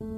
And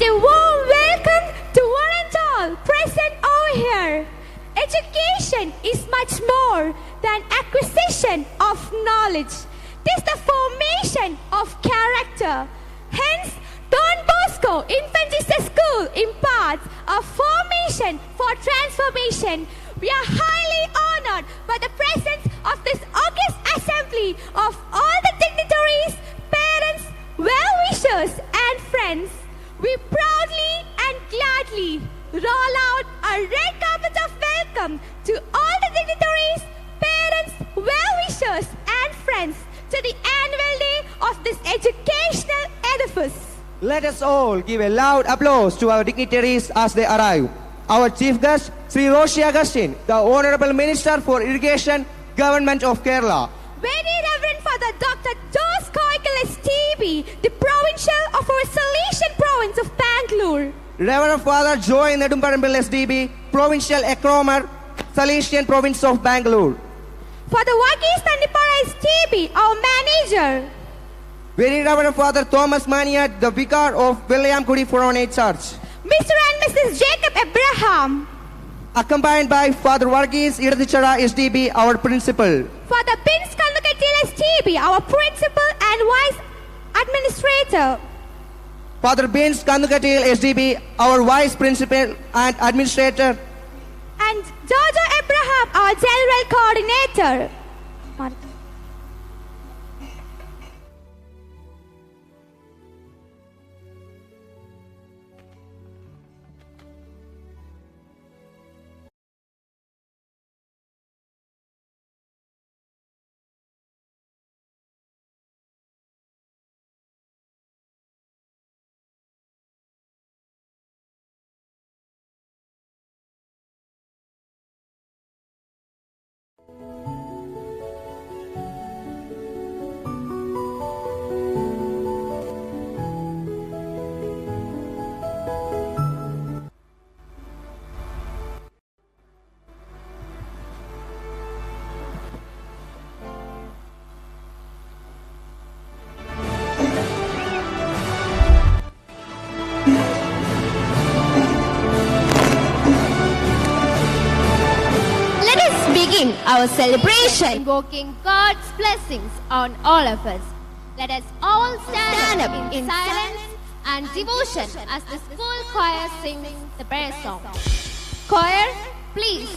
a warm welcome to one and all present over here. Education is much more than acquisition of knowledge. It is the formation of character. Hence, Don Bosco Infant Jesus School imparts a formation for transformation. We are highly honored by the presence of this august assembly of all the dignitaries, parents, well-wishers and friends. We proudly and gladly roll out a red carpet of welcome to all the dignitaries, parents, well-wishers and friends to the annual day of this educational edifice. Let us all give a loud applause to our dignitaries as they arrive. Our chief guest, Sri Roshi Agustin, the Honorable Minister for Irrigation, Government of Kerala. Very Reverend Father Dr. Jose Koikal STB, the Provincial of our Salesian Province of Bangalore. Reverend Father Joy Nedumparambil SDB, Provincial Economer, Salesian Province of Bangalore. Father Vakis Tandipara STB, our manager. Very Reverend Father Thomas Mania, the Vicar of William Kudi Foronate Church. Mr. and Mrs. Jacob Abraham. Accompanied by Father Varghese Iradichara SDB, our principal. Father Pins Kattila STB, our principal and vice administrator. Father Vince Kandukatil SDB, our vice principal and administrator. And Jojo Abraham, our general coordinator. Let us begin our celebration. Invoking God's blessings on all of us. Let us all stand up in silence and devotion as the school choir sings the prayer song. Choir, please.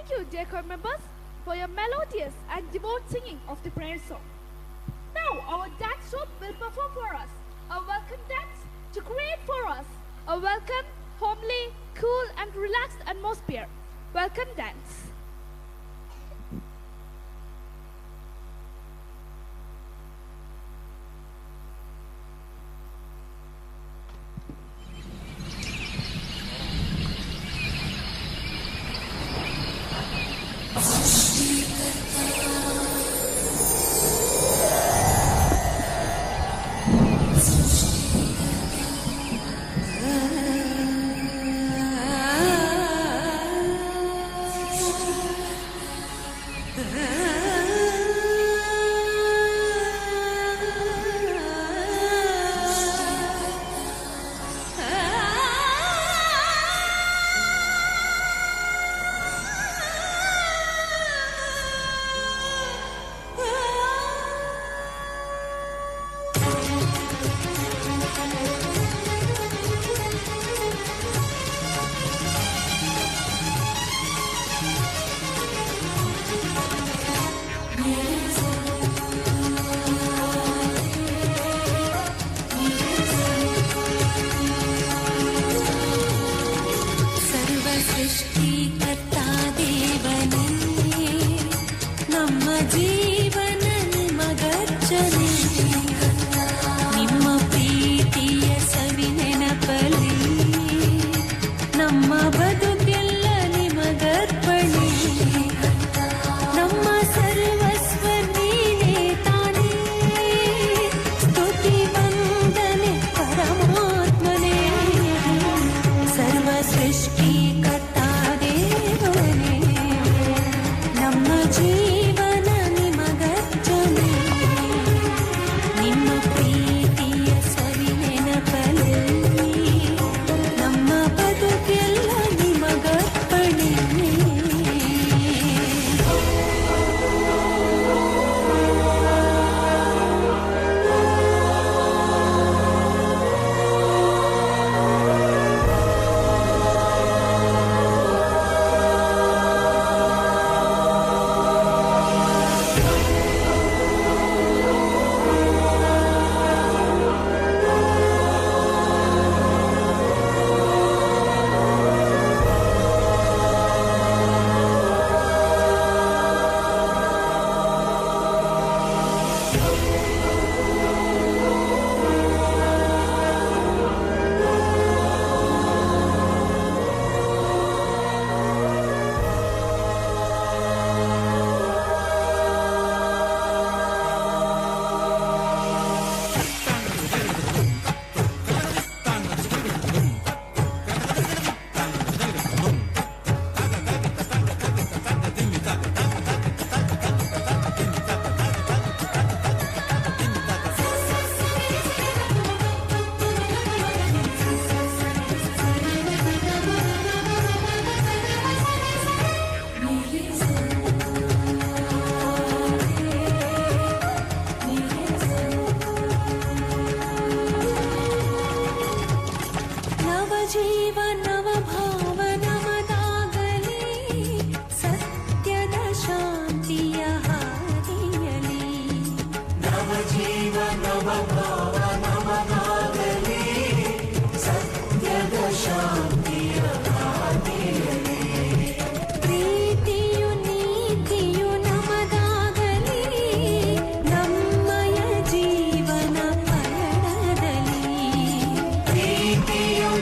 Thank you, dear choir members, for your melodious and devout singing of the prayer song. Now our dance troupe will perform for us a welcome dance to create for us a welcome, homely, cool and relaxed atmosphere. Welcome dance.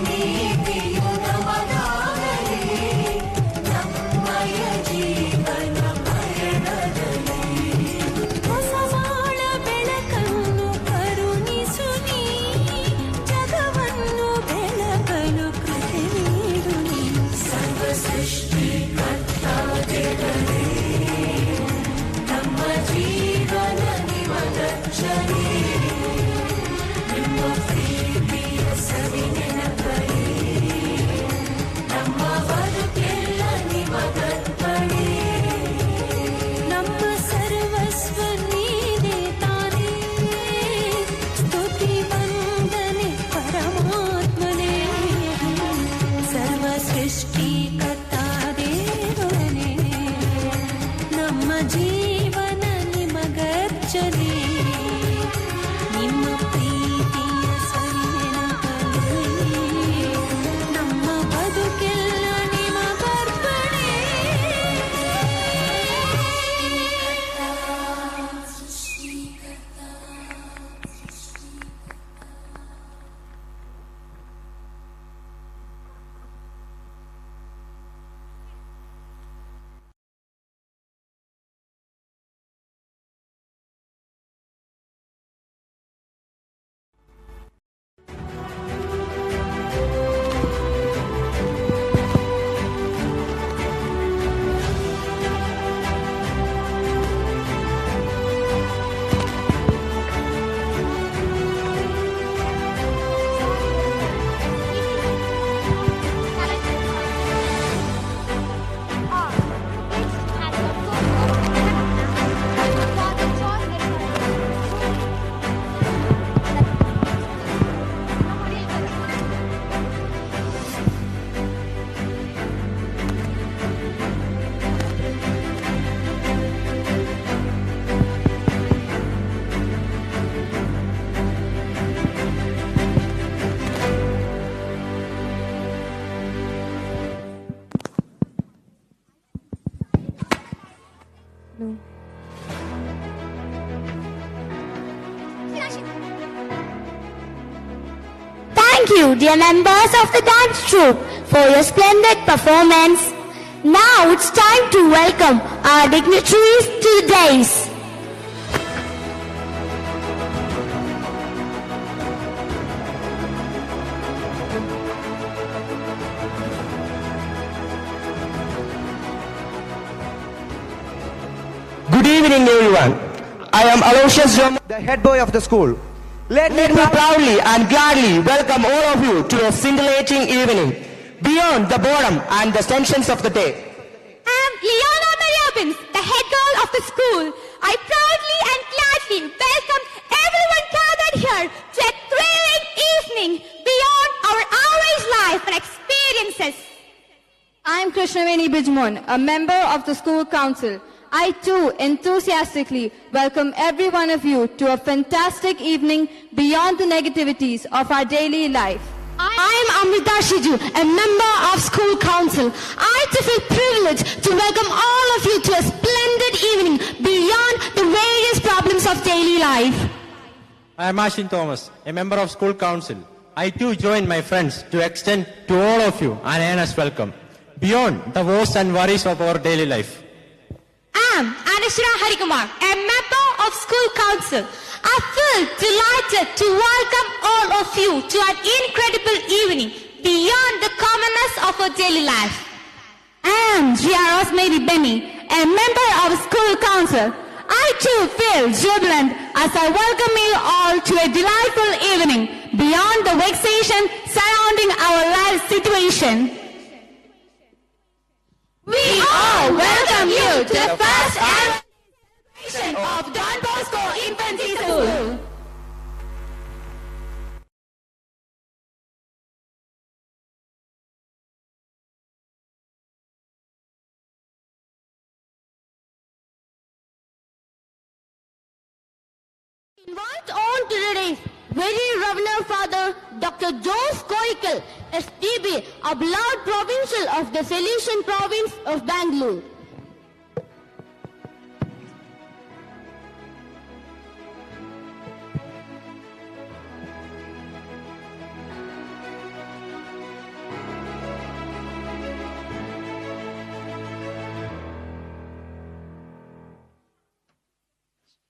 ನೀತಿಯು ನಮದ Thank you, dear members of the dance troupe, for your splendid performance. Now it's time to welcome our dignitaries to the dais. Good evening, everyone. I am Aloysius Jomo, the head boy of the school. Let me proudly and gladly welcome all of you to a scintillating evening, beyond the boredom and the tensions of the day. I am Leona Mariabins, the head girl of the school. I proudly and gladly welcome everyone gathered here to a thrilling evening beyond our average life and experiences. I am Krishnaveni Bijmon, a member of the school council. I too enthusiastically welcome every one of you to a fantastic evening beyond the negativities of our daily life. I am Amrita Shiju, a member of school council. I too feel privileged to welcome all of you to a splendid evening beyond the various problems of daily life. I am Ashin Thomas, a member of school council. I too join my friends to extend to all of you an earnest welcome beyond the woes and worries of our daily life. I am Anashra Harikumar, a member of school council. I feel delighted to welcome all of you to an incredible evening beyond the commonness of our daily life. I am Jia Rosemary Benny, a member of school council. I too feel jubilant as I welcome you all to a delightful evening beyond the vexation surrounding our life situation. We all welcome you to the first ever celebration of Don Bosco Infantry School. Invite on to today's very Reverend Father Dr. Joseph Koikal, SDB, a beloved provincial of the Salesian province of Bangalore.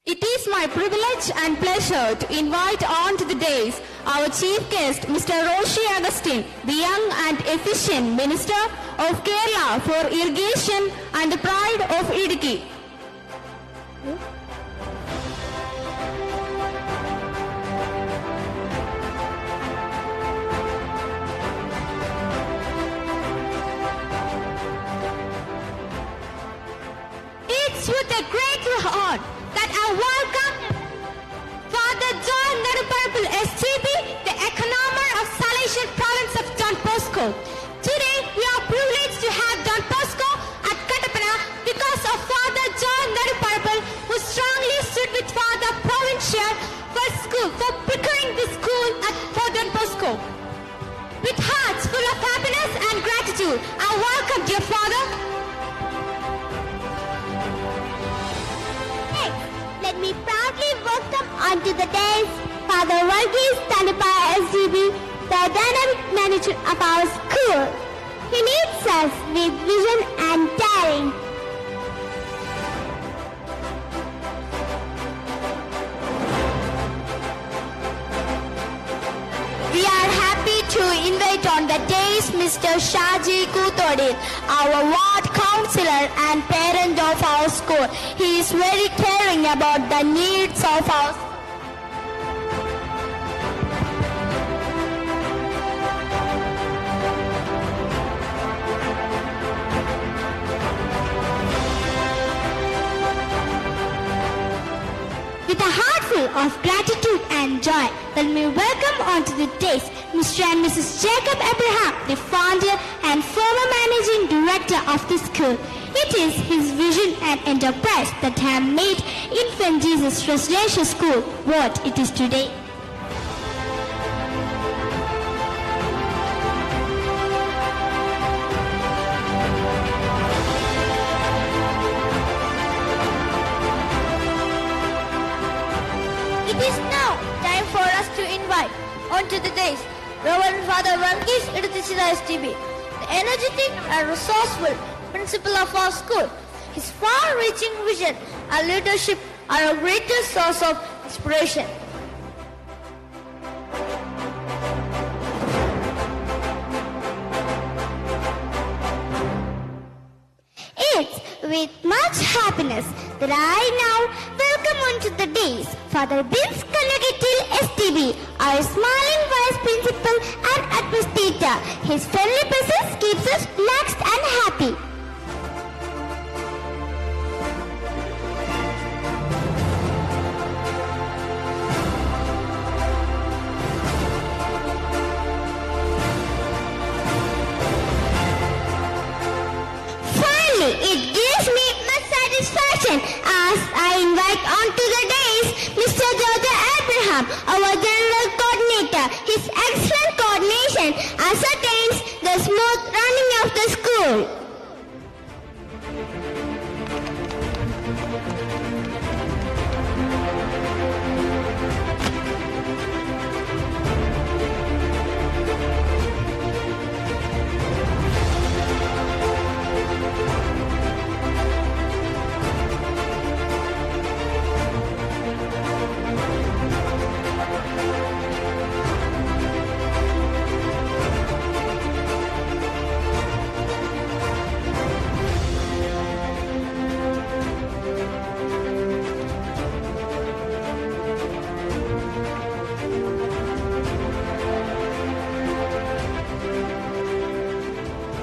It is my privilege and pleasure to invite on to the dais our chief guest, Mr. Roshi Agustin, the young and efficient Minister of Kerala for Irrigation and the Pride of Idukki. It's with a grateful heart that I welcome Father John Naduparapul SGB, the economer of Salesian province of Don Bosco. Today we are privileged to have Don Bosco at Kattappana because of Father John Naduparapul, who strongly stood with Father Provincial for preparing the school for Don Bosco. With hearts full of happiness and gratitude, I welcome dear Father. Let me proudly welcome onto the dais Father Varghese Tandapa SDB, the dynamic manager of our school. He leads us with vision and daring. We are happy to invite on the dais Mr. Shaji Kutodi, our ward councillor and parent of our school. He is very caring about the needs of our school. With a heart full of gratitude and joy, let me welcome onto the dais Mr. and Mrs. Jacob Abraham, the founder and former managing director of the school. It is his vision and enterprise that have made Infant Jesus Residential School what it is today. Reverend Father Varghese Iduthichira STB, the energetic and resourceful principal of our school. His far-reaching vision and leadership are a greatest source of inspiration. It's with much happiness that I now welcome onto the days Father Vince Kanagatil STB, our smiling vice principal and administrator. His friendly presence keeps us relaxed and happy. It gives me much satisfaction as I invite onto the days Mr. George Abraham, our general coordinator. His excellent coordination ascertains the smooth running of the school.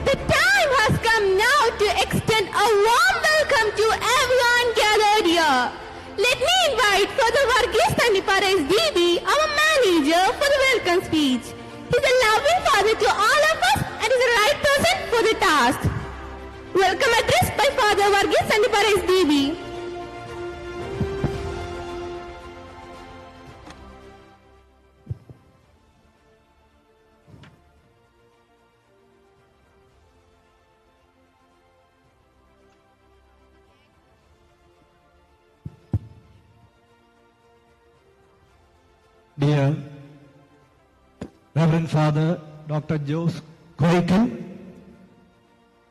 The time has come now to extend a warm welcome to everyone gathered here. Let me invite Father Varghese Kattappana SDB, our manager, for the welcome speech. He's a loving father to all of us and is the right person for the task. Welcome address by Father Varghese Kattappana SDB. Dear Reverend Father Dr. Jose Koikal,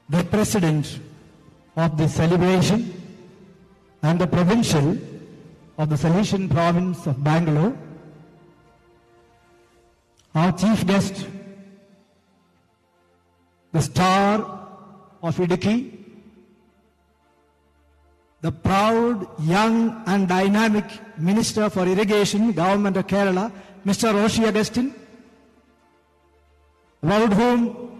the President of the celebration and the Provincial of the Salesian Province of Bangalore, our Chief Guest, the Star of Idukki, the proud, young and dynamic Minister for Irrigation, Government of Kerala, Mr. Roshi Agustin, about whom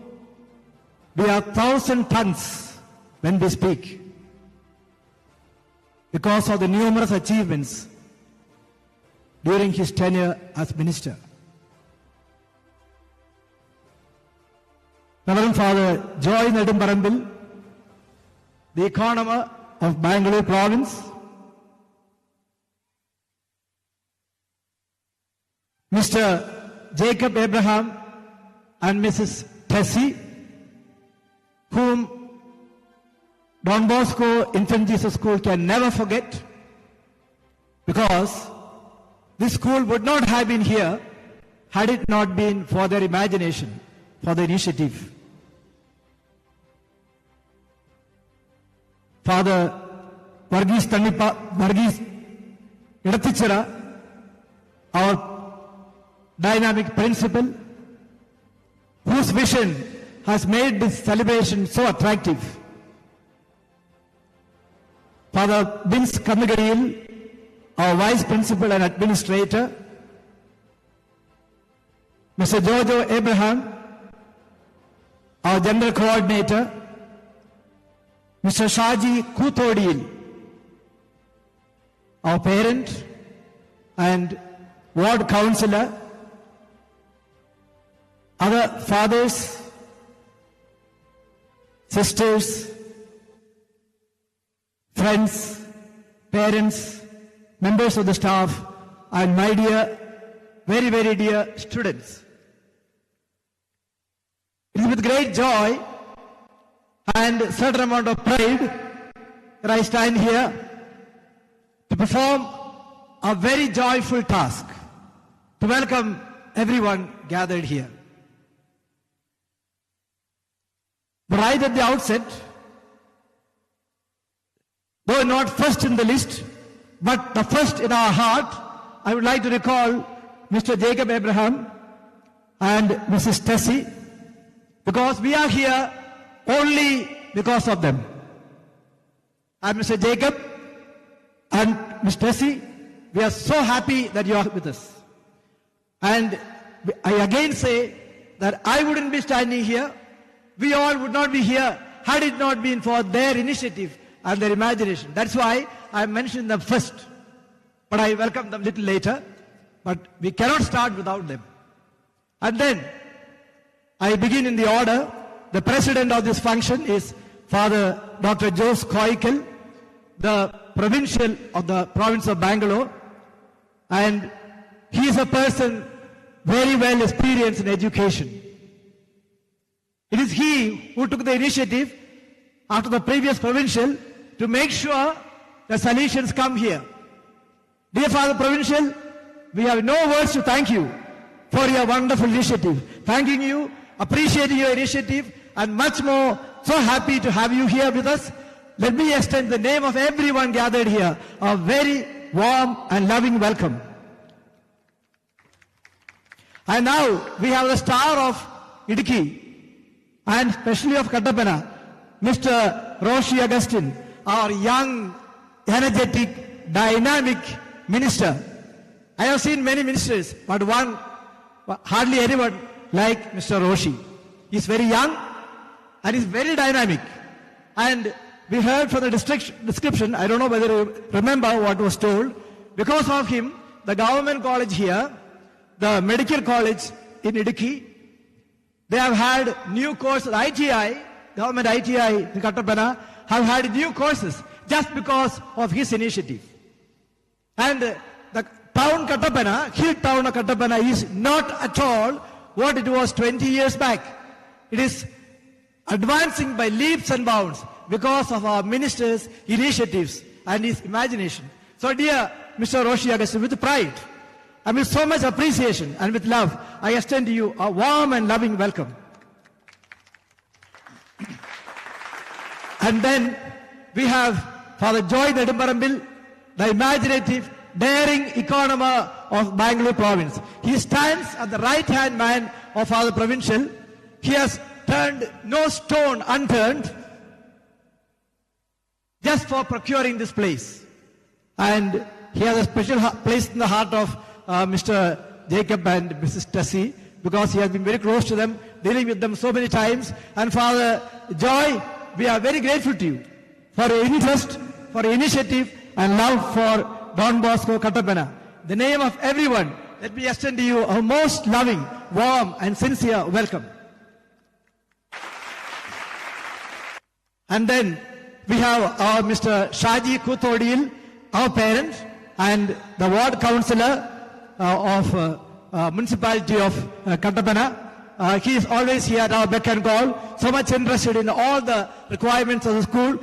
we are 1,000 tons when we speak, because of the numerous achievements during his tenure as Minister. Reverend Father Joy Nedumbarambil, the economer of Bangalore Province, Mr. Jacob Abraham and Mrs. Tessie, whom Don Bosco Infant Jesus School can never forget, because this school would not have been here had it not been for their imagination, for the initiative. Father Varghese Iduthichira, our dynamic principal, whose vision has made this celebration so attractive. Father Vince Kanagatil, our vice principal and administrator, Mr. Jojo Abraham, our general coordinator, Mr. Shaji Kuthodil, our parent and ward councillor, other fathers, sisters, friends, parents, members of the staff, and my dear, very, very dear students. It is with great joy and a certain amount of pride that I stand here to perform a very joyful task, to welcome everyone gathered here. But right at the outset, though not first in the list, but the first in our heart, I would like to recall Mr. Jacob Abraham and Mrs. Tessie, because we are here only because of them. And Mr. Jacob and Ms. Tessie, we are so happy that you are with us. And I again say that I wouldn't be standing here, we all would not be here had it not been for their initiative and their imagination. That's why I mentioned them first, but I welcome them a little later. But we cannot start without them. And then I begin in the order. The president of this function is Father Dr. Jose Koikal, the provincial of the province of Bangalore, and he is a person very well experienced in education. It is he who took the initiative after the previous provincial to make sure the solutions come here. Dear Father Provincial, we have no words to thank you for your wonderful initiative. Thanking you, appreciating your initiative, and much more, so happy to have you here with us. Let me extend the name of everyone gathered here a very warm and loving welcome. And now we have the star of Idukki and especially of Kattappana, Mr. Roshi Augustine, our young, energetic, dynamic minister. I have seen many ministers, but hardly anyone like Mr. Roshi. He's very young and he's very dynamic. And we heard from the description, I don't know whether you remember what was told, because of him, the government college here, the medical college in Idukki, they have had new courses, ITI, government ITI in Kattappana, have had new courses just because of his initiative. And the town Kattappana, hill town of Kattappana is not at all what it was 20 years back. It is advancing by leaps and bounds because of our minister's initiatives and his imagination. So dear Mr. Roshi Augustine, with pride and with so much appreciation and with love, I extend to you a warm and loving welcome. And then we have Father Joy Nedumbarambil, the imaginative, daring economer of Bangalore province. He stands at the right-hand man of Father Provincial. He has turned no stone unturned just for procuring this place. And he has a special place in the heart of Mr. Jacob and Mrs. Tessie, because he has been very close to them, dealing with them so many times. And Father Joy, we are very grateful to you for your interest, for your initiative and love for Don Bosco Kattappana. The name of everyone, let me extend to you a most loving, warm and sincere welcome. And then we have our Mr. Shaji Kuthodil, our parent, and the ward councillor of municipality of Kattappana. He is always here at our beck and call, so much interested in all the requirements of the school,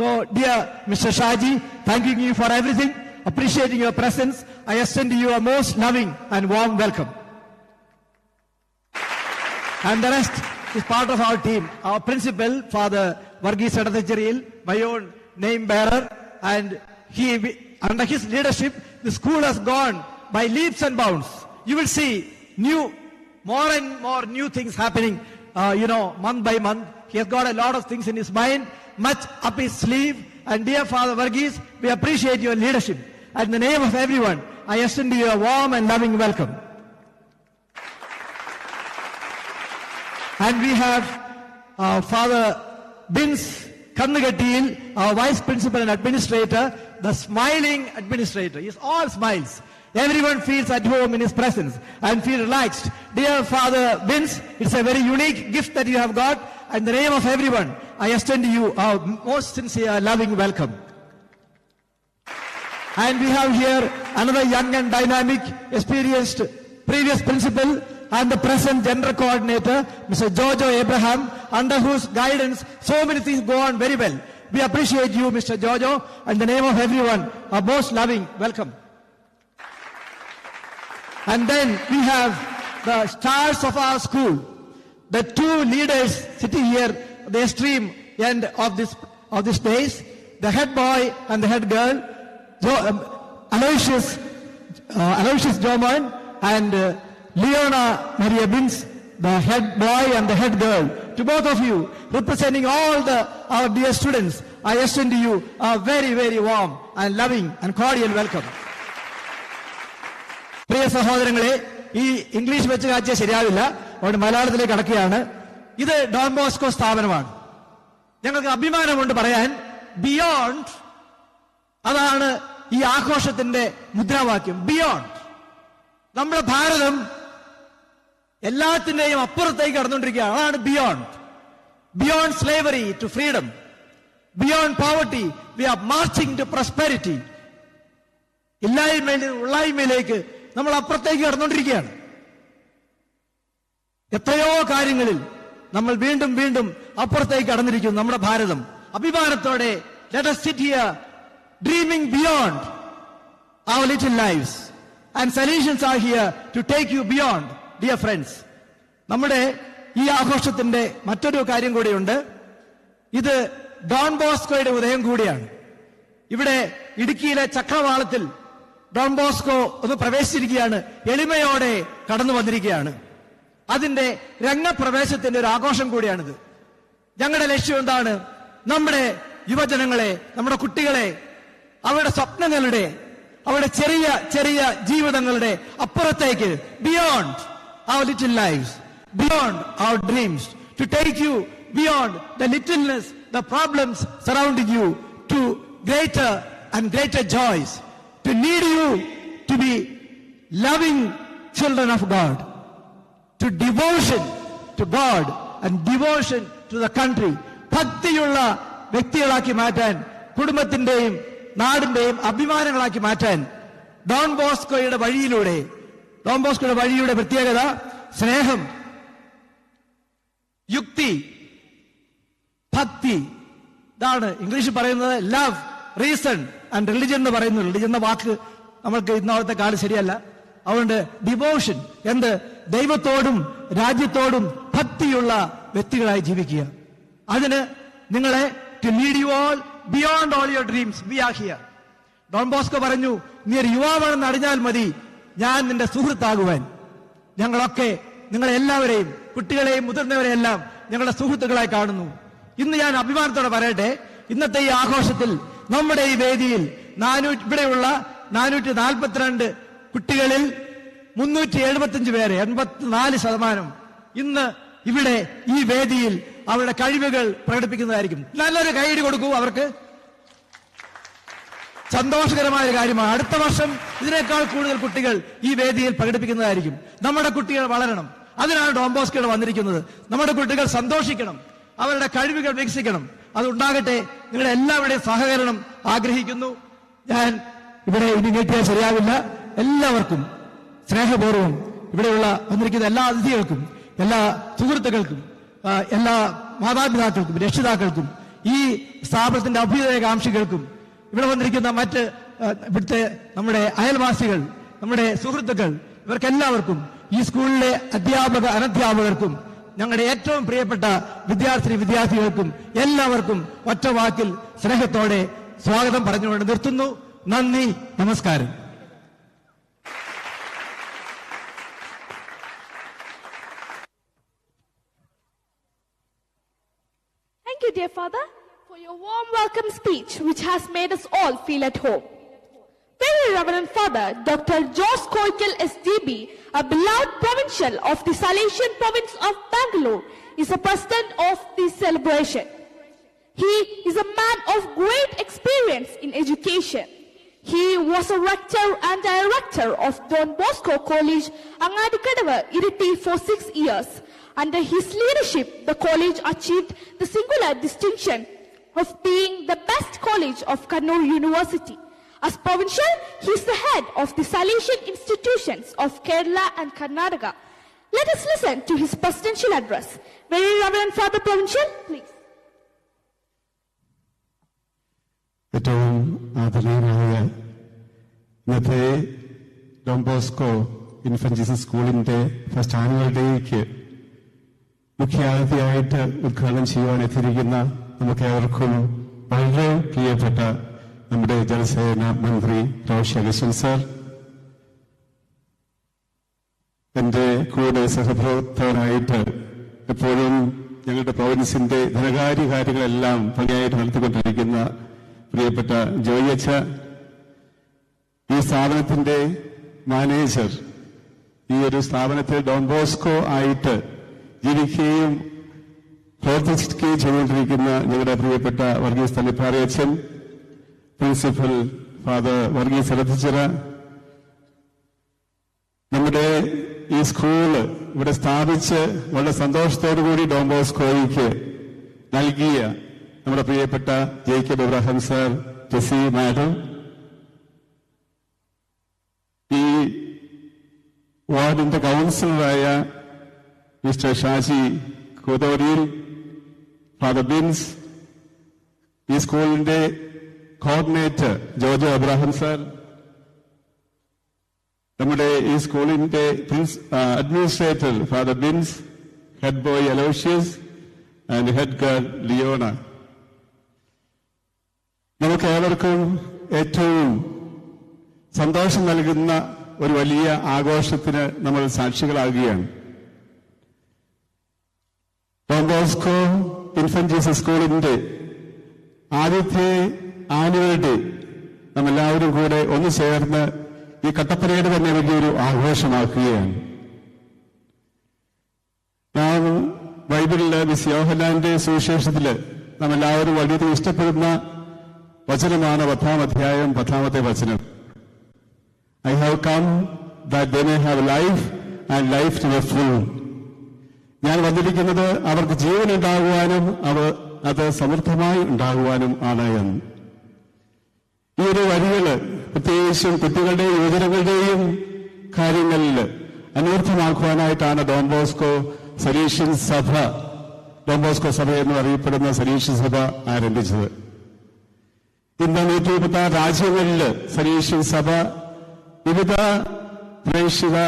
So dear Mr. Shaji, thanking you for everything, appreciating your presence, I extend to you a most loving and warm welcome. And the rest is part of our team. Our principal, Father Varghese Edathachiriyil, my own name bearer, and under his leadership, the school has gone by leaps and bounds. You will see more and more new things happening, month by month. He has got a lot of things in his mind, much up his sleeve. And dear Father Varghese, we appreciate your leadership. And in the name of everyone, I extend to you a warm and loving welcome. And we have Father Bins Kannagattil, our vice principal and administrator, the smiling administrator. He is all smiles. Everyone feels at home in his presence and feel relaxed. Dear Father Bins, it's a very unique gift that you have got. In the name of everyone, I extend to you our most sincere, loving welcome. And we have here another young and dynamic, experienced previous principal and the present general coordinator, Mr. Jojo Abraham, under whose guidance so many things go on very well. We appreciate you, Mr. Jojo, and in the name of everyone, our most loving welcome. And then we have the stars of our school, the two leaders sitting here, the extreme end of this days, the head boy and the head girl, Aloysius Joman and Leona Maria Bins, the head boy and the head girl. To both of you, representing all our dear students, I extend to you a very, very warm and loving and cordial welcome. പ്രിയ സഹോദരങ്ങളെ, ഈ English വെച്ച് കാഴ്ച ശരിയാവില്ല, അതുകൊണ്ട് മലയാളത്തിലേക്ക് കടക്കുകയാണ്. ഇത് Don Bosco സ്ഥാപനമാണ്. ഞങ്ങൾക്ക് അഭിമാനമുണ്ട് പറയാൻ. ബിയോണ്ട്, അതാണ് ഈ ആഘോഷത്തിന്റെ മുദ്രാവാക്യം. ബിയോണ്ട്. നമ്മുടെ ഭാരതം എല്ലാത്തിന്റെയും അപ്പുറത്തേക്ക് കടന്നുകൊണ്ടിരിക്കുകയാണ്. അതാണ് beyond. Beyond slavery to freedom, beyond poverty we are marching to prosperity. ഇല്ലായ്മയിൽ ഉള്ളായ്മയിലേക്ക് നമ്മൾ അപ്പുറത്തേക്ക് കടന്നുകൊണ്ടിരിക്കുകയാണ്. എത്രയോ കാര്യങ്ങളിൽ നമ്മൾ വീണ്ടും വീണ്ടും അപ്പുറത്തേക്ക് കടന്നിരിക്കുന്നു. നമ്മുടെ ഭാരതം അഭിമാനത്തോടെ let us sit here dreaming beyond our little lives, and solutions are here to take you beyond, dear friends. നമ്മുടെ ഈ ആഘോഷത്തിന്റെ മറ്റൊരു കാര്യം കൂടിയുണ്ട്. ഇത് ഡോൺ ബോസ്കോയുടെ ഉദയം കൂടിയാണ്. ഇവിടെ ഇടുക്കിയിലെ ചക്രവാളത്തിൽ ഡോൺ ബോസ്കോ ഒന്ന് പ്രവേശിച്ചിരിക്കുകയാണ്. എളിമയോടെ കടന്നു വന്നിരിക്കുകയാണ്. അതിന്റെ രംഗപ്രവേശത്തിന്റെ ഒരു ആഘോഷം കൂടിയാണിത്. ഞങ്ങളുടെ ലക്ഷ്യം എന്താണ്? നമ്മുടെ യുവജനങ്ങളെ, നമ്മുടെ കുട്ടികളെ അവരുടെ സ്വപ്നങ്ങളുടെ, അവരുടെ ചെറിയ ചെറിയ ജീവിതങ്ങളുടെ അപ്പുറത്തേക്ക്, beyond our little lives, beyond our dreams, to take you beyond the littleness, the problems surrounding you, to greater and greater joys, to lead you to be loving children of God, to devotion to God and devotion to the country. ഭക്തിയുള്ള വ്യക്തികളാക്കി മാറ്റാൻ, കുടുംബത്തിന്റെയും നാടിന്റെയും അഭിമാനങ്ങളാക്കി മാറ്റാൻ Don ബോസ്കോയുടെ വഴിയിലൂടെ, Don ബോസ്കോയുടെ വഴിയുടെ പ്രത്യേകത സ്നേഹം, യുക്തി, ഭക്തി. ഇതാണ് ഇംഗ്ലീഷിൽ പറയുന്നത് ലവ്, റീസൺ ആൻഡ് റിലിജൻ എന്ന് പറയുന്നു. റിലിജൻ എന്ന വാക്ക് നമ്മൾക്ക് ഇന്നത്തെ കാലം ശരിയല്ല. അതുകൊണ്ട് ഡിവോഷൻ, എന്ത്? ദൈവത്തോടും രാജ്യത്തോടും ഭക്തിയുള്ള വ്യക്തികളായി ജീവിക്കുക. അതിന് നിങ്ങളെ to lead you all beyond all your dreams, we are here. Don Bosco പറഞ്ഞു, നീ ഒരു യുവാവാണെന്ന് അറിഞ്ഞാൽ മതി ഞാൻ നിന്റെ സുഹൃത്താകുവാൻ. ഞങ്ങളൊക്കെ നിങ്ങളെല്ലാവരെയും, കുട്ടികളെയും മുതിർന്നവരെയും എല്ലാം ഞങ്ങളുടെ സുഹൃത്തുക്കളായി കാണുന്നു. ഇന്ന് ഞാൻ അഭിമാനത്തോടെ പറയട്ടെ, ഇന്നത്തെ ഈ ആഘോഷത്തിൽ നമ്മുടെ ഈ വേദിയിൽ ഇവിടെയുള്ള 442 കുട്ടികളിൽ 375 പേരെ, 84% ഇന്ന് ഇവിടെ ഈ വേദിയിൽ അവരുടെ കഴിവുകൾ പ്രകടിപ്പിക്കുന്നതായിരിക്കും. നല്ലൊരു കൈയടി കൊടുക്കൂ അവർക്ക്. സന്തോഷകരമായ ഒരു കാര്യമാണ്. അടുത്ത വർഷം ഇതിനേക്കാൾ കൂടുതൽ കുട്ടികൾ ഈ വേദിയിൽ പ്രകടിപ്പിക്കുന്നതായിരിക്കും. നമ്മുടെ കുട്ടികൾ വളരണം. അതിനാണ് ഡോൺ ബോസ്കോ വന്നിരിക്കുന്നത്. നമ്മുടെ കുട്ടികൾ സന്തോഷിക്കണം, അവരുടെ കഴിവുകൾ വികസിക്കണം. അതുണ്ടാകട്ടെ. നിങ്ങളുടെ എല്ലാവരുടെയും സഹകരണം ആഗ്രഹിക്കുന്നു. ഞാൻ ഇവിടെ ഇനി നീട്ടിയാൽ ശരിയാവില്ല. എല്ലാവർക്കും സ്നേഹപൂർവ്വം ഇവിടെയുള്ള വന്നിരിക്കുന്ന എല്ലാ അതിഥികൾക്കും, എല്ലാ സുഹൃത്തുക്കൾക്കും, എല്ലാ മാതാപിതാക്കൾക്കും, രക്ഷിതാക്കൾക്കും, ഈ സ്ഥാപനത്തിന്റെ അഭ്യുദയകാംക്ഷികൾക്കും, ഇവിടെ വന്നിരിക്കുന്ന മറ്റ് ഇവിടുത്തെ നമ്മുടെ അയൽവാസികൾ, നമ്മുടെ സുഹൃത്തുക്കൾ, ഇവർക്കെല്ലാവർക്കും, ഈ സ്കൂളിലെ അധ്യാപക അനധ്യാപകർക്കും, ഞങ്ങളുടെ ഏറ്റവും പ്രിയപ്പെട്ട വിദ്യാർത്ഥികൾക്കും എല്ലാവർക്കും ഒറ്റ വാക്കിൽ സ്നേഹത്തോടെ സ്വാഗതം പറഞ്ഞുകൊണ്ട് നിർത്തുന്നു. നന്ദി, നമസ്കാരം. Thank you, dear Father, for your warm welcome speech, which has made us all feel at home. Very Reverend Father Dr. George Koikil SDB, a beloved provincial of the Salesian province of Bangalore, is the president of this celebration. He is a man of great experience in education. He was a rector and director of Don Bosco College, Angadikadavu, Iriti for 6 years. Under his leadership, the college achieved the singular distinction of being the best college of Kannur University. As provincial, he is the head of the Salesian institutions of Kerala and Karnataka. Let us listen to his presidential address. Very Reverend Father Provincial, please. ഏറ്റവും ആദരണീയനായ ഇന്നത്തെ Don Bosco Infant Jesus സ്കൂളിന്റെ first annual ഡേക്ക് മുഖ്യാതിഥിയായിട്ട് ഉദ്ഘാടനം ചെയ്യുവാൻ എത്തിയിരിക്കുന്ന നമുക്കേവർക്കും വളരെ പ്രിയപ്പെട്ട നമ്മുടെ ജലസേന മന്ത്രി റോഷി അഗസ്റ്റിൻ സർ, എന്റെ കൂടെ സഹപ്രവർത്തകനായിട്ട് എപ്പോഴും ഞങ്ങളുടെ പ്രൊവിൻസിന്റെ ധനകാര്യ കാര്യങ്ങളെല്ലാം ഭംഗിയായിട്ട് നടത്തിക്കൊണ്ടിരിക്കുന്ന പ്രിയപ്പെട്ട ജോയിയച്ച, ഈ സ്ഥാപനത്തിന്റെ മാനേജർ, ഈ ഒരു സ്ഥാപനത്തിൽ ഡോൺ ബോസ്കോ ആയിട്ട് ജീവിക്കുകയും പ്രവർത്തിക്കുകയും ചെയ്തുകൊണ്ടിരിക്കുന്ന ഞങ്ങളുടെ പ്രിയപ്പെട്ട വർഗീസ് തള്ളിപ്പാറയച്ചൻ, പ്രിൻസിപ്പൽ ഫാദർ വർഗീസ് എലത്തിച്ചിറ, നമ്മുടെ ഈ സ്കൂള് ഇവിടെ സ്ഥാപിച്ച് വളരെ സന്തോഷത്തോടുകൂടി ഡോൺ ബോസ്കോയ്ക്ക് നൽകിയ നമ്മുടെ പ്രിയപ്പെട്ട ജേക്കബ് ഇബ്രാഹിം സാർ, ജെസി മാഡം, ഈ വാർഡിന്റെ കൗൺസിലറായ മിസ്റ്റർ ഷാജി കോതോരിയിൽ, ഫാദർ ബിൻസ്, ഈ സ്കൂളിന്റെ കോർഡിനേറ്റർ ജോജോ അബ്രാഹിം സാർ, നമ്മുടെ ഈ സ്കൂളിന്റെ administrator father Bins, head boy Aloysius and head girl Leona, നമുക്ക് ഏവർക്കും ഏറ്റവും സന്തോഷം നൽകുന്ന ഒരു വലിയ ആഘോഷത്തിന് നമ്മൾ സാക്ഷികളാകുകയാണ്. ഡോൺ ബോസ്കോ ഇൻഫന്റ് ജീസസ് സ്കൂളിന്റെ ആദ്യത്തെ ആനുവൽ ഡേ നമ്മെല്ലാവരും കൂടെ ഒന്ന് ചേർന്ന് ഈ കട്ടപ്പനയുടെ തന്നെ വലിയൊരു ആഘോഷമാക്കുകയാണ്. നാം ബൈബിളില് മിസ് യോഹന്നാന്റെ സുവിശേഷത്തില് നാം എല്ലാവരും വളരെ ഇഷ്ടപ്പെടുന്ന വചനമാണ് 10-ാം അധ്യായം 10-ാമത്തെ വചനം. I have come that they may have life and life to the full. ഞാൻ വന്നിരിക്കുന്നത് അവർക്ക് ജീവൻ ഉണ്ടാകുവാനും അത് സമൃദ്ധമായി ഉണ്ടാകുവാനും ആണ് എന്ന്. ഈ ഒരു വരികള് പ്രത്യേകിച്ചും കുട്ടികളുടെയും യുവജനങ്ങളുടെയും കാര്യങ്ങളിൽ അനർത്ഥമാക്കുവാനായിട്ടാണ് ഡോൺ ബോസ്കോ സലീഷ്യൻ സഭ, ഡോൺ ബോസ്കോ സഭ എന്ന് അറിയപ്പെടുന്ന സലീഷ്യൻ സഭ ആരംഭിച്ചത്. ഇന്ന് 136 രാജ്യങ്ങളിൽ സലീഷ്യൻ സഭ വിവിധ പ്രേക്ഷിത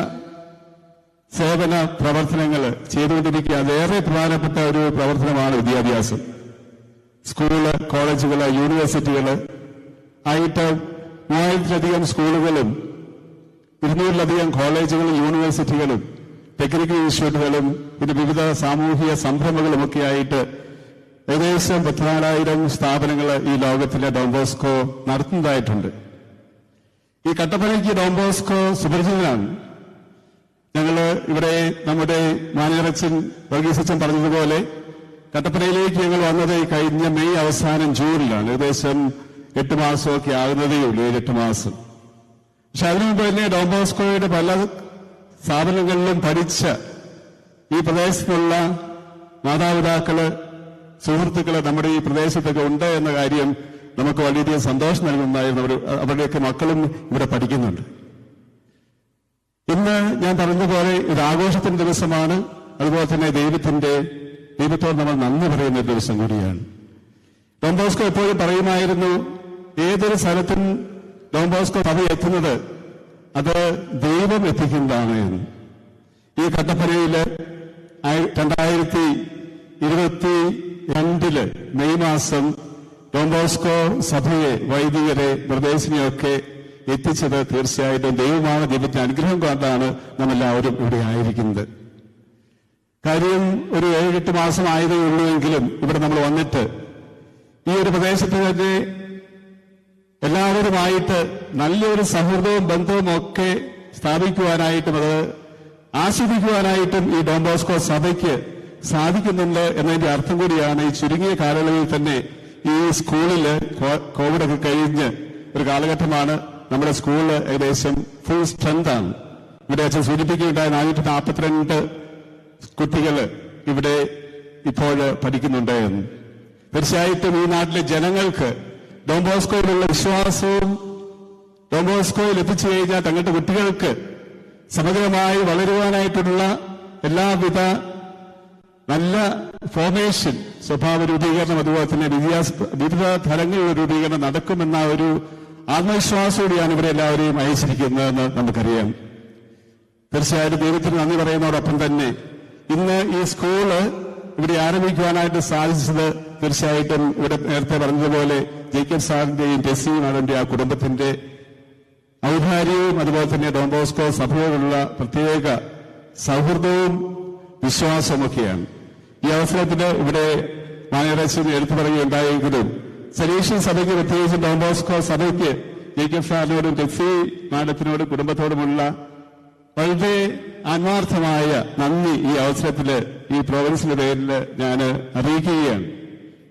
സേവന പ്രവർത്തനങ്ങൾ ചെയ്തുകൊണ്ടിരിക്കുക. അതേറെ പ്രധാനപ്പെട്ട ഒരു പ്രവർത്തനമാണ് വിദ്യാഭ്യാസം. സ്കൂള്, കോളേജുകള്, യൂണിവേഴ്സിറ്റികള് ആയിട്ട് 3000-ലധികം സ്കൂളുകളും 200-ലധികം കോളേജുകളും യൂണിവേഴ്സിറ്റികളും ടെക്നിക്കൽ ഇൻസ്റ്റിറ്റ്യൂട്ടുകളും പിന്നെ വിവിധ സാമൂഹിക സംരംഭങ്ങളുമൊക്കെ ആയിട്ട് ഏകദേശം 14,000 സ്ഥാപനങ്ങൾ ഈ ലോകത്തിലെ ഡോൺ ബോസ്കോ നടത്തുന്നതായിട്ടുണ്ട്. ഈ കട്ടപ്പനയ്ക്ക് ഡോൺ ബോസ്കോ സുപരിചിതനാണ്. ഞങ്ങള് ഇവിടെ നമ്മുടെ മാനേജറച്ചൻ വർഗീസച്ചൻ പറഞ്ഞതുപോലെ കട്ടപ്പനയിലേക്ക് ഞങ്ങൾ വന്നത് കഴിഞ്ഞ മെയ് അവസാനം ജൂണിലാണ്. ഏകദേശം 8 മാസമൊക്കെ ആകുന്നതേ ഉള്ളൂ, 7-8 മാസം. പക്ഷെ അതിനു മുമ്പ് തന്നെ ഡോൺ ബോസ്കോയുടെ പല സ്ഥാപനങ്ങളിലും പഠിച്ച ഈ പ്രദേശത്തുള്ള മാതാപിതാക്കള്, സുഹൃത്തുക്കള് നമ്മുടെ ഈ പ്രദേശത്തൊക്കെ ഉണ്ട് എന്ന കാര്യം നമുക്ക് വളരെയധികം സന്തോഷം നൽകുന്നതായിരുന്നു. അവരുടെയൊക്കെ മക്കളും ഇവിടെ പഠിക്കുന്നുണ്ട്. ഇന്ന് ഞാൻ പറഞ്ഞതുപോലെ ഇത് ആഘോഷത്തിന്റെ ദിവസമാണ്. അതുപോലെ തന്നെ ദൈവത്തോട് നമ്മൾ നന്ദി പറയുന്ന ഒരു ദിവസം കൂടിയാണ്. ഡോൺ ബോസ്കോ എപ്പോഴും പറയുമായിരുന്നു, ഏതൊരു സ്ഥലത്തും ഡോൺ ബോസ്കോ സഭ എത്തുന്നത് അത് ദൈവം എത്തിക്കുന്നതാണ് എന്ന്. ഈ കട്ടപ്പനയില് 2022 മെയ് മാസം ഡോൺ ബോസ്കോ സഭയെ, വൈദികരെ, ബ്രദേഴ്സിനെയൊക്കെ എത്തിച്ചത് തീർച്ചയായിട്ടും ദൈവമാണ്. ദൈവത്തിന്റെ അനുഗ്രഹം കൊണ്ടാണ് നമ്മളെല്ലാവരും ഇവിടെ ആയിരിക്കുന്നത്. കാര്യം ഒരു 7-8 മാസം ആയതേ ഉള്ളൂവെങ്കിലും ഇവിടെ നമ്മൾ വന്നിട്ട് ഈ ഒരു പ്രദേശത്ത് തന്നെ എല്ലാവരുമായിട്ട് നല്ലൊരു സൗഹൃദവും ബന്ധവും ഒക്കെ സ്ഥാപിക്കുവാനായിട്ടും അത് ആസ്വദിക്കുവാനായിട്ടും ഈ ഡോൺ ബോസ്കോ സഭയ്ക്ക് സാധിക്കുന്നുണ്ട് എന്നതിന്റെ അർത്ഥം കൂടിയാണ് ഈ ചുരുങ്ങിയ കാലയളവിൽ തന്നെ ഈ സ്കൂളില് കോവിഡൊക്കെ കഴിഞ്ഞ് ഒരു കാലഘട്ടമാണ്. നമ്മുടെ സ്കൂള് ഏകദേശം ഫുൾ സ്ട്രെങ്ത് ആണ്. ഇവിടെ അച്ഛൻ സൂചിപ്പിക്കുകയുണ്ടായ 442 കുട്ടികള് ഇവിടെ ഇപ്പോൾ പഠിക്കുന്നുണ്ട് എന്ന്. തീർച്ചയായിട്ടും ഈ നാട്ടിലെ ജനങ്ങൾക്ക് ഡോൺ ബോസ്കോയിലുള്ള വിശ്വാസവും ഡോൺ ബോസ്കോയിൽ എത്തിച്ചു കഴിഞ്ഞാൽ തങ്ങളുടെ കുട്ടികൾക്ക് സമഗ്രമായി വളരുവാനായിട്ടുള്ള എല്ലാവിധ നല്ല ഫോർമേഷൻ, സ്വഭാവ രൂപീകരണം, അതുപോലെ തന്നെ വിവിധ തലങ്ങളിലുള്ള രൂപീകരണം നടക്കുമെന്ന ഒരു ആത്മവിശ്വാസത്തോടെയാണ് ഇവരെ എല്ലാവരെയും അയച്ചിരിക്കുന്നതെന്ന് നമുക്കറിയാം. തീർച്ചയായിട്ടും ദൈവത്തിന് നന്ദി പറയുന്നതോടൊപ്പം തന്നെ ഇന്ന് ഈ സ്കൂള് ഇവിടെ ആരംഭിക്കുവാനായിട്ട് സാധിച്ചത് തീർച്ചയായിട്ടും ഇവിടെ നേരത്തെ പറഞ്ഞതുപോലെ ജേക്കബ് സാറിന്റെയും ടെസ്സി മാഡന്റെ ആ കുടുംബത്തിന്റെ ഔദാര്യവും അതുപോലെ തന്നെ ഡോൺ ബോസ്കോ സഭയോടുള്ള പ്രത്യേക സൗഹൃദവും വിശ്വാസമൊക്കെയാണ്. ഈ അവസരത്തിൽ ഇവിടെ മാനേജ് എടുത്തു പറയുകയുണ്ടായെങ്കിലും സലീഷ്യൻ സഭയ്ക്ക് പ്രത്യേകിച്ച് ഡോൺ ബോസ്കോ സഭയ്ക്ക് ജേക്കബ് സാറിനോടും ടെസ്സി മാഡത്തിനോടും കുടുംബത്തോടുമുള്ള വളരെ ആത്മാർത്ഥമായ നന്ദി ഈ അവസരത്തിൽ ഈ പ്രോവിൻസിന്റെ പേരിൽ ഞാൻ അറിയിക്കുകയാണ്.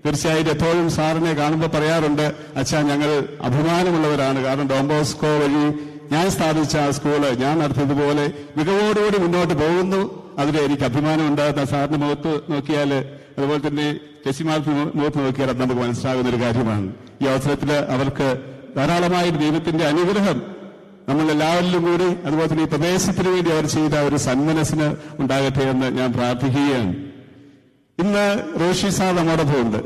തീർച്ചയായിട്ടും എപ്പോഴും സാറിനെ കാണുമ്പോൾ പറയാറുണ്ട്, അച്ഛാ ഞങ്ങൾ അഭിമാനമുള്ളവരാണ്. കാരണം ഡോൺ ബോസ്കോ വഴി ഞാൻ സ്ഥാപിച്ച ആ സ്കൂള് ഞാൻ നടത്തിയതുപോലെ മികവോടുകൂടി മുന്നോട്ട് പോകുന്നു. അതിൽ എനിക്ക് അഭിമാനമുണ്ട്. സാറിന്റെ മുഖത്ത് നോക്കിയാൽ അതുപോലെ തന്നെ ടെസ്സിമാർക്ക് മുഖത്ത് നോക്കിയാൽ അത് നമുക്ക് മനസ്സിലാകുന്ന ഒരു കാര്യമാണ്. ഈ അവസരത്തിൽ അവർക്ക് ധാരാളമായിട്ട് ദൈവത്തിന്റെ അനുഗ്രഹം നമ്മളെല്ലാവരിലും കൂടി അതുപോലെ തന്നെ ഈ പ്രദേശത്തിന് വേണ്ടി അവർ ചെയ്ത ഒരു സന്മനസ്സിന് ഉണ്ടാകട്ടെ എന്ന് ഞാൻ പ്രാർത്ഥിക്കുകയാണ്. ഇന്ന് റോഷി സാർ നമ്മോടൊപ്പം ഉണ്ട്.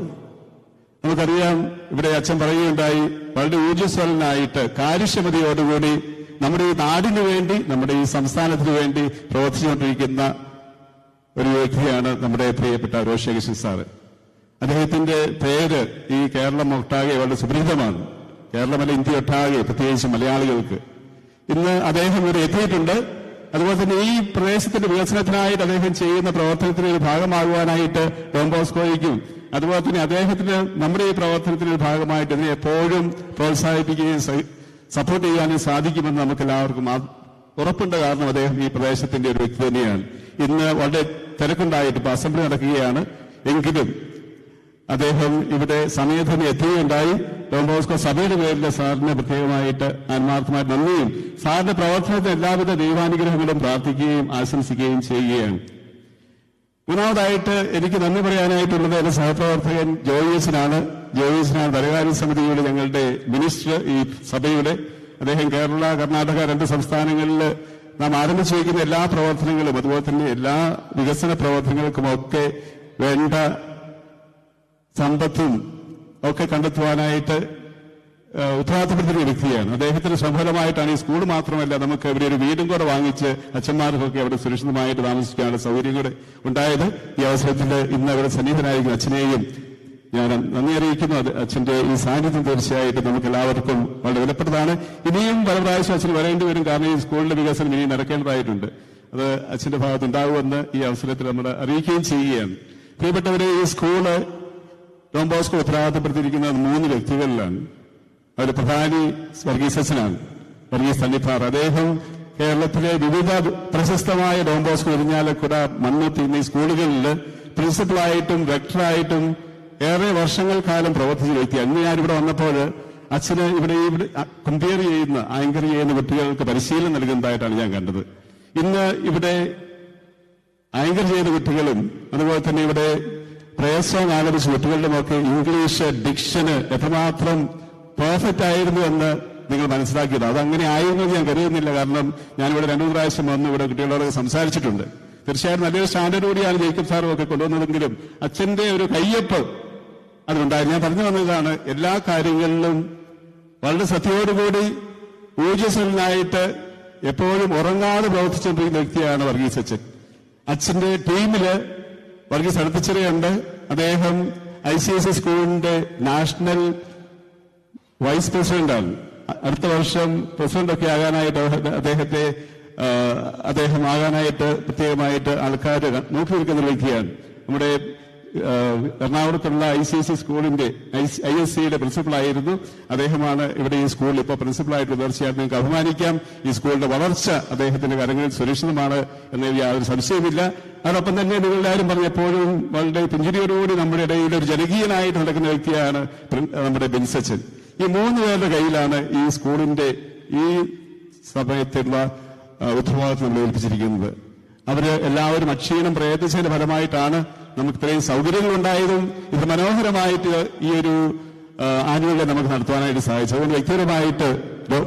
നമുക്കറിയാം, ഇവിടെ അച്ഛൻ പറയുകയുണ്ടായി, വളരെ ഊർജ്ജസ്വലനായിട്ട് കാര്യക്ഷമതയോടുകൂടി നമ്മുടെ ഈ നാടിനു വേണ്ടി നമ്മുടെ ഈ സംസ്ഥാനത്തിനു വേണ്ടി പ്രവർത്തിച്ചുകൊണ്ടിരിക്കുന്ന ഒരു വ്യക്തിയാണ് നമ്മുടെ പ്രിയപ്പെട്ട റോഷി കൃഷ്ണൻ സാറ്. അദ്ദേഹത്തിന്റെ പേര് ഈ കേരളം ഒട്ടാകെ വളരെ സുപരിചിതമാണ്. കേരളമല്ല, ഇന്ത്യ ഒട്ടാകെ, പ്രത്യേകിച്ച് മലയാളികൾക്ക്. ഇന്ന് അദ്ദേഹം ഇവിടെ എത്തിയിട്ടുണ്ട്. അതുപോലെ തന്നെ ഈ പ്രദേശത്തിന്റെ വികസനത്തിനായിട്ട് അദ്ദേഹം ചെയ്യുന്ന പ്രവർത്തനത്തിന് ഒരു ഭാഗമാകുവാനായിട്ട് ഡോൺ ബോസ്കോയ്ക്കും അതുപോലെ തന്നെ അദ്ദേഹത്തിന് നമ്മുടെ ഈ പ്രവർത്തനത്തിന്റെ ഒരു ഭാഗമായിട്ട് ഇതിനെ എപ്പോഴും പ്രോത്സാഹിപ്പിക്കുകയും സപ്പോർട്ട് ചെയ്യാനും സാധിക്കുമെന്ന് നമുക്ക് എല്ലാവർക്കും ഉറപ്പുണ്ട്. കാരണം അദ്ദേഹം ഈ പ്രദേശത്തിന്റെ ഒരു വ്യക്തി തന്നെയാണ്. ഇന്ന് വളരെ തിരക്കുണ്ടായിട്ട് ഇപ്പൊ അസംബ്ലി നടക്കുകയാണ്. എങ്കിലും അദ്ദേഹം ഇവിടെ സമയത്തിന് എത്തുകയുണ്ടായി. ഡോൺ ബോസ്കോ സഭയുടെ പേരിൽ സാറിന് പ്രത്യേകമായിട്ട് ആത്മാർത്ഥമായിട്ട് നന്ദിയും സാറിന്റെ പ്രവർത്തനത്തിന് എല്ലാവിധ ദൈവാനുഗ്രഹങ്ങളും പ്രാർത്ഥിക്കുകയും ആശംസിക്കുകയും ചെയ്യുകയാണ്. മൂന്നാമതായിട്ട് എനിക്ക് നന്ദി പറയാനായിട്ടുള്ളത് എന്റെ സഹപ്രവർത്തകൻ ജോയിസിനാണ്. ധനകാര്യ സമിതിയുടെ ഞങ്ങളുടെ മിനിസ്റ്റർ ഈ സഭയുടെ. അദ്ദേഹം കേരള, കർണാടക 2 സംസ്ഥാനങ്ങളിൽ നാം ആരംഭിച്ചു വയ്ക്കുന്ന എല്ലാ പ്രവർത്തനങ്ങളും അതുപോലെ തന്നെ എല്ലാ വികസന പ്രവർത്തനങ്ങൾക്കുമൊക്കെ വേണ്ട സമ്പത്തും ഒക്കെ കണ്ടെത്തുവാനായിട്ട് ഉത്തരവാദിത്തപ്പെടുത്തുന്ന വ്യക്തിയാണ്. അദ്ദേഹത്തിന് സഫലമായിട്ടാണ് ഈ സ്കൂൾ മാത്രമല്ല നമുക്ക് ഇവിടെ ഒരു വീടും കൂടെ വാങ്ങിച്ച് അച്ഛന്മാർക്കൊക്കെ അവിടെ സുരക്ഷിതമായിട്ട് താമസിക്കാനുള്ള സൗകര്യം കൂടെ ഉണ്ടായത്. ഈ അവസരത്തിൽ ഇന്ന് അവിടെ സന്നിഹിതനായിരിക്കുന്ന അച്ഛനെയും ഞാൻ നന്ദി അറിയിക്കുന്നു. അച്ഛന്റെ ഈ സാന്നിധ്യം തീർച്ചയായിട്ടും നമുക്ക് എല്ലാവർക്കും വളരെ വിലപ്പെട്ടതാണ്. ഇനിയും പല പ്രാവശ്യം അച്ഛൻ വരേണ്ടി വരും. കാരണം ഈ സ്കൂളിന്റെ വികസനം ഇനിയും നടക്കേണ്ടതായിട്ടുണ്ട്. അത് അച്ഛന്റെ ഭാഗത്തുണ്ടാകുമെന്ന് ഈ അവസരത്തിൽ നമ്മൾ അറിയിക്കുകയും ചെയ്യുകയാണ്. പ്രിയപ്പെട്ടവരെ, ഈ സ്കൂള് ഡോൺ ബോസ്കോ ഉത്തരവാദിത്തപ്പെടുത്തിയിരിക്കുന്നത് 3 വ്യക്തികളിലാണ്. അതിൽ പ്രധാനി വർഗീസ് അച്ഛനാണ്, വർഗീസ് തണ്ണിപ്പാർ. അദ്ദേഹം കേരളത്തിലെ വിവിധ പ്രശസ്തമായ ഡോൺ ബോസ്കോ, ഇരിഞ്ഞാലക്കുട, മണ്ണുത്തി എന്നീ സ്കൂളുകളിൽ പ്രിൻസിപ്പളായിട്ടും റെക്ടറായിട്ടും ഏറെ വർഷങ്ങൾ കാലം പ്രവർത്തിച്ച വ്യക്തിയാണ്. ഇന്ന് ഞാനിവിടെ വന്നപ്പോൾ അച്ഛന് ഇവിടെ ആങ്കർ ചെയ്യുന്ന കുട്ടികൾക്ക് പരിശീലനം നൽകുന്നതായിട്ടാണ് ഞാൻ കണ്ടത്. ഇന്ന് ഇവിടെ ആങ്കർ ചെയ്ത കുട്ടികളും അതുപോലെ തന്നെ ഇവിടെ പ്രേസോങ് ആലപിച്ച കുട്ടികളുടെയൊക്കെ ഇംഗ്ലീഷ് ഡിക്ഷന് എത്രമാത്രം പെർഫെക്റ്റ് ആയിരുന്നു എന്ന് നിങ്ങൾ മനസ്സിലാക്കിയത്. അതങ്ങനെ ആയിരുന്നു ഞാൻ കരുതുന്നില്ല. കാരണം ഞാനിവിടെ 2 പ്രാവശ്യം വന്ന് ഇവിടെ കുട്ടികളോട് സംസാരിച്ചിട്ടുണ്ട്. തീർച്ചയായും നല്ലൊരു സ്റ്റാൻഡേർഡ് കൂടിയാണ് ജേക്കബ് സാറും ഒക്കെ കൊണ്ടുവന്നതെങ്കിലും അച്ഛന്റെ ഒരു കയ്യൊപ്പ് അതിനുണ്ടായി. ഞാൻ പറഞ്ഞു വന്നതാണ്, എല്ലാ കാര്യങ്ങളിലും വളരെ സത്യയോടുകൂടി ഊർജ്ജസ്വലനായിട്ട് എപ്പോഴും ഉറങ്ങാതെ പ്രവർത്തിച്ചുകൊണ്ടിരിക്കുന്ന വ്യക്തിയാണ് വർഗീസ് അച്ഛൻ. അച്ഛന്റെ ടീമില് വർഗീസ് അടുത്തിച്ചെറിയുണ്ട്. അദ്ദേഹം ICSE സ്കൂളിന്റെ നാഷണൽ വൈസ് പ്രസിഡന്റാണ്. അടുത്ത വർഷം പ്രസിഡന്റൊക്കെ ആകാനായിട്ട് അദ്ദേഹം ആകാനായിട്ട് പ്രത്യേകമായിട്ട് ആൾക്കാർ നോക്കി നിൽക്കുന്ന വ്യക്തിയാണ്. നമ്മുടെ എറണാകുളത്തുള്ള ICSE സ്കൂളിന്റെ ISCയുടെ പ്രിൻസിപ്പളായിരുന്നു അദ്ദേഹമാണ്. ഇവിടെ ഈ സ്കൂളിൽ ഇപ്പോൾ പ്രിൻസിപ്പളായിട്ട് തീർച്ചയായിട്ടും നിങ്ങൾക്ക് അഭിമാനിക്കാം. ഈ സ്കൂളിന്റെ വളർച്ച അദ്ദേഹത്തിന്റെ കരങ്ങളിൽ സുരക്ഷിതമാണ് എന്നതിൽ യാതൊരു സംശയമില്ല. അതോടൊപ്പം തന്നെ നിങ്ങളെല്ലാവരും പറഞ്ഞപ്പോഴും വളരെ പുഞ്ചിരിയോടുകൂടി നമ്മുടെ ഇടയിൽ ഒരു ജനകീയനായിട്ട് നടക്കുന്ന വ്യക്തിയാണ് നമ്മുടെ ബെൻസച്ചൻ. ഈ 3 പേരുടെ കയ്യിലാണ് ഈ സ്കൂളിന്റെ ഈ സമയത്തുള്ള ഉത്തരവാദിത്വം നമ്മൾ ഏൽപ്പിച്ചിരിക്കുന്നത്. അവര് എല്ലാവരും അക്ഷീണം പ്രയത്നിച്ചതിന്റെ ഫലമായിട്ടാണ് നമുക്ക് ഇത്രയും സൗകര്യങ്ങൾ ഉണ്ടായതും ഇത് മനോഹരമായിട്ട് ഈ ഒരു ആനുവൽ നമുക്ക് നടത്തുവാനായിട്ട് സാധിച്ചു. അതുകൊണ്ട് വ്യക്തിപരമായിട്ട്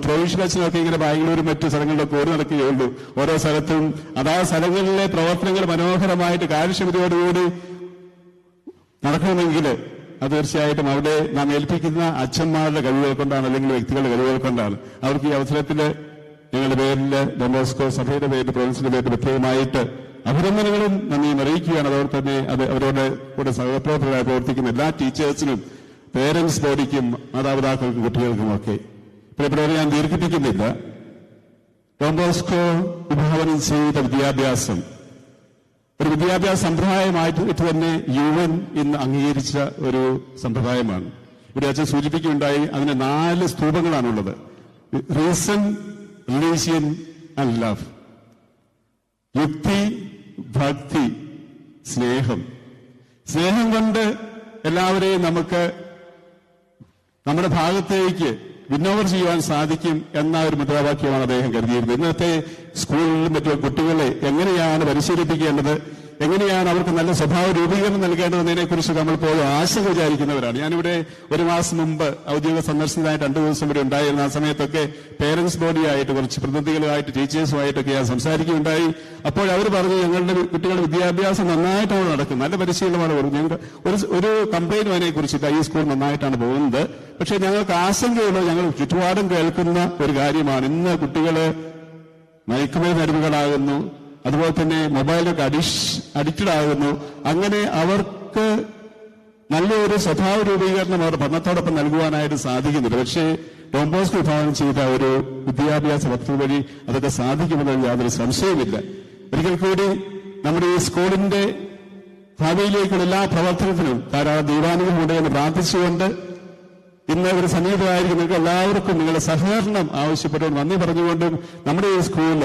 പ്രൊവിൻഷ്യൽ അച്ഛനൊക്കെ ഇങ്ങനെ ബാംഗ്ലൂരും മറ്റു സ്ഥലങ്ങളിലൊക്കെ ഓടി നടക്കുകയുള്ളൂ. ഓരോ സ്ഥലത്തും അതാ സ്ഥലങ്ങളിലെ പ്രവർത്തനങ്ങൾ മനോഹരമായിട്ട് കാര്യക്ഷമതയോടുകൂടി നടക്കണമെങ്കിൽ അത് തീർച്ചയായിട്ടും അവിടെ നാം ഏൽപ്പിക്കുന്ന അച്ഛന്മാരുടെ കഴിവുകൾ കൊണ്ടാണ്, അല്ലെങ്കിൽ വ്യക്തികളുടെ കഴിവുകൾ കൊണ്ടാണ്. അവർക്ക് ഈ അവസരത്തിൽ ഞങ്ങളുടെ പേരിൽ ഡോൺ ബോസ്കോ സഭയുടെ പേരിൽ പ്രൊവിൻസിന്റെ പേരിൽ പ്രത്യേകമായിട്ട് അഭിനന്ദനങ്ങളും നന്ദിയും അറിയിക്കുകയാണ്. അതോടെ തന്നെ അവരോട് കൂടെ സഹപ്രവർത്തകരായി പ്രവർത്തിക്കുന്ന എല്ലാ ടീച്ചേഴ്സിനും, പേരൻസ് ബോഡിക്കും, മാതാപിതാക്കൾക്കും, കുട്ടികൾക്കുമൊക്കെ. പ്രിയപ്പെട്ടവരെ, ഞാൻ ദീർഘിപ്പിക്കുന്നില്ല. ഡോൺ ബോസ്കോ വിഭാവനം ചെയ്ത വിദ്യാഭ്യാസം ഒരു വിദ്യാഭ്യാസ സമ്പ്രദായമായിട്ട് തന്നെ UN ഇന്ന് അംഗീകരിച്ച ഒരു സമ്പ്രദായമാണ്. ഇവിടെ അച്ഛൻ സൂചിപ്പിക്കുകയുണ്ടായി, അതിന് 4 സ്തൂപങ്ങളാണുള്ളത്: റീസൺ, റിലീജിയൻ ആൻഡ് ലവ്. യുക്തി, ഭക്തി, സ്നേഹം. സ്നേഹം കൊണ്ട് എല്ലാവരെയും നമുക്ക് നമ്മുടെ ഭാഗത്തേക്ക് വിന്നോവർ ചെയ്യുവാൻ സാധിക്കും എന്ന ഒരു മുദ്രാവാക്യമാണ് അദ്ദേഹം കരുതിയിരുന്നത്. ഇന്നത്തെ സ്കൂളിലും മറ്റും കുട്ടികളെ എങ്ങനെയാണ് പരിശീലിപ്പിക്കേണ്ടത്, എങ്ങനെയാണ് അവർക്ക് നല്ല സ്വഭാവ രൂപീകരണം നൽകേണ്ടതെന്നതിനെ കുറിച്ച് നമ്മൾ പോലും ആശങ്ക വിചാരിക്കുന്നവരാണ്. ഞാനിവിടെ 1 മാസം മുമ്പ് ഔദ്യോഗിക സന്ദർശനമായിട്ട് 2 ദിവസം ഇവിടെ ഉണ്ടായിരുന്ന ആ സമയത്തൊക്കെ പേരൻസ് ബോഡിയായിട്ട് കുറച്ച് പ്രതിനിധികളുമായിട്ട് ടീച്ചേഴ്സുമായിട്ടൊക്കെ ഞാൻ സംസാരിക്കുകയുണ്ടായി. അപ്പോൾ അവർ പറഞ്ഞു, ഞങ്ങളുടെ കുട്ടികളുടെ വിദ്യാഭ്യാസം നന്നായിട്ടാണ് നടക്കുന്നത്, നല്ല പരിശീലനമാണ് കൊടുക്കുന്നത്, ഞങ്ങൾക്ക് ഒരു കംപ്ലൈന്റും അതിനെക്കുറിച്ചില്ല, ഈ സ്കൂൾ നന്നായിട്ടാണ് പോകുന്നത്. പക്ഷേ ഞങ്ങൾക്ക് ആശങ്കയുള്ളത് ഞങ്ങൾ ചുറ്റുപാടും കേൾക്കുന്ന ഒരു കാര്യമാണ്. ഇന്ന് കുട്ടികൾ മയക്കുമരുന്നടിമകളാകുന്നു, അതുപോലെ തന്നെ മൊബൈലൊക്കെ അഡിക്റ്റഡ് ആകുന്നു. അങ്ങനെ അവർക്ക് നല്ലൊരു സ്വഭാവ രൂപീകരണം അവർ പഠനത്തോടൊപ്പം നൽകുവാനായിട്ട് സാധിക്കുന്നില്ല. പക്ഷേ ഡോൺ ബോസ്കോ വിഭാവനം ചെയ്ത ഒരു വിദ്യാഭ്യാസ പദ്ധതി വഴി അതൊക്കെ സാധിക്കുമെന്നതിൽ യാതൊരു സംശയമില്ല. ഒരിക്കൽ കൂടി നമ്മുടെ ഈ സ്കൂളിന്റെ ഭാവിയിലേക്കുള്ള എല്ലാ പ്രവർത്തനത്തിനും ധാരാളം ദൈവാനുഗ്രഹമുണ്ട് എന്ന് പ്രാർത്ഥിച്ചുകൊണ്ട് ഇന്ന് ഒരു സമീപമായിരിക്കും നിങ്ങൾക്ക് എല്ലാവർക്കും നിങ്ങളുടെ സഹകരണം ആവശ്യപ്പെട്ട് നന്ദി പറഞ്ഞുകൊണ്ടും, നമ്മുടെ ഈ സ്കൂളിൽ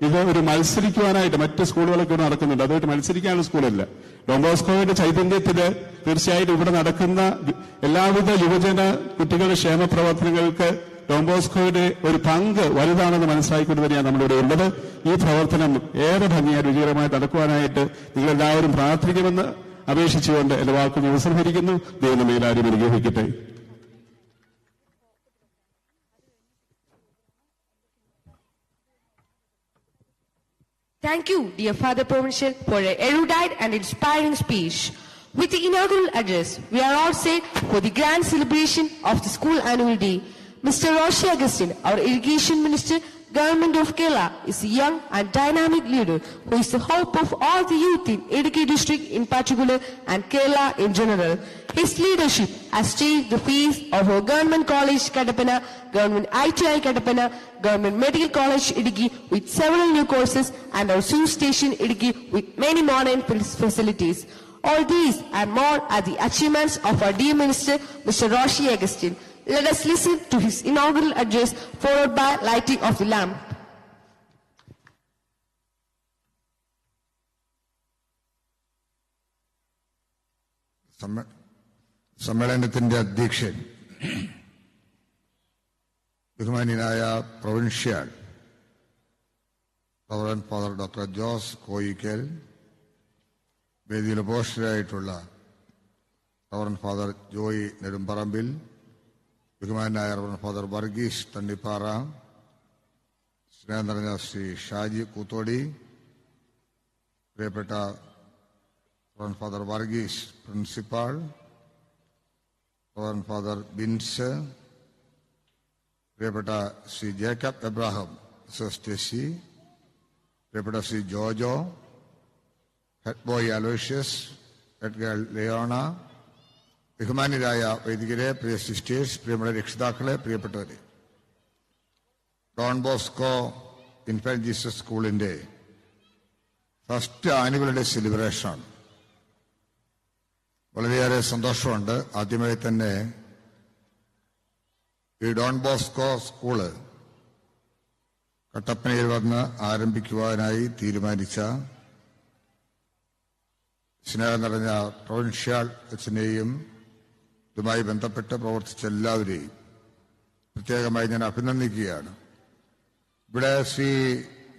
ഇത് ഒരു മത്സരിക്കുവാനായിട്ട് മറ്റ് സ്കൂളുകളൊക്കെ ഇവിടെ നടക്കുന്നുണ്ട്, അതുമായിട്ട് മത്സരിക്കാനുള്ള സ്കൂളല്ല. ഡോൺ ബോസ്കോയുടെ ചൈതന്യത്തില് തീർച്ചയായിട്ടും ഇവിടെ നടക്കുന്ന എല്ലാവിധ യുവജന കുട്ടികളുടെ ക്ഷേമ പ്രവർത്തനങ്ങൾക്ക് ഡോൺ ബോസ്കോയുടെ ഒരു പങ്ക് വലുതാണെന്ന് മനസ്സിലാക്കിക്കൊണ്ട് തന്നെയാണ് നമ്മളിവിടെ ഉള്ളത്. ഈ പ്രവർത്തനം ഏറെ ഭംഗിയായി വിജയകരമായി നടക്കുവാനായിട്ട് നിങ്ങളെല്ലാവരും പ്രാർത്ഥിക്കുമെന്ന് അപേക്ഷിച്ചുകൊണ്ട് എന്റെ വാക്കുകൾ ഉപസംഹരിക്കുന്നു. ദൈവം നമ്മെ എല്ലാവരും അനുഗ്രഹിക്കട്ടെ. Thank you, dear Father Provincial, for an erudite and inspiring speech. With the inaugural address, we are all set for the grand celebration of the school annual day. Mr. Roshi Augustine, our Irrigation Minister, Government of Kerala, is a young and dynamic leader who is the hope of all the youth in Idukki district in particular and Kerala in general. His leadership has changed the face of our Government College Kattappana, Government ITI Kattappana, Government Medical College Idukki with several new courses and our zoo station Idukki with many modern facilities. All these and more are the achievements of our dear Minister, Mr. Roshi Augustine. Let us listen to his inaugural address followed by lighting of the lamp. സമ്മേളനത്തിന്റെ അധ്യക്ഷൻ ബഹുമാന്യനായ provincial reverend father doctor Jose Koikkal, വേദിയിൽ ഉപോഷരായിട്ടുള്ള reverend father Joy Nedumparambil, ബഹുമാനായ reverend father Varghese Thannippara, സ്നേഹം നിറഞ്ഞ ശ്രീ ഷാജി കൂത്തോടി, പ്രിയപ്പെട്ട reverend father Varghese principal, reverend father Bins, പ്രിയപ്പെട്ട ശ്രീ ജേക്കബ് എബ്രാഹിം സോസ്റ്റേസി, പ്രിയപ്പെട്ട Shri Jojo, head boy Aloysius, head girl Leona, ബഹുമാന്യരായ വൈദികരെ, പ്രിയ സിസ്റ്റേഴ്സ്, പ്രിയപ്പെട്ട രക്ഷിതാക്കളെ, പ്രിയപ്പെട്ടവരെ, ഡോൺ ബോസ്കോ ഇൻഫന്റ് ജീസസ് സ്കൂളിന്റെ ഫസ്റ്റ് ആനുവൽ ഡേ സെലിബ്രേഷൻ വളരെയേറെ സന്തോഷമുണ്ട്. ആദ്യമായി തന്നെ ഈ ഡോൺ ബോസ്കോ സ്കൂള് കട്ടപ്പനയിൽ വന്ന് ആരംഭിക്കുവാനായി തീരുമാനിച്ച സ്നേഹം നിറഞ്ഞ പ്രൊവിൻഷ്യൽ അച്ഛനെയും ഇതുമായി ബന്ധപ്പെട്ട് പ്രവർത്തിച്ച എല്ലാവരെയും പ്രത്യേകമായി ഞാൻ അഭിനന്ദിക്കുകയാണ്. ഇവിടെ ശ്രീ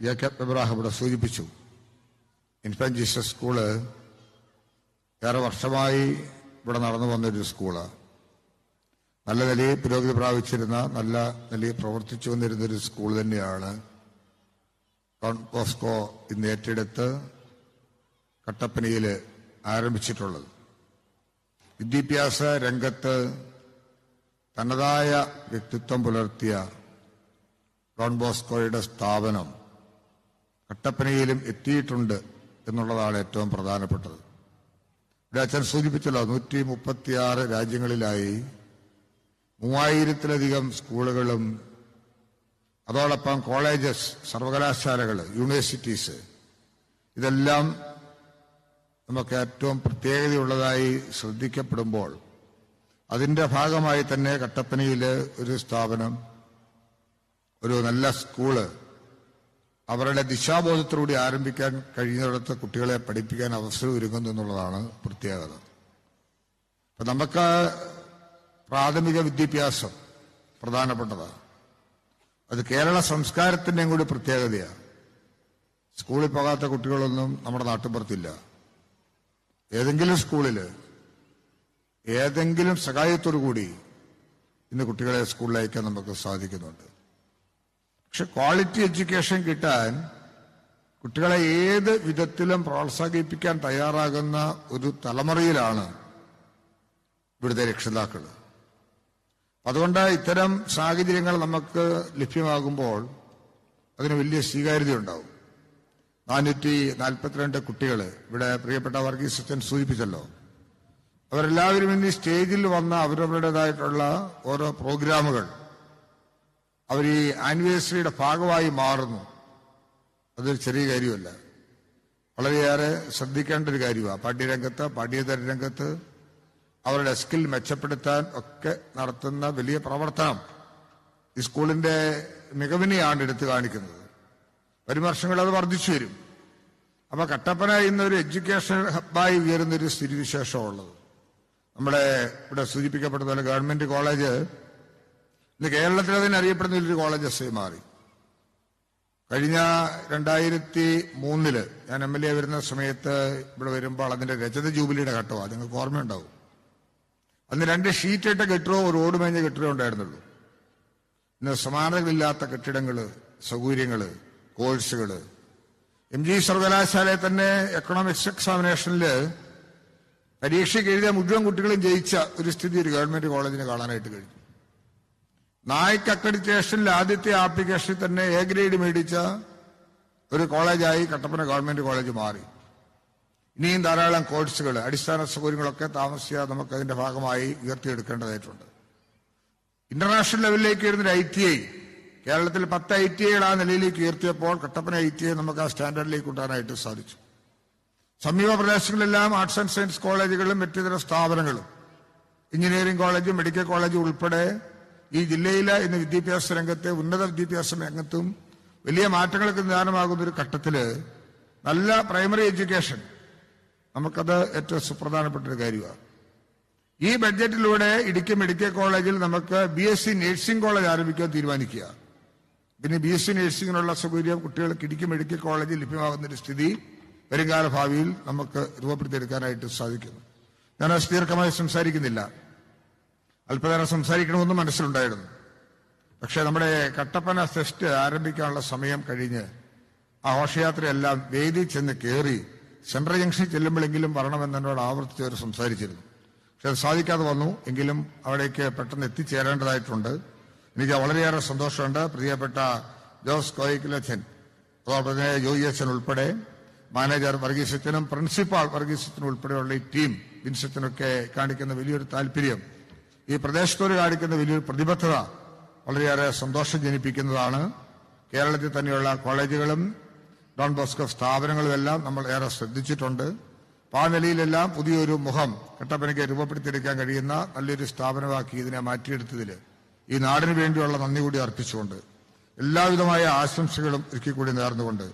ജേക്കബ് എബ്രാഹിം ഇവിടെ സൂചിപ്പിച്ചു, ഇൻഫന്റ് ജീസസ് സ്കൂള് ഏറെ വർഷമായി ഇവിടെ നടന്നു വന്നൊരു സ്കൂള്, നല്ല നിലയിൽ പുരോഗതി പ്രാപിച്ചിരുന്ന, നല്ല നിലയിൽ പ്രവർത്തിച്ചു വന്നിരുന്നൊരു സ്കൂൾ തന്നെയാണ് ഡോൺ ബോസ്കോ ഇന്ന് ഏറ്റെടുത്ത് കട്ടപ്പനയിൽ ആരംഭിച്ചിട്ടുള്ളത്. വിദ്യാഭ്യാസ രംഗത്ത് തനതായ വ്യക്തിത്വം പുലർത്തിയ ഡോൺ ബോസ്കോയുടെ സ്ഥാപനം കട്ടപ്പനയിലും എത്തിയിട്ടുണ്ട് എന്നുള്ളതാണ് ഏറ്റവും പ്രധാനപ്പെട്ടത്. ഇവിടെ അച്ഛൻ സൂചിപ്പിച്ചല്ലോ, 136 രാജ്യങ്ങളിലായി 3000-ലധികം സ്കൂളുകളും അതോടൊപ്പം കോളേജസ്, സർവകലാശാലകൾ, യൂണിവേഴ്സിറ്റീസ്, ഇതെല്ലാം നമുക്ക് ഏറ്റവും പ്രത്യേകതയുള്ളതായി ശ്രദ്ധിക്കപ്പെടുമ്പോൾ അതിന്റെ ഭാഗമായി തന്നെ കട്ടപ്പനയിൽ ഒരു സ്ഥാപനം, ഒരു നല്ല സ്കൂള് അവരുടെ ദിശാബോധത്തോടുകൂടി ആരംഭിക്കാൻ കഴിയുന്നിടത്ത് കുട്ടികളെ പഠിപ്പിക്കാൻ അവസരം ഒരുങ്ങുന്നു എന്നുള്ളതാണ് പ്രത്യേകത. അപ്പൊ നമുക്ക് പ്രാഥമിക വിദ്യാഭ്യാസം പ്രധാനപ്പെട്ടതാണ്. അത് കേരള സംസ്കാരത്തിന്റെയും കൂടി പ്രത്യേകതയാണ്. സ്കൂളിൽ പോകാത്ത കുട്ടികളൊന്നും നമ്മുടെ നാട്ടിൻപുറത്തില്ല. ഏതെങ്കിലും സ്കൂളിൽ ഏതെങ്കിലും സഹായത്തോടു കൂടി ഇന്ന് കുട്ടികളെ സ്കൂളിൽ അയക്കാൻ നമുക്ക് സാധിക്കുന്നുണ്ട്. പക്ഷെ ക്വാളിറ്റി എഡ്യൂക്കേഷൻ കിട്ടാൻ കുട്ടികളെ ഏത് വിധത്തിലും പ്രോത്സാഹിപ്പിക്കാൻ തയ്യാറാകുന്ന ഒരു തലമുറയിലാണ് ഇവിടുത്തെ രക്ഷിതാക്കൾ. അതുകൊണ്ട് ഇത്തരം സാഹചര്യങ്ങൾ നമുക്ക് ലഭ്യമാകുമ്പോൾ അതിന് വലിയ സ്വീകാര്യതയുണ്ടാവും. 442 കുട്ടികൾ ഇവിടെ പ്രിയപ്പെട്ട വർഗീസ് അച്ഛൻ സൂചിപ്പിച്ചല്ലോ. അവരെല്ലാവരും ഇനി സ്റ്റേജിൽ വന്ന അവരവരുടേതായിട്ടുള്ള ഓരോ പ്രോഗ്രാമുകൾ അവർ ഈ ആനിവേഴ്സറിയുടെ ഭാഗമായി മാറുന്നു. അതൊരു ചെറിയ കാര്യമല്ല, വളരെയേറെ ശ്രദ്ധിക്കേണ്ട ഒരു കാര്യമാണ്. പാഠ്യരംഗത്ത്, പാഠ്യേതര രംഗത്ത് അവരുടെ സ്കിൽ മെച്ചപ്പെടുത്താൻ ഒക്കെ നടത്തുന്ന വലിയ പ്രവർത്തനം ഈ സ്കൂളിന്റെ മികവിനെയാണ് എടുത്തു കാണിക്കുന്നത്. വരും വർഷങ്ങൾ അത് വർദ്ധിച്ചു വരും. അപ്പൊ കട്ടപ്പന ഇന്നൊരു എഡ്യൂക്കേഷൻ ഹബ്ബായി ഉയരുന്നൊരു സ്ഥിതിവിശേഷമുള്ളത്. നമ്മുടെ ഇവിടെ സൂചിപ്പിക്കപ്പെട്ടതുപോലെ ഗവൺമെന്റ് കോളേജ് ഇന്ന് കേരളത്തിൽ അതിന് അറിയപ്പെടുന്ന ഒരു കോളേജ് മാറി. കഴിഞ്ഞ 2003 ഞാൻ MLA വരുന്ന സമയത്ത് ഇവിടെ വരുമ്പോൾ അതിന്റെ രജത ജൂബിലിയുടെ ഘട്ടമാണ്. നിങ്ങൾക്ക് ഓർമ്മയുണ്ടാവും. അന്ന് 2 ഷീറ്റിട്ട കെട്ടിടവും ഒരു ഓട് മേഞ്ഞ കെട്ടിടവും ഉണ്ടായിരുന്നുള്ളൂ. ഇന്ന് സമാനതകളില്ലാത്ത കെട്ടിടങ്ങള്, സൗകര്യങ്ങള്, കോഴ്സുകള്. MG സർവകലാശാലയിൽ തന്നെ എക്കണോമിക്സ് എക്സാമിനേഷനിൽ പരീക്ഷയ്ക്ക് എഴുതിയ മുഴുവൻ കുട്ടികളും ജയിച്ച ഒരു സ്ഥിതി ഒരു ഗവൺമെന്റ് കോളേജിന് കാണാനായിട്ട് കഴിഞ്ഞു. നായ്ക്ക് അക്രഡിറ്റേഷനിൽ ആദ്യത്തെ ആപ്ലിക്കേഷനിൽ തന്നെ A ഗ്രേഡ് മേടിച്ച ഒരു കോളേജായി കട്ടപ്പന ഗവൺമെന്റ് കോളേജ് മാറി. ഇനിയും ധാരാളം കോഴ്സുകൾ, അടിസ്ഥാന സൗകര്യങ്ങളൊക്കെ താമസിയാതെ നമുക്ക് അതിന്റെ ഭാഗമായി ഉയർത്തിയെടുക്കേണ്ടതായിട്ടുണ്ട്. ഇന്റർനാഷണൽ ലെവലിലേക്ക് വരുന്നൊരു ITI, കേരളത്തിൽ 10 ITIകൾ ആ നിലയിലേക്ക് ഉയർത്തിയപ്പോൾ കട്ടപ്പന ITI നമുക്ക് ആ സ്റ്റാൻഡേർഡിലേക്ക് കൊണ്ടുവരാനായിട്ട് സാധിച്ചു. സമീപ പ്രദേശങ്ങളിലെല്ലാം ആർട്സ് ആൻഡ് സയൻസ് കോളേജുകളും മറ്റിതര സ്ഥാപനങ്ങളും, എഞ്ചിനീയറിംഗ് കോളേജും മെഡിക്കൽ കോളേജും ഉൾപ്പെടെ ഈ ജില്ലയിലെ ഇന്ന് വിദ്യാഭ്യാസ രംഗത്തെ, ഉന്നത വിദ്യാഭ്യാസ രംഗത്തും വലിയ മാറ്റങ്ങൾക്ക് നിദാനമാകുന്ന ഒരു ഘട്ടത്തില് നല്ല പ്രൈമറി എഡ്യൂക്കേഷൻ നമുക്കത് ഏറ്റവും സുപ്രധാനപ്പെട്ട ഒരു കാര്യമാണ്. ഈ ബഡ്ജറ്റിലൂടെ ഇടുക്കി മെഡിക്കൽ കോളേജിൽ നമുക്ക് BSc നഴ്സിംഗ് കോളേജ് ആരംഭിക്കാൻ തീരുമാനിക്കുക. പിന്നെ BSc നഴ്സിംഗിനുള്ള സൗകര്യം കുട്ടികൾക്ക് ഇടുക്കി മെഡിക്കൽ കോളേജിൽ ലഭ്യമാകുന്ന ഒരു സ്ഥിതി വരുംകാല ഭാവിയിൽ നമുക്ക് രൂപപ്പെടുത്തിയെടുക്കാനായിട്ട് സാധിക്കുന്നു. ഞാൻ ദീർഘമായി സംസാരിക്കുന്നില്ല. അല്പനേരം സംസാരിക്കണമെന്ന് മനസ്സിലുണ്ടായിരുന്നു. പക്ഷെ നമ്മുടെ കട്ടപ്പന ഫെസ്റ്റ് ആരംഭിക്കാനുള്ള സമയം കഴിഞ്ഞ് ആ ഘോഷയാത്രയെല്ലാം വേദി ചെന്ന് കയറി സെൻട്രൽ ജംഗ്ഷനിൽ ചെല്ലുമ്പോഴെങ്കിലും വരണമെന്ന് എന്നോട് ആവർത്തിച്ചവർ സംസാരിച്ചിരുന്നു. പക്ഷെ അത് സാധിക്കാതെ വന്നു. എങ്കിലും അവിടേക്ക് പെട്ടെന്ന് എത്തിച്ചേരേണ്ടതായിട്ടുണ്ട്. എനിക്ക് വളരെയേറെ സന്തോഷമുണ്ട്. പ്രിയപ്പെട്ട ജോസ് കോയിക്കലച്ചൻ, അതോടൊപ്പം തന്നെ ജോയി അച്ഛൻ ഉൾപ്പെടെ, മാനേജർ വർഗീസ് അച്ഛനും പ്രിൻസിപ്പാൾ വർഗീസ് അച്ഛനും ഉൾപ്പെടെയുള്ള ഈ ടീം, വിൻസെറ്റിനൊക്കെ കാണിക്കുന്ന വലിയൊരു താല്പര്യം, ഈ പ്രദേശത്തോട് കാണിക്കുന്ന വലിയൊരു പ്രതിബദ്ധത വളരെയേറെ സന്തോഷം ജനിപ്പിക്കുന്നതാണ്. കേരളത്തിൽ തന്നെയുള്ള കോളേജുകളും ഡോൺ ബോസ്കോ സ്ഥാപനങ്ങളുമെല്ലാം നമ്മൾ ഏറെ ശ്രദ്ധിച്ചിട്ടുണ്ട്. ആ നിലയിലെല്ലാം പുതിയൊരു മുഖം കട്ടപ്പനയ്ക്ക് രൂപപ്പെടുത്തിയെടുക്കാൻ കഴിയുന്ന നല്ലൊരു സ്ഥാപനമാക്കി ഇതിനെ മാറ്റിയെടുത്തതിൽ ഈ നാടിനു വേണ്ടിയുള്ള നന്ദി കൂടി അർപ്പിച്ചുകൊണ്ട് എല്ലാവിധമായ ആശംസകളും ഒരിക്കൽ നേർന്നുകൊണ്ട്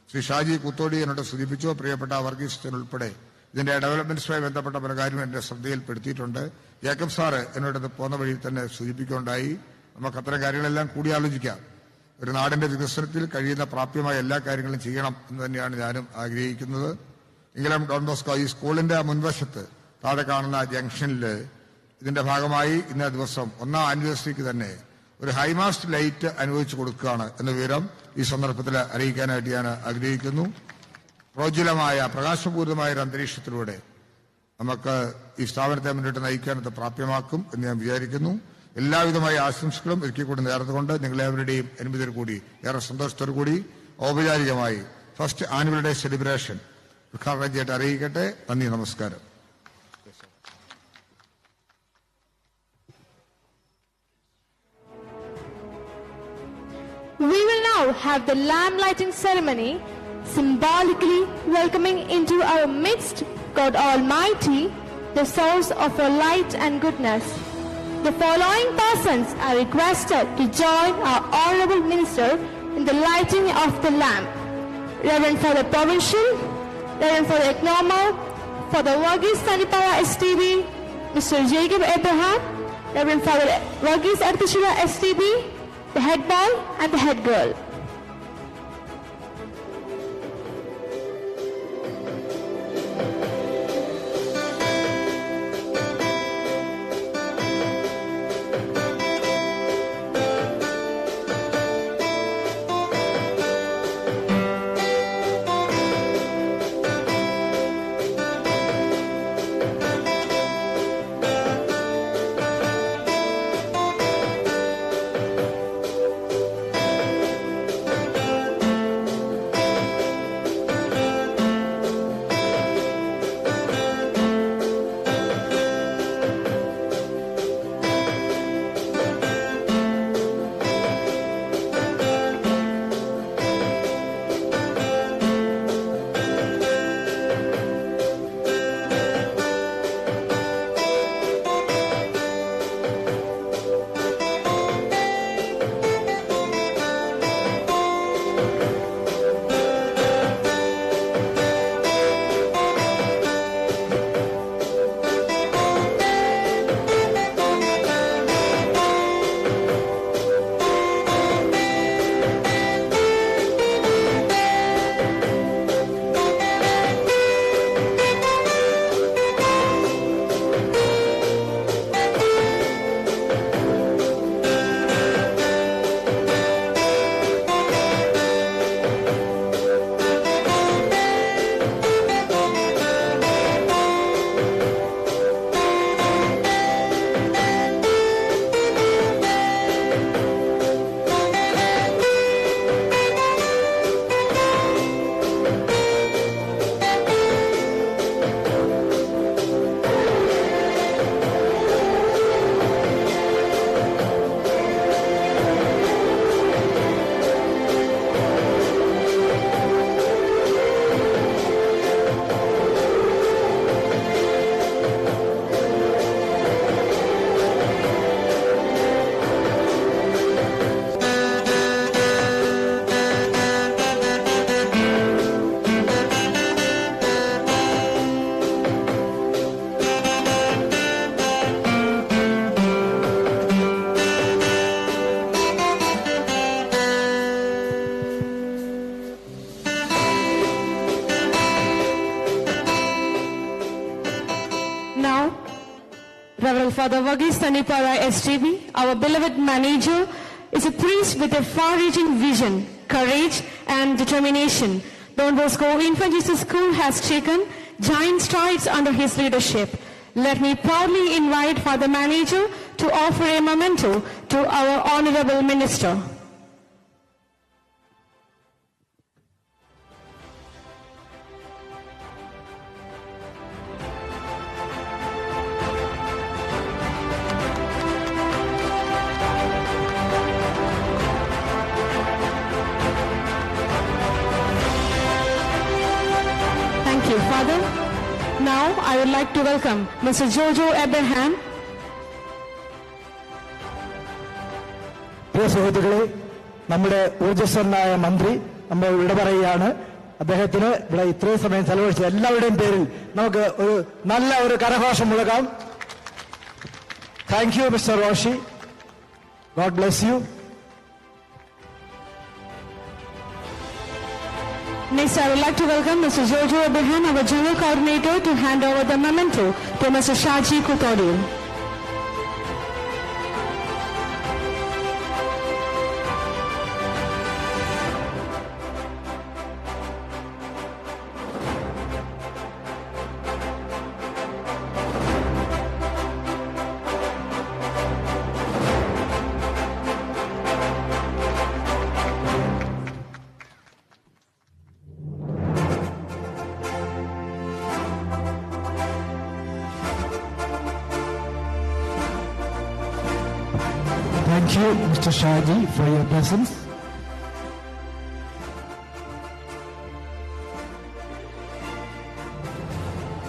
ശ്രീ ഷാജി കുത്തോടി എന്നോട് സൂചിപ്പിച്ചു. പ്രിയപ്പെട്ട വർഗീസ് ഉൾപ്പെടെ ഇതിന്റെ ഡെവലപ്മെന്റ്സുമായി ബന്ധപ്പെട്ട പല കാര്യവും എന്റെ ശ്രദ്ധയിൽപ്പെടുത്തിയിട്ടുണ്ട്. ജേക്കബ് സാറ് എന്നോടത് പോകുന്ന വഴിയിൽ തന്നെ സൂചിപ്പിക്കുകയുണ്ടായി. നമുക്ക് അത്തരം കാര്യങ്ങളെല്ലാം കൂടിയാലോചിക്കാം. ഒരു നാടിന്റെ വികസനത്തിൽ കഴിയുന്ന പ്രാപ്യമായ എല്ലാ കാര്യങ്ങളും ചെയ്യണം എന്ന് തന്നെയാണ് ഞാനും ആഗ്രഹിക്കുന്നത്. എങ്കിലും ഡോൺ ബോസ്കോ ഈ സ്കൂളിന്റെ മുൻവശത്ത് താഴെ കാണുന്ന ജംഗ്ഷനിൽ ഇതിന്റെ ഭാഗമായി ഇന്നേ ദിവസം 1ാം ആനിവേഴ്സറിക്ക് തന്നെ ഒരു ഹൈമാസ്റ്റ് ലൈറ്റ് അനുവദിച്ചു കൊടുക്കുകയാണ് എന്ന വിവരം ഈ സന്ദർഭത്തിൽ അറിയിക്കാനായിട്ട് ഞാൻ ആഗ്രഹിക്കുന്നു. പ്രോജ്വലമായ പ്രകാശപൂരിതമായ ഒരു അന്തരീക്ഷത്തിലൂടെ നമുക്ക് ഈ സ്ഥാപനത്തെ മുന്നോട്ട് നയിക്കാനത് പ്രാപ്യമാക്കും എന്ന് ഞാൻ വിചാരിക്കുന്നു. എല്ലാവിധമായ ആശംസകളും ഒരിക്കൽ കൂടി നേർന്നുകൊണ്ട് നിങ്ങളെവരുടെയും അനുമതിയോടു കൂടി ഏറെ സന്തോഷത്തോടു കൂടി ഔപചാരികമായി ഫസ്റ്റ് ആനുവൽ ഡേ സെലിബ്രേഷൻ ഉദ്ഘാടനം ചെയ്തിട്ട് അറിയിക്കട്ടെ. നന്ദി, നമസ്കാരം. We will now have the lamp lighting ceremony, symbolically welcoming into our midst God Almighty, the source of our light and goodness. The following persons are requested to join our Honorable Minister in the lighting of the lamp. Reverend Father Provincial, Reverend Father Economar, Father Varghese Sanipara STB, Mr. Jacob Abraham, Reverend Father Varghese Arthashira STB, the head boy and the head girl. Reverend Father Varghese Sanipara STB, our beloved manager, is a priest with a far-reaching vision, courage and determination. Don Bosco Infant Jesus School has taken giant strides under his leadership. Let me proudly invite Father Manager to offer a memento to our Honorable Minister. Thank you, Father. Now I would like to welcome Mr. Jojo Abraham. പ്രിയ സുഹൃത്തുക്കളെ, നമ്മുടെ ഊർജ്ജസ്വരനായ മന്ത്രി നമ്മൾ വിട പറയുകയാണ്. അദ്ദേഹത്തിന് ഇവിടെ ഇത്രയും സമയം ചെലവഴിച്ച എല്ലാവരുടെയും പേരിൽ നമുക്ക് ഒരു നല്ല ഒരു കരഘോഷം മുഴക്കാം. Thank you mister Roshi. God bless you. Next, I would like to welcome Mr. Jojo Abraham, our General Coordinator, to hand over the memento to Mr. Shaji Kutori. Thank you, Mr. Shaji, for your presence.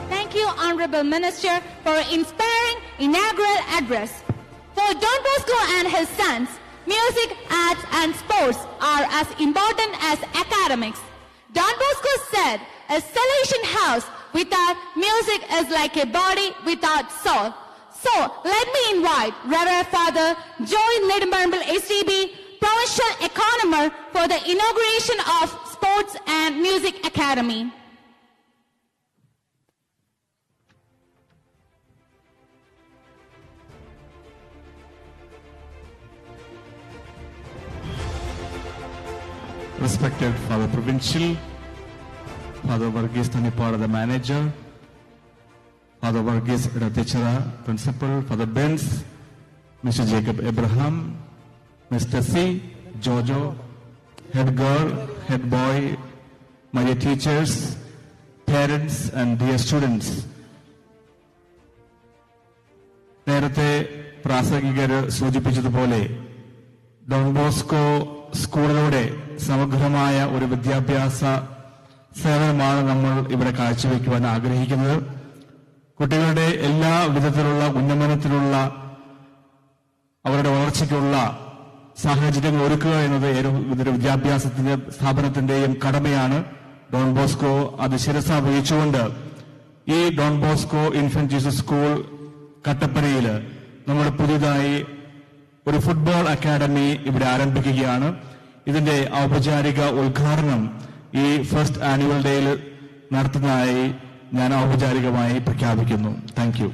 Thank you, Honorable Minister, for an inspiring inaugural address. For Don Bosco and his sons, music, arts and sports are as important as academics. Don Bosco said, a Salesian house without music is like a body without soul. So, let me invite Reverend Father Joy Nedumbarambal STB, Provincial Economer, for the inauguration of Sports and Music Academy. Respected Father Provincial, Father Varghese Thanipara, the manager, Father Varghese Ratechara, principal, Father Benz, Mr. Jacob Abraham, Mr. C, Jojo, head girl, head boy, my dear teachers, parents and dear students. നേരത്തെ പ്രാസംഗികർ സൂചിപ്പിച്ചതുപോലെ Don Bosco സ്കൂളിലൂടെ സമഗ്രമായ ഒരു വിദ്യാഭ്യാസ സേവനമാണ് നമ്മൾ ഇവിടെ കാഴ്ചവെക്കുവാൻ ആഗ്രഹിക്കുന്നത്. കുട്ടികളുടെ എല്ലാ വിധത്തിലുള്ള ഉന്നമനത്തിലുള്ള അവരുടെ വളർച്ചയ്ക്കുള്ള സാഹചര്യങ്ങൾ ഒരുക്കുക എന്നത് ഇതൊരു വിദ്യാഭ്യാസത്തിന്റെ സ്ഥാപനത്തിന്റെയും കടമയാണ്. ഡോൺ ബോസ്കോ അത് ശിരസാ വഹിച്ചുകൊണ്ട് ഈ Don Bosco Infant Jesus School കട്ടപ്പനയിൽ നമ്മൾ പുതിയതായി ഒരു ഫുട്ബോൾ അക്കാദമി ഇവിടെ ആരംഭിക്കുകയാണ്. ഇതിന്റെ ഔപചാരിക ഉദ്ഘാടനം ഈ ഫസ്റ്റ് ആനുവൽ ഡേയിൽ നടത്തുന്നതായി ഞാൻ ഔപചാരികമായി പ്രഖ്യാപിക്കുന്നു. Thank you.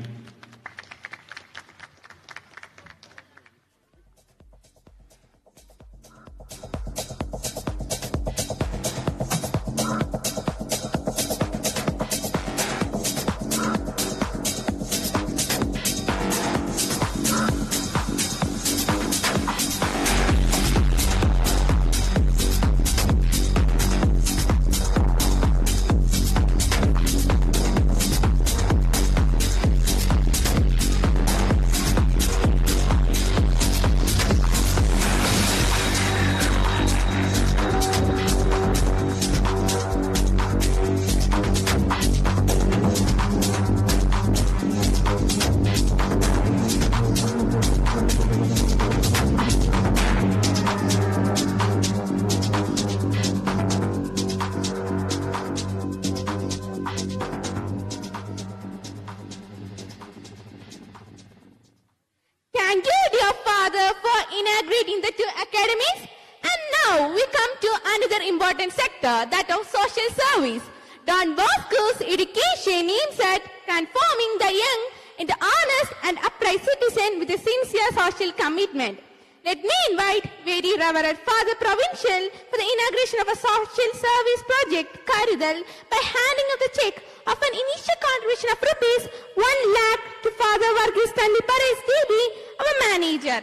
inaugurating the two academies. And now we come to another important sector, that of social service. Don Bosco's education aims at transforming the young into honest and upright citizen with a sincere social commitment. Let me invite Very Reverend Father Provincial for the inauguration of a social service project, Karudal, by handing of the check of an initial contribution of rupees 1 lakh to Father Varghese Thanipara STB, our manager.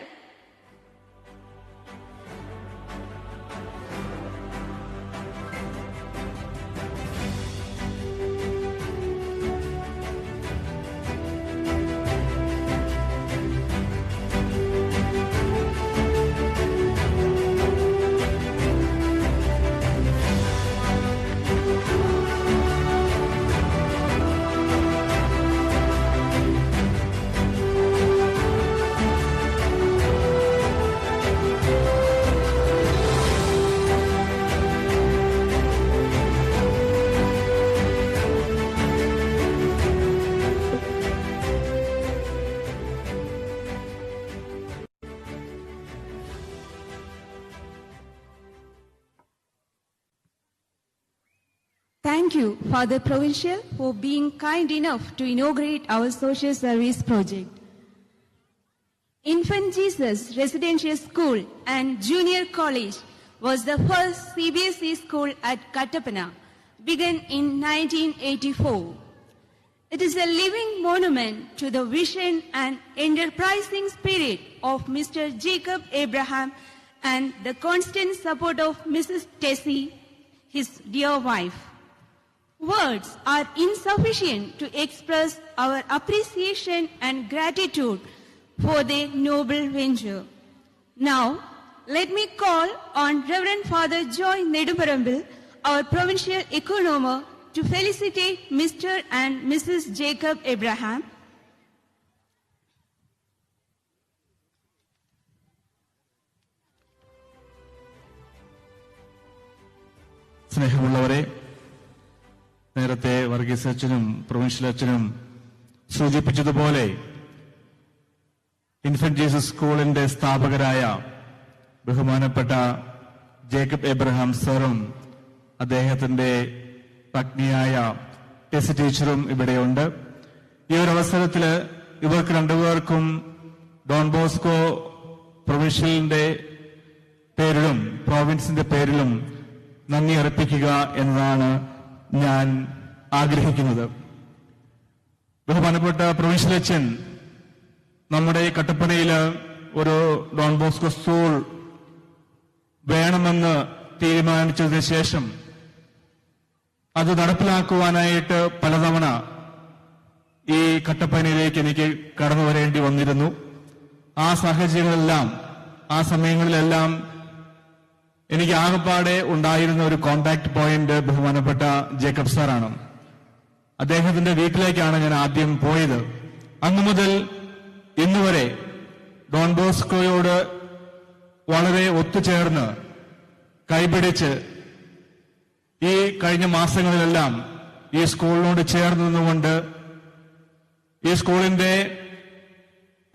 Thank you, Father Provincial, for being kind enough to inaugurate our social service project. Infant Jesus Residential School and Junior College was the first CBSE school at Kattappana, begun in 1984. It is a living monument to the vision and enterprising spirit of Mr. Jacob Abraham and the constant support of Mrs. Tessie, his dear wife. Words are insufficient to express our appreciation and gratitude for their noble venture. Now, let me call on Reverend Father Joy Neduparambil, our provincial economer, to felicitate Mr. and Mrs. Jacob Abraham. സ്നേഹമുള്ളവരെ, നേരത്തെ വർഗീസ് അച്ഛനും provincial അച്ഛനും സൂചിപ്പിച്ചതുപോലെ infant Jesus സ്കൂളിന്റെ സ്ഥാപകരായ ബഹുമാനപ്പെട്ട Jacob Abraham സാറും അദ്ദേഹത്തിന്റെ പത്നിയായ ടെസി ടീച്ചറും ഇവിടെയുണ്ട്. ഈ ഒരു അവസരത്തിൽ ഇവർക്ക് രണ്ടുപേർക്കും ഡോൺ ബോസ്കോ പ്രൊവിൻഷ്യലിന്റെ പേരിലും പ്രോവിൻസിന്റെ പേരിലും നന്ദി അർപ്പിക്കുക എന്നതാണ് ഞാൻ ആഗ്രഹിക്കുന്നത്. ബഹുമാനപ്പെട്ട പ്രൊവിൻഷ്യൽ അച്ഛൻ നമ്മുടെ കട്ടപ്പനയിൽ ഒരു ഡോൺ ബോസ്കോ സ്കൂൾ വേണമെന്ന് തീരുമാനിച്ചതിന് ശേഷം അത് നടപ്പിലാക്കുവാനായിട്ട് പലതവണ ഈ കട്ടപ്പനയിലേക്ക് എനിക്ക് കടന്നു വരേണ്ടി വന്നിരുന്നു. ആ സാഹചര്യങ്ങളെല്ലാം ആ സമയങ്ങളിലെല്ലാം എനിക്ക് ആകെപ്പാടെ ഉണ്ടായിരുന്ന ഒരു കോണ്ടാക്ട് പോയിന്റ് ബഹുമാനപ്പെട്ട ജേക്കബ് സാറാണ്. അദ്ദേഹത്തിന്റെ വീട്ടിലേക്കാണ് ഞാൻ ആദ്യം പോയത്. അന്നു മുതൽ ഇന്നുവരെ ഡോൺ ബോസ്കോയോട് വളരെ ഒത്തുചേർന്ന് കൈപിടിച്ച് ഈ കഴിഞ്ഞ മാസങ്ങളിലെല്ലാം ഈ സ്കൂളിനോട് ചേർന്ന് നിന്നുകൊണ്ട് ഈ സ്കൂളിന്റെ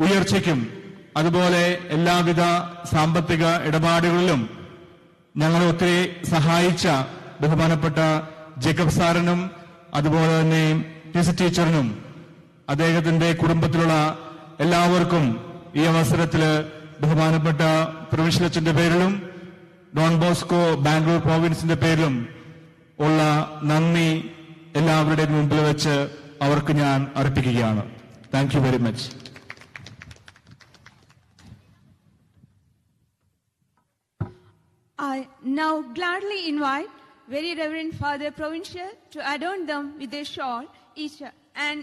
ഉയർച്ചയ്ക്കും അതുപോലെ എല്ലാവിധ സാമ്പത്തിക ഇടപാടുകളിലും ഞങ്ങളെ ഒത്തിരി സഹായിച്ച ബഹുമാനപ്പെട്ട ജേക്കബ് സാറിനും അതുപോലെ തന്നെ ടെസി ടീച്ചറിനും അദ്ദേഹത്തിന്റെ കുടുംബത്തിലുള്ള എല്ലാവർക്കും ഈ അവസരത്തിൽ ബഹുമാനപ്പെട്ട പ്രൊവിൻഷ്യൽ അച്ഛന്റെ പേരിലും ഡോൺ ബോസ്കോ ബാംഗ്ലൂർ പ്രോവിൻസിന്റെ പേരിലും ഉള്ള നന്ദി എല്ലാവരുടെയും മുമ്പിൽ വെച്ച് അവർക്ക് ഞാൻ അർപ്പിക്കുകയാണ്. Thank you very much. I now gladly invite Very Reverend Father Provincial to adorn them with a shawl each and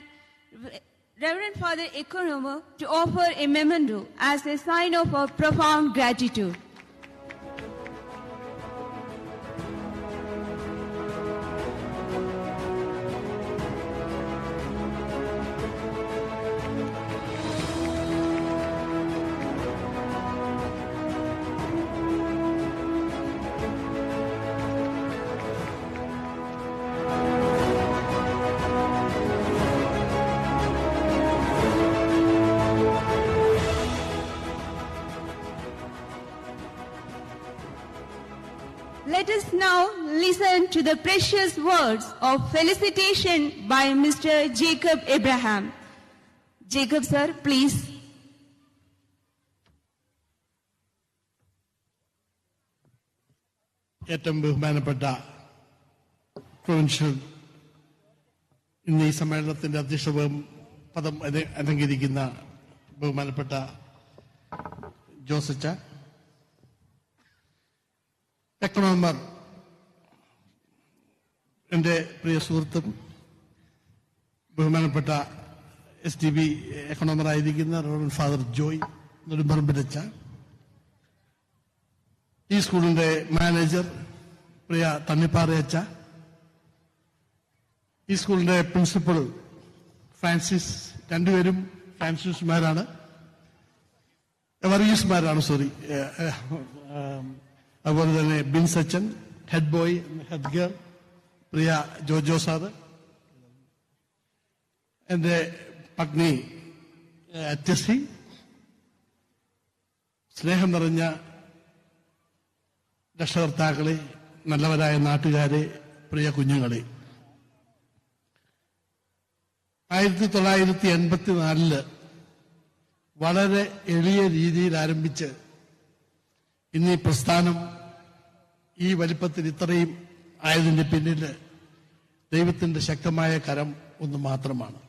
Reverend Father Economer to offer a memento as a sign of our profound gratitude. Let us now listen to the precious words of felicitation by Mr. Jacob Abraham. Jacob sir, please. ഏറ്റവും ബഹുമാനപ്പെട്ട provincial ഇന്ന് ഈ സമ്മേളനത്തിന്റെ അധ്യക്ഷ പദം അലങ്കരിക്കുന്ന ബഹുമാനപ്പെട്ട ജോസച്ച, എക്കണോമർ എൻ്റെ പ്രിയ സുഹൃത്തും ബഹുമാനപ്പെട്ട STB എക്കണോമറായിരിക്കുന്ന റവറൻഡ് ഫാദർ ജോയ് നെടുമ്പറമ്പിലച്ച, ഈ സ്കൂളിന്റെ മാനേജർ പ്രിയ തണ്ണിപ്പാറയച്ച, ഈ സ്കൂളിന്റെ പ്രിൻസിപ്പൽ ഫ്രാൻസിസ്, രണ്ടുപേരും ഫ്രാൻസിസ്മാരാണ്, വർഗീസ്മാരാണ്, സോറി. അതുപോലെ തന്നെ ബിൻസ് അച്ഛൻ, ഹെഡ് ബോയ്, ഹെഡ് ഗേൾ പ്രിയ ജോജോ സാറ്, എന്റെ പത്നി ടെസി, സ്നേഹം നിറഞ്ഞ രക്ഷകർത്താക്കളെ, നല്ലവരായ നാട്ടുകാരെ, പ്രിയ കുഞ്ഞുങ്ങളെ, 1984 വളരെ എളിയ രീതിയിൽ ആരംഭിച്ച് ഇന്ന് ഈ പ്രസ്ഥാനം ഈ വലിപ്പത്തിൽ ഇത്രയും ആയതിന്റെ പിന്നിൽ ദൈവത്തിന്റെ ശക്തമായ കരം ഒന്ന് മാത്രമാണ്.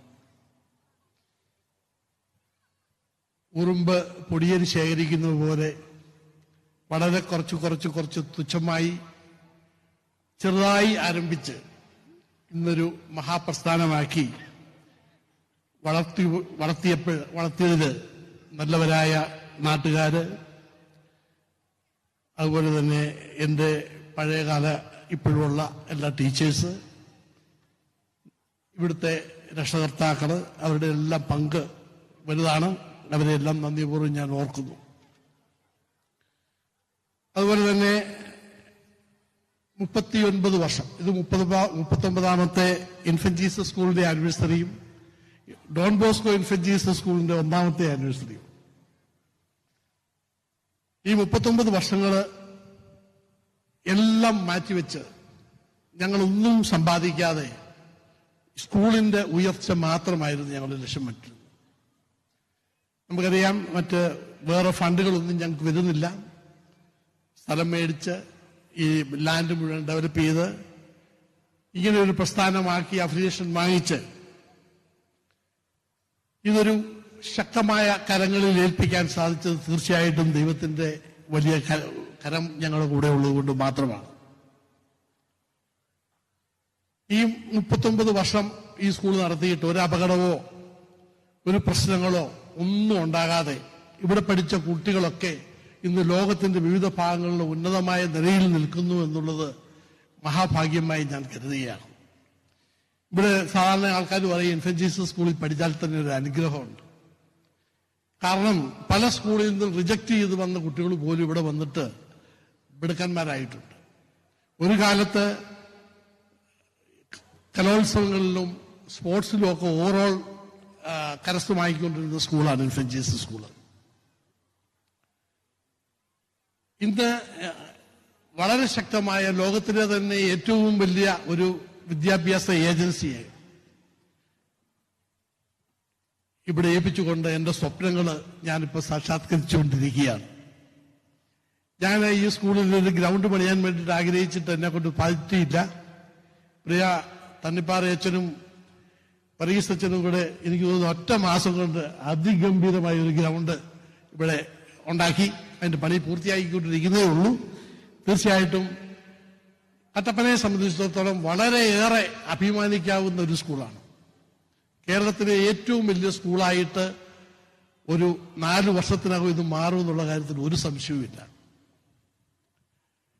ഉറുമ്പ് പൊടിയരി ശേഖരിക്കുന്നത് പോലെ വളരെ കുറച്ച് തുച്ഛമായി ചെറുതായി ആരംഭിച്ച് ഇന്നൊരു മഹാപ്രസ്ഥാനമാക്കി വളർത്തിയതിൽ നല്ലവരായ നാട്ടുകാര്, അതുപോലെ തന്നെ എൻ്റെ പഴയകാല ഇപ്പോഴുള്ള എല്ലാ ടീച്ചേഴ്സ്, ഇവിടുത്തെ രക്ഷകർത്താക്കൾ, അവരുടെ എല്ലാം പങ്ക് വലുതാണ്. അവരെല്ലാം നന്ദിപൂർവ്വം ഞാൻ ഓർക്കുന്നു. അതുപോലെ തന്നെ 39 വർഷം, ഇത് 39ാമത്തെ ഇൻഫന്റ് ജീസസ് സ്കൂളിന്റെ ആനിവേഴ്സറിയും ഡോൺ ബോസ്കോ ഇൻഫന്റ് ജീസസ് സ്കൂളിന്റെ 1ാമത്തെ ആനിവേഴ്സറിയും. ഈ 39 വർഷങ്ങള് എല്ലാം മാറ്റിവെച്ച് ഞങ്ങളൊന്നും സമ്പാദിക്കാതെ സ്കൂളിന്റെ ഉയർച്ച മാത്രമായിരുന്നു ഞങ്ങളുടെ ലക്ഷ്യം. നമുക്കറിയാം, മറ്റ് വേറെ ഫണ്ടുകളൊന്നും ഞങ്ങൾക്ക് വരുന്നില്ല. സ്ഥലം മേടിച്ച് ഈ ലാൻഡ് മുഴുവൻ ഡെവലപ്പ് ചെയ്ത് ഇങ്ങനെ ഒരു പ്രസ്ഥാനമാക്കി അഫിലിയേഷൻ വാങ്ങിച്ച് ഇതൊരു ശക്തമായ കരങ്ങളിൽ ഏൽപ്പിക്കാൻ സാധിച്ചത് തീർച്ചയായിട്ടും ദൈവത്തിന്റെ വലിയ കരം ഞങ്ങളുടെ കൂടെ ഉള്ളതുകൊണ്ട് മാത്രമാണ്. ഈ 39 വർഷം ഈ സ്കൂൾ നടത്തിയിട്ട് ഒരു അപകടമോ ഒരു പ്രശ്നങ്ങളോ ഒന്നും ഉണ്ടാകാതെ ഇവിടെ പഠിച്ച കുട്ടികളൊക്കെ ഇന്ന് ലോകത്തിന്റെ വിവിധ ഭാഗങ്ങളിലെ ഉന്നതമായ നിലയിൽ നിൽക്കുന്നു എന്നുള്ളത് മഹാഭാഗ്യമായി ഞാൻ കരുതുകയാണ്. ഇവിടെ സാധാരണ ആൾക്കാർ പറയും ഇൻഫന്റ് ജീസസ് സ്കൂളിൽ പഠിച്ചാൽ തന്നെ ഒരു അനുഗ്രഹമുണ്ട്. കാരണം പല സ്കൂളിൽ നിന്നും റിജക്ട് ചെയ്ത് വന്ന കുട്ടികൾ പോലും ഇവിടെ വന്നിട്ട് മിടുക്കന്മാരായിട്ടുണ്ട്. ഒരു കാലത്ത് കലോത്സവങ്ങളിലും സ്പോർട്സിലും ഒക്കെ ഓവറോൾ കരസ്ഥമാക്കിക്കൊണ്ടിരുന്ന സ്കൂളാണ് ഇൻഫന്റ് ജീസസ് സ്കൂള്. ഇന്ന് വളരെ ശക്തമായ ലോകത്തിലെ തന്നെ ഏറ്റവും വലിയ ഒരു വിദ്യാഭ്യാസ ഏജൻസിയെ ഇവിടെ ഏൽപ്പിച്ചുകൊണ്ട് എന്റെ സ്വപ്നങ്ങൾ ഞാനിപ്പോൾ സാക്ഷാത്കരിച്ചുകൊണ്ടിരിക്കുകയാണ്. ഞാൻ ഈ സ്കൂളിൽ ഒരു ഗ്രൗണ്ട് പണിയാൻ വേണ്ടിയിട്ട് ആഗ്രഹിച്ചിട്ട് എന്നെ കൊണ്ട് പറ്റിയില്ല. പ്രിയ തണ്ണിപ്പാറ അച്ഛനും പറീസ് അച്ഛനും കൂടെ എനിക്ക് തോന്നുന്നു 1 മാസം കൊണ്ട് അതിഗംഭീരമായ ഒരു ഗ്രൗണ്ട് ഇവിടെ ഉണ്ടാക്കി. അതിന്റെ പണി പൂർത്തിയാക്കിക്കൊണ്ടിരിക്കുന്നതേ ഉള്ളൂ. തീർച്ചയായിട്ടും കട്ടപ്പനയെ സംബന്ധിച്ചിടത്തോളം വളരെയേറെ അഭിമാനിക്കാവുന്ന ഒരു സ്കൂളാണ്. കേരളത്തിലെ ഏറ്റവും വലിയ സ്കൂളായിട്ട് ഒരു 4 വർഷത്തിനകം ഇത് മാറുമെന്നുള്ള കാര്യത്തിൽ ഒരു സംശയവുമില്ല.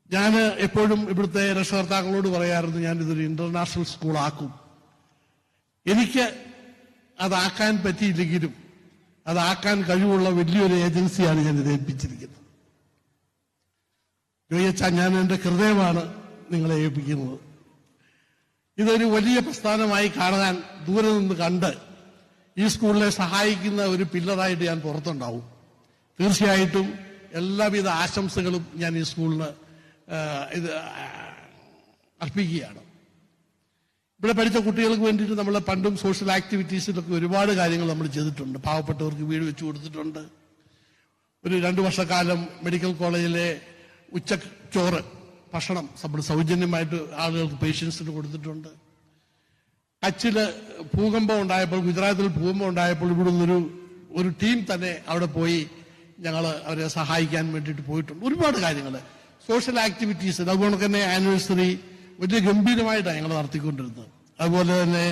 ഞാൻ എപ്പോഴും ഇവിടുത്തെ രക്ഷകർത്താക്കളോട് പറയാറുണ്ട്, ഞാനിതൊരു ഇന്റർനാഷണൽ സ്കൂളാക്കും. എനിക്ക് അതാക്കാൻ പറ്റിയില്ലെങ്കിലും അതാക്കാൻ കഴിവുള്ള വലിയൊരു ഏജൻസിയാണ് ഞാൻ ഇത് ഏൽപ്പിച്ചിരിക്കുന്നത്. ജോയിച്ചാ, ഞാൻ എന്റെ ഹൃദയമാണ് നിങ്ങളെ ഏൽപ്പിക്കുന്നത്. ഇതൊരു വലിയ പ്രസ്ഥാനമായി കാണാൻ ദൂരെ നിന്ന് കണ്ട് ഈ സ്കൂളിനെ സഹായിക്കുന്ന ഒരു പില്ലറായിട്ട് ഞാൻ പുറത്തുണ്ടാവും. തീർച്ചയായിട്ടും എല്ലാവിധ ആശംസകളും ഞാൻ ഈ സ്കൂളിന് ഇത് അർപ്പിക്കുകയാണ്. ഇവിടെ പഠിച്ച കുട്ടികൾക്ക് വേണ്ടിയിട്ട് നമ്മൾ പണ്ടും സോഷ്യൽ ആക്ടിവിറ്റീസിലൊക്കെ ഒരുപാട് കാര്യങ്ങൾ നമ്മൾ ചെയ്തിട്ടുണ്ട്. പാവപ്പെട്ടവർക്ക് വീട് വെച്ചു കൊടുത്തിട്ടുണ്ട്. ഒരു 2 വർഷക്കാലം മെഡിക്കൽ കോളേജിലെ ഉച്ചച്ചോറ് ഭക്ഷണം നമ്മൾ സൗജന്യമായിട്ട് ആളുകൾക്ക് പേഷ്യൻസിന് കൊടുത്തിട്ടുണ്ട്. കച്ചില് ഭൂകമ്പം ഉണ്ടായപ്പോൾ, ഗുജറാത്തിൽ ഭൂകമ്പം ഉണ്ടായപ്പോൾ ഇവിടെ ഒരു ടീം തന്നെ അവിടെ പോയി ഞങ്ങൾ അവരെ സഹായിക്കാൻ വേണ്ടിയിട്ട് പോയിട്ടുണ്ട്. ഒരുപാട് കാര്യങ്ങൾ സോഷ്യൽ ആക്ടിവിറ്റീസ്, അതുപോലെ തന്നെ ആനിവേഴ്സറി വലിയ ഗംഭീരമായിട്ടാണ് ഞങ്ങൾ നടത്തിക്കൊണ്ടിരുന്നത്. അതുപോലെ തന്നെ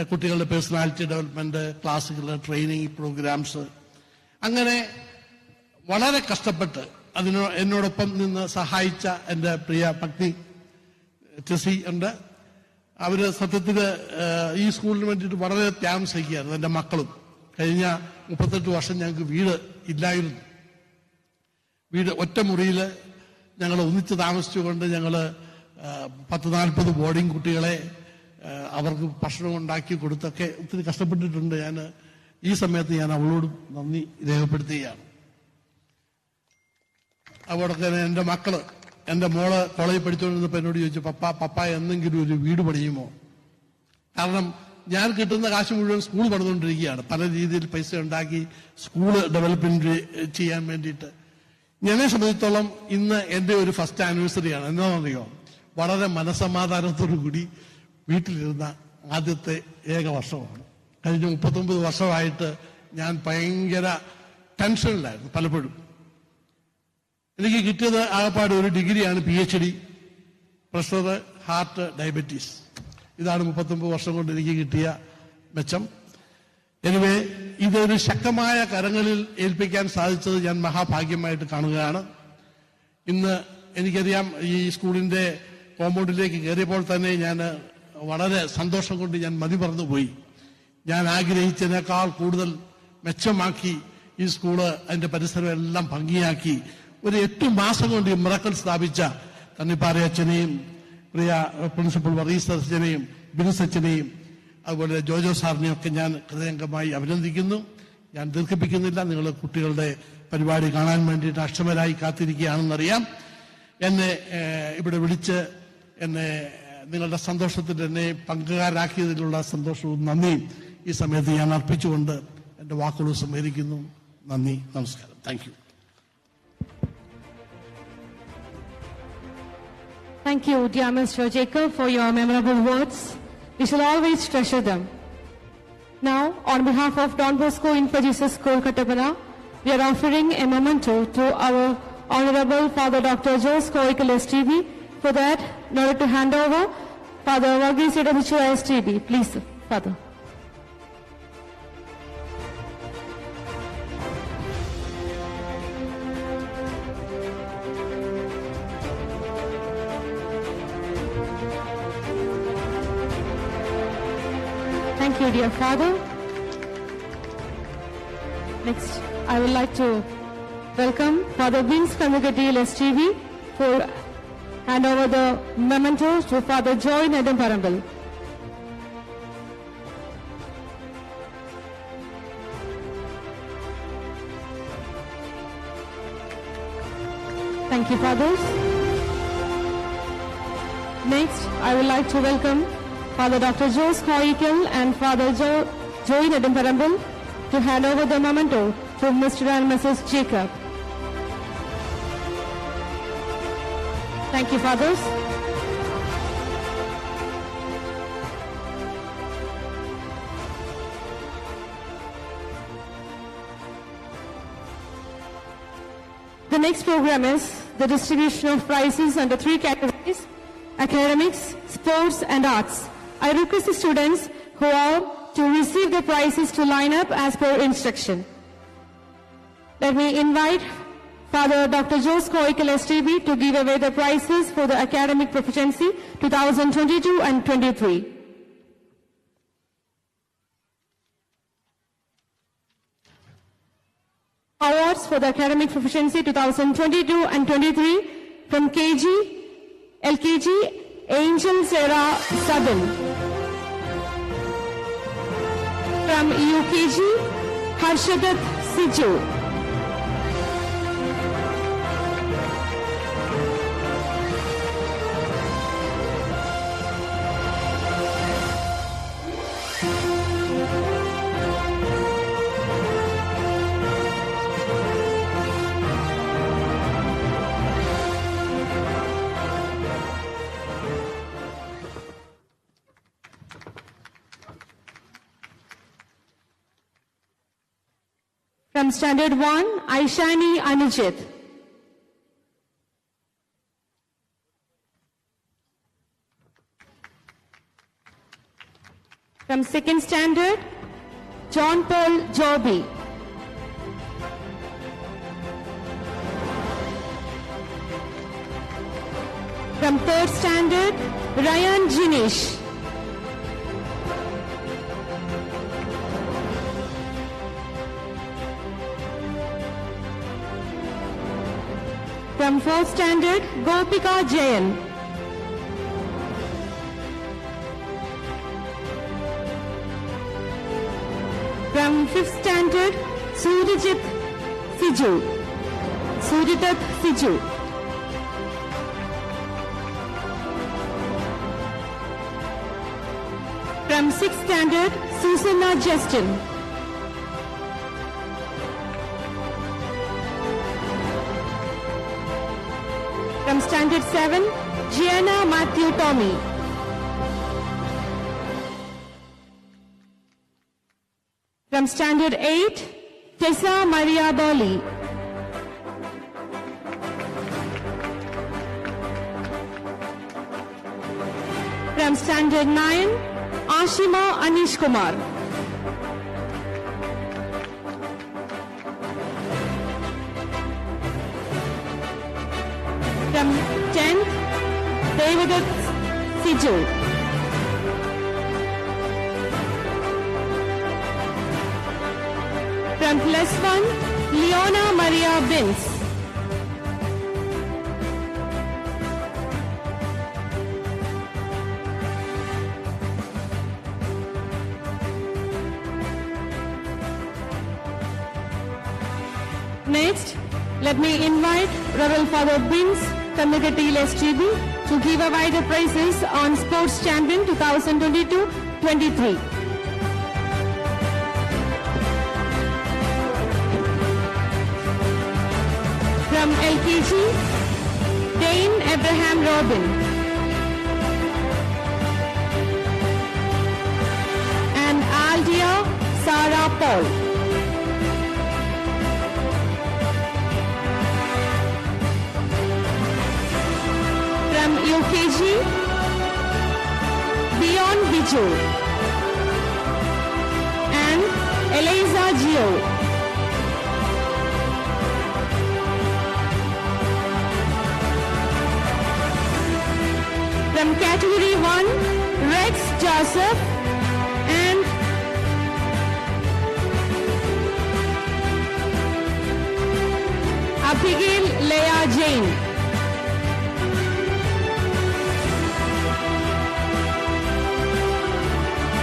കുട്ടികളുടെ പേഴ്സണാലിറ്റി ഡെവലപ്മെന്റ് ക്ലാസ്സുകൾ, ട്രെയിനിങ് പ്രോഗ്രാംസ്, അങ്ങനെ വളരെ കഷ്ടപ്പെട്ട് എന്നോടൊപ്പം നിന്ന് സഹായിച്ച എൻ്റെ പ്രിയ പത്നി ടെസി ഉണ്ട്. അവര് സത്യത്തിൽ ഈ സ്കൂളിന് വേണ്ടിയിട്ട് വളരെ ത്യാഗം സഹിക്കുകയായിരുന്നു. എൻ്റെ മക്കളും കഴിഞ്ഞ 38 വർഷം ഞങ്ങൾക്ക് വീട് ഇല്ലായിരുന്നു. വീട് ഒറ്റ മുറിയിൽ ഞങ്ങൾ ഒന്നിച്ച് താമസിച്ചുകൊണ്ട് ഞങ്ങൾ 10-40 ബോർഡിംഗ് കുട്ടികളെ അവർക്ക് ഭക്ഷണം ഉണ്ടാക്കി കൊടുത്തൊക്കെ ഒത്തിരി കഷ്ടപ്പെട്ടിട്ടുണ്ട്. ഞാൻ ഈ സമയത്ത് ഞാൻ അവളോട് നന്ദി രേഖപ്പെടുത്തുകയാണ്. അതോടൊക്കെ തന്നെ എൻ്റെ മക്കള്, എൻ്റെ മോള് കോളേജിൽ പഠിച്ചുകൊണ്ടിരുന്നപ്പോൾ എന്നോട് ചോദിച്ചു, പപ്പ എന്തെങ്കിലും ഒരു വീട് പണിയുമോ? കാരണം ഞാൻ കിട്ടുന്ന കാശ് മുഴുവൻ സ്കൂൾ പണിതുകൊണ്ടിരിക്കുകയാണ്. പല രീതിയിൽ പൈസ ഉണ്ടാക്കി സ്കൂള് ഡെവലപ്മെന്റ് ചെയ്യാൻ വേണ്ടിയിട്ട്. എന്നെ സംബന്ധിച്ചിടത്തോളം ഇന്ന് എൻ്റെ ഒരു ഫസ്റ്റ് ആനിവേഴ്സറിയാണ്. എന്താണെന്നറിയോ? വളരെ മനസ്സമാധാനത്തോടു കൂടി വീട്ടിലിരുന്ന ആദ്യത്തെ ഏക വർഷമാണ്. കഴിഞ്ഞ 39 വർഷമായിട്ട് ഞാൻ ഭയങ്കര ടെൻഷനിലായിരുന്നു പലപ്പോഴും. എനിക്ക് കിട്ടിയത് ആകപ്പാട് ഒരു ഡിഗ്രിയാണ്, PhD, പ്രഷർ, ഹാർട്ട്, ഡയബറ്റീസ്. ഇതാണ് 39 വർഷം കൊണ്ട് എനിക്ക് കിട്ടിയ മെച്ചം. എനിവേ, ഇതൊരു ശക്തമായ കരങ്ങളിൽ ഏൽപ്പിക്കാൻ സാധിച്ചത് ഞാൻ മഹാഭാഗ്യമായിട്ട് കാണുകയാണ്. ഇന്ന് എനിക്കറിയാം ഈ സ്കൂളിന്റെ കോമ്പൗണ്ടിലേക്ക് കയറിയപ്പോൾ തന്നെ ഞാൻ വളരെ സന്തോഷം കൊണ്ട് ഞാൻ മതി മറന്നുപോയി. ഞാൻ ആഗ്രഹിച്ചതിനേക്കാൾ കൂടുതൽ മെച്ചമാക്കി ഈ സ്കൂള് അതിന്റെ പരിസരം എല്ലാം ഭംഗിയാക്കി ഒരു 8 മാസം കൊണ്ട് ഈ മിറക്കൽ സ്ഥാപിച്ച തണ്ണിപ്പാറ അച്ഛനെയും പ്രിയ പ്രിൻസിപ്പൽ വർഗീസ് അച്ഛനെയും ബിനുസ് അച്ഛനെയും അതുപോലെ ജോജോ സാറിനെയും ഒക്കെ ഞാൻ ഹൃദയംഗമായി അഭിനന്ദിക്കുന്നു. ഞാൻ ദീർഘിപ്പിക്കുന്നില്ല. നിങ്ങൾ കുട്ടികളുടെ പരിപാടി കാണാൻ വേണ്ടിയിട്ട് അക്ഷമരായി കാത്തിരിക്കുകയാണെന്നറിയാം. എന്നെ ഇവിടെ വിളിച്ച് എന്നെ നിങ്ങളുടെ സന്തോഷത്തിൽ എന്നെ പങ്കുകാരാക്കിയതിലുള്ള സന്തോഷവും നന്ദിയും ഈ സമയത്ത് ഞാൻ അർപ്പിച്ചുകൊണ്ട് എന്റെ വാക്കുകൾ സമ്മേളിക്കുന്നു. നന്ദി, നമസ്കാരം. Thank you. Thank you, dear Mr. Jacob, for your memorable words. We shall always treasure them. Now, on behalf of Don Bosco Infant Jesus School, Kattappana, we are offering a memento to our Honorable Father Dr. Bosco STB. For that, in order to hand over, Father Varghese STB. Please, Father. Thank you, dear Father. Next, I would like to welcome Father Vince from the Gadil STV for hand over the memento to Father Joy Nedamparambal. Thank you, fathers. Next, I would like to welcome Father Dr. Jose Koikil and Father Joy Nedamparambal to hand over the memento to Mr. and Mrs. Jacob. Thank you, fathers. The next program is the distribution of prizes under 3 categories: academics, sports and arts. I request the students who are to receive the prizes to line up as per instruction. Let me invite Father Dr. Jose Koikil STB to give away the prizes for the academic proficiency 2022 and 23. Awards for the academic proficiency 2022 and 23 from KG, LKG, Angel Sarah Sabin. From UKG, Harshadat Siju. From Standard 1, Aishani Anujit. From 2nd Standard, John Paul Joby. From 3rd Standard, Ryan Jinish. From 4th Standard, Gopika Jayan. From 5th Standard, Surijit Siju. Suritat Siju. From 6th Standard, Susanna Justin. From Standard 7, Gianna Matthew Tommy. From Standard 8, Tessa Maria Boli. From Standard 9, Ashima Anish Kumar. David Siju. From +1, Leona Maria Bins. Next, let me invite Reverend Father Bins, Kanagatil SGB, to give away the prizes on Sports Champion 2022-23. From LKG, Dane Abraham Robin. And Aldia Sarah Paul. From UKG, Beyond Biju and Eliza Gio. From Category 1, Rex Joseph and Abigail Leah Jane.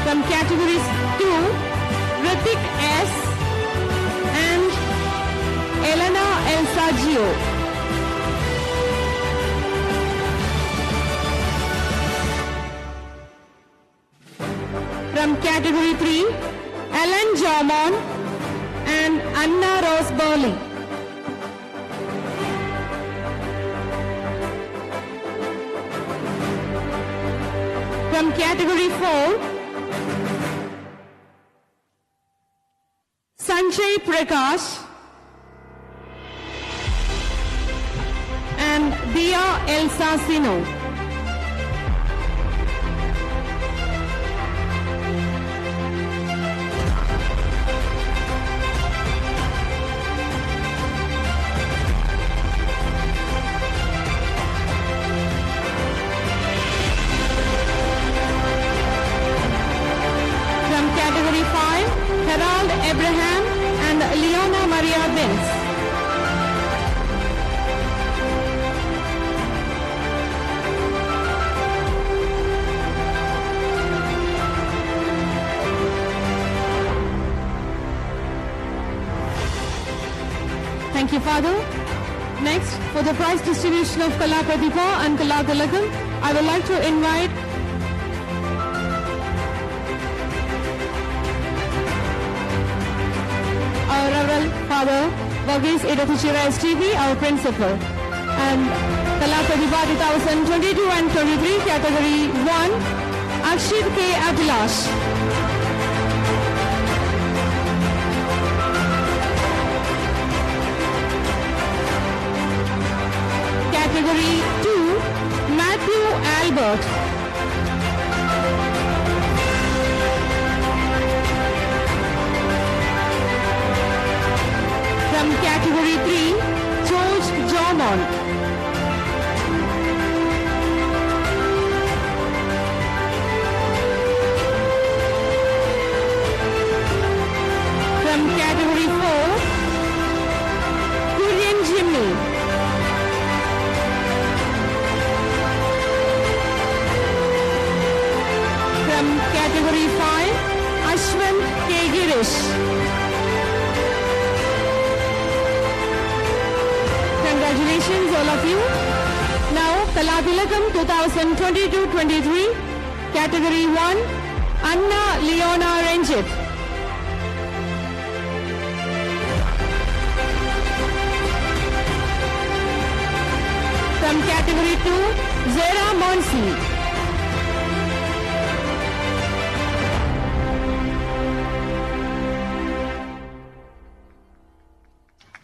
From Category 2, Ritik S and Elena Elsa Gio. From Category 3, Ellen Jomon and Anna Rose Burley. From Category 4, Sanjay Prakash and Dia Elsa Sino. From Category 5, Harold Abraham and Leona Maria Benz. Thank you, Father. Next, for the prize distribution of Kala Pratibha and Kala Tilakam, I would like to invite our Reverend Father Varghese Edathuchira STB, our principal. And Kala Pratibha 2022 and 23, Category 1, Akshit K. Abhilash. Category 2, Matthew Albert. From Category 3, George Jomon. From Category 4, Kurian Jimmy. From Category 5, Ashwin K. Girish. Congratulations, all of you. Now, Kala Tilakam 2022-23, Category 1, Anna Leona Ranjit. From Category 2, Zera Monsi.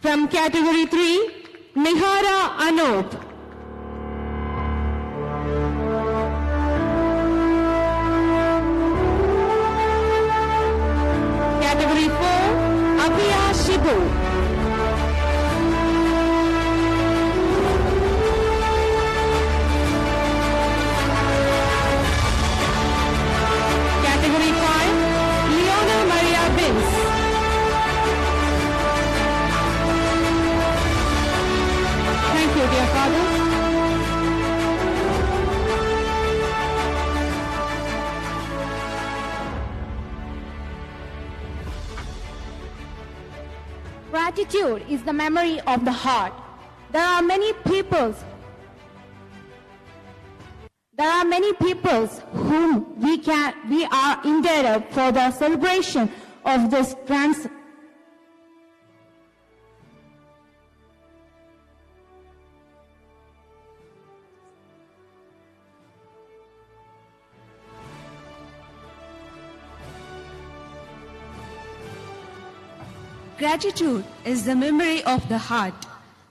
From Category 3, Nihara Anup. Category 4, Abhiya Shibu. Gratitude is the memory of the heart. There are many peoples whom we are indebted for the celebration of this grand. Gratitude is the memory of the heart.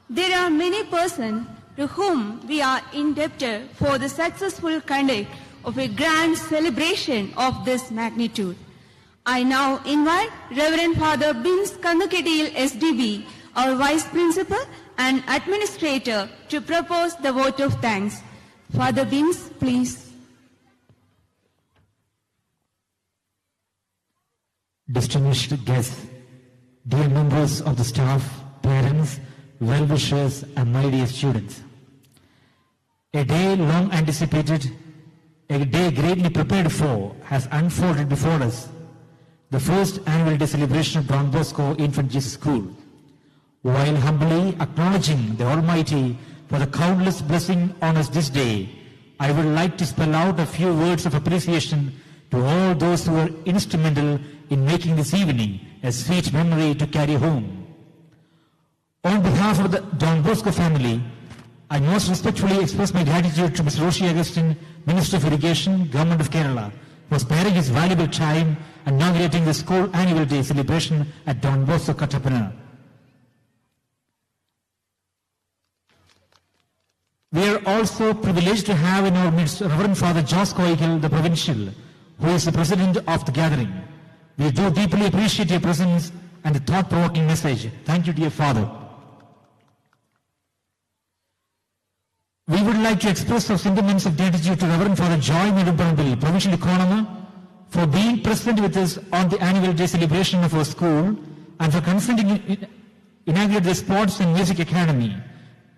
There are many persons to whom we are indebted for the successful conduct of a grand celebration of this magnitude. I now invite Reverend Father Bins Kanduketiyil SDB, our Vice Principal and Administrator, to propose the vote of thanks. Father Bins, please. Distinguished guests, dear members of the staff, parents, well-wishers, and my dear students. A day long anticipated, a day greatly prepared for, has unfolded before us. The first annual day celebration of Don Bosco Infant Jesus School. While humbly acknowledging the Almighty for the countless blessing on us this day, I would like to spell out a few words of appreciation to all those who were instrumental in making this evening a sweet memory to carry home. On behalf of the Don Bosco family, I most respectfully express my gratitude to Mr. Roshi Agustin, Minister of Irrigation, Government of Kerala, for sparing his valuable time and inaugurating the school annual day celebration at Don Bosco, Kattappana. We are also privileged to have in our midst Reverend Father Jos Koikil, the Provincial, who is the President of the gathering. We do deeply appreciate your presence and the thought-provoking message. Thank you, dear Father. We would like to express our sentiments of gratitude to Reverend Father Joy Nedumparambili, Provincial Economer, for being present with us on the annual day celebration of our school and for consenting to inaugurate the Sports and Music Academy.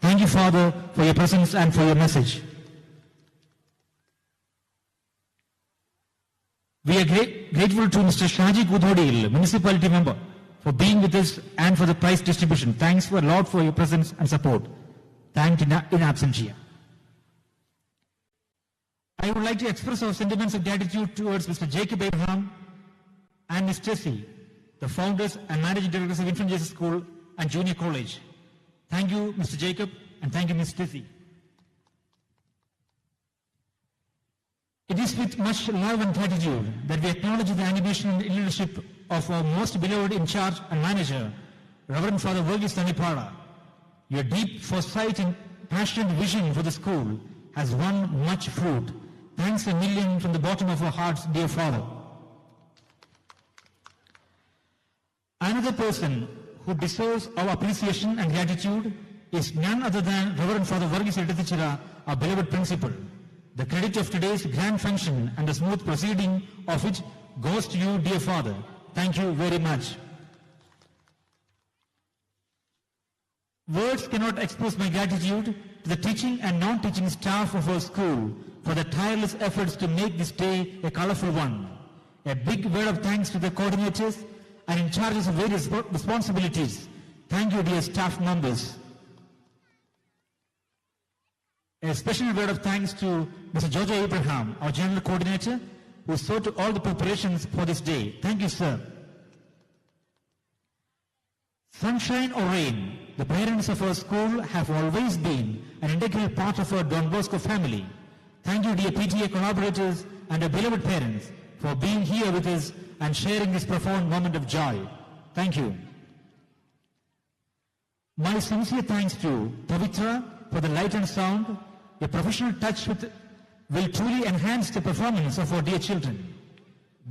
Thank you, Father, for your presence and for your message. We are grateful to Mr. Shaji Kudhodil, Municipality Member, for being with us and for the prize distribution. Thanks a lot for your presence and support. Thanked in absentia. I would like to express our sentiments of gratitude towards Mr. Jacob Abraham and Ms. Tessie, the founders and managing directors of Infant Jesus School and Junior College. Thank you, Mr. Jacob, and thank you, Ms. Tessie. It is with much love and gratitude that we acknowledge the animation and leadership of our most beloved in charge and manager, Reverend Father Verghese Thanipada. Your deep foresight and passionate vision for the school has won much fruit. Thanks a million from the bottom of our hearts, dear Father. Another person who deserves our appreciation and gratitude is none other than Reverend Father Verghese Eduthichira, our beloved principal. The credit of today's grand function and the smooth proceeding of it goes to you, dear Father. Thank you very much. Words cannot express my gratitude to the teaching and non-teaching staff of our school for the tireless efforts to make this day a colorful one. A big word of thanks to the coordinators and in charge of various responsibilities. Thank you, dear staff members. A special word of thanks to Mr. Jojo Abraham, our General Coordinator, who saw to all the preparations for this day. Thank you, sir. Sunshine or rain, the parents of our school have always been an integral part of our Don Bosco family. Thank you, dear PTA collaborators and our beloved parents, for being here with us and sharing this profound moment of joy. Thank you. My sincere thanks to Pavitra for the light and sound. Your professional touch will truly enhance the performance of our dear children.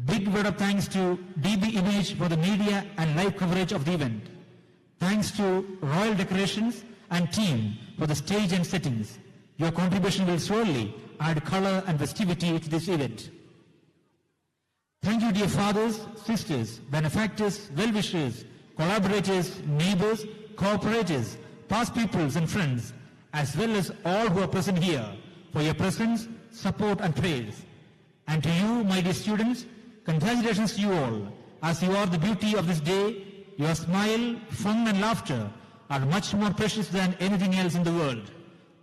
Big word of thanks to DB Image for the media and live coverage of the event. Thanks to Royal Decorations and team for the stage and settings. Your contribution will surely add color and festivity to this event. Thank you, dear fathers, sisters, benefactors, well-wishers, collaborators, neighbors, cooperators, past pupils and friends, as well as all who are present here, for your presence, support and praise. And to you, my dear students, congratulations to you all, as you are the beauty of this day your smile, fun and laughter are much more precious than anything else in the world.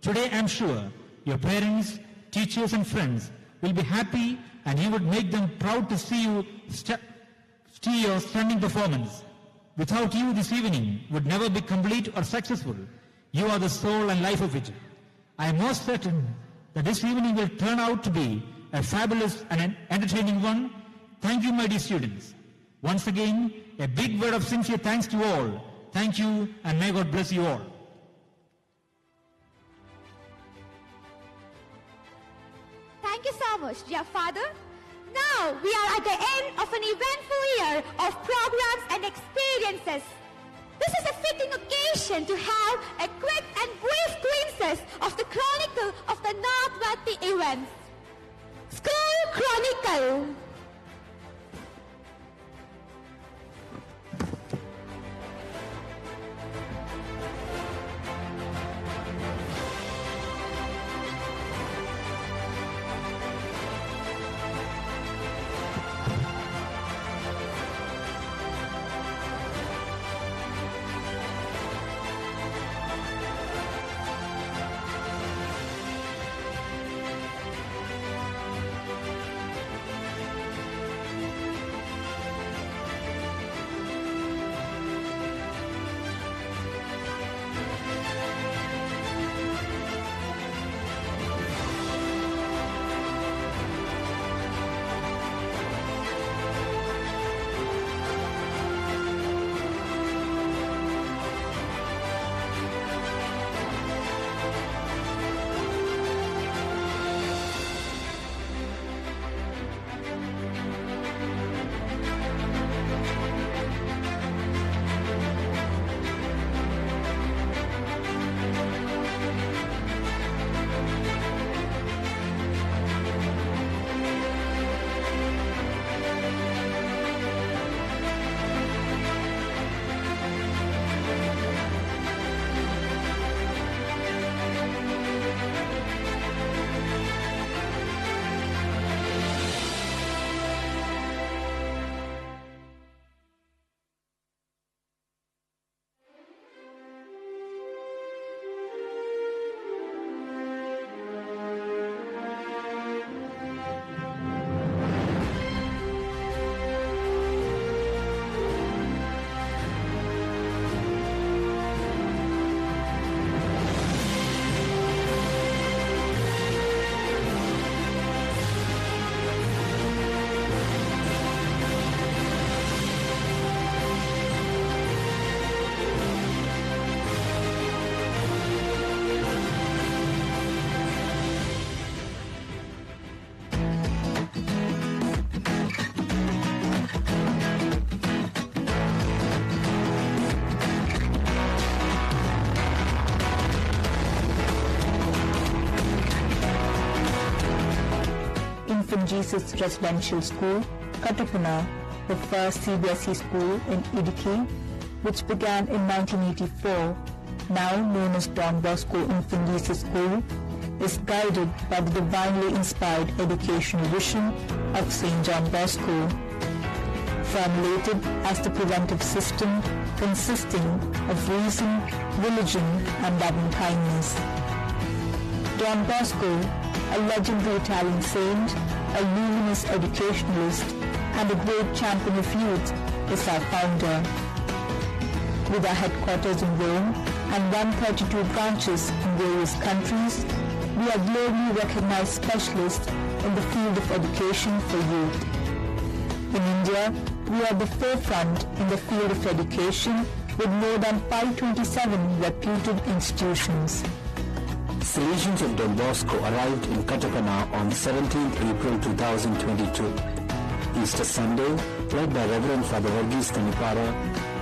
Today I am sure your parents, teachers and friends will be happy and you would make them proud to see your stunning performance. Without you, this evening would never be complete or successful. You are the soul and life of it. I am most certain that this evening will turn out to be a fabulous and an entertaining one. Thank you, my dear students. Once again, a big word of sincere thanks to all. Thank you, and may God bless you all. Thank you so much, dear Father. Now we are at the end of an eventful year of programs and experiences. This is a fitting occasion to have a quick and brief glimpses of the chronicle of the noteworthy events. School Chronicle. Infant Jesus Residential School, Kattappana, the first CBSE school in Idiki, which began in 1984, now known as Don Bosco Infant Jesus School, is guided by the divinely inspired educational vision of St. John Bosco, formulated as the preventive system consisting of reason, religion, and loving kindness. Don Bosco, a legendary Italian saint, a luminous educationalist, and a great champion of youth, is our founder. With our headquarters in Rome and 132 branches in various countries, we are globally recognized specialists in the field of education for youth. In India, we are at the forefront in the field of education with more than 527 reputed institutions. Salesians of Don Bosco arrived in Kattappana on 17th April 2022. Easter Sunday, led by Reverend Father Varghese Thanipara,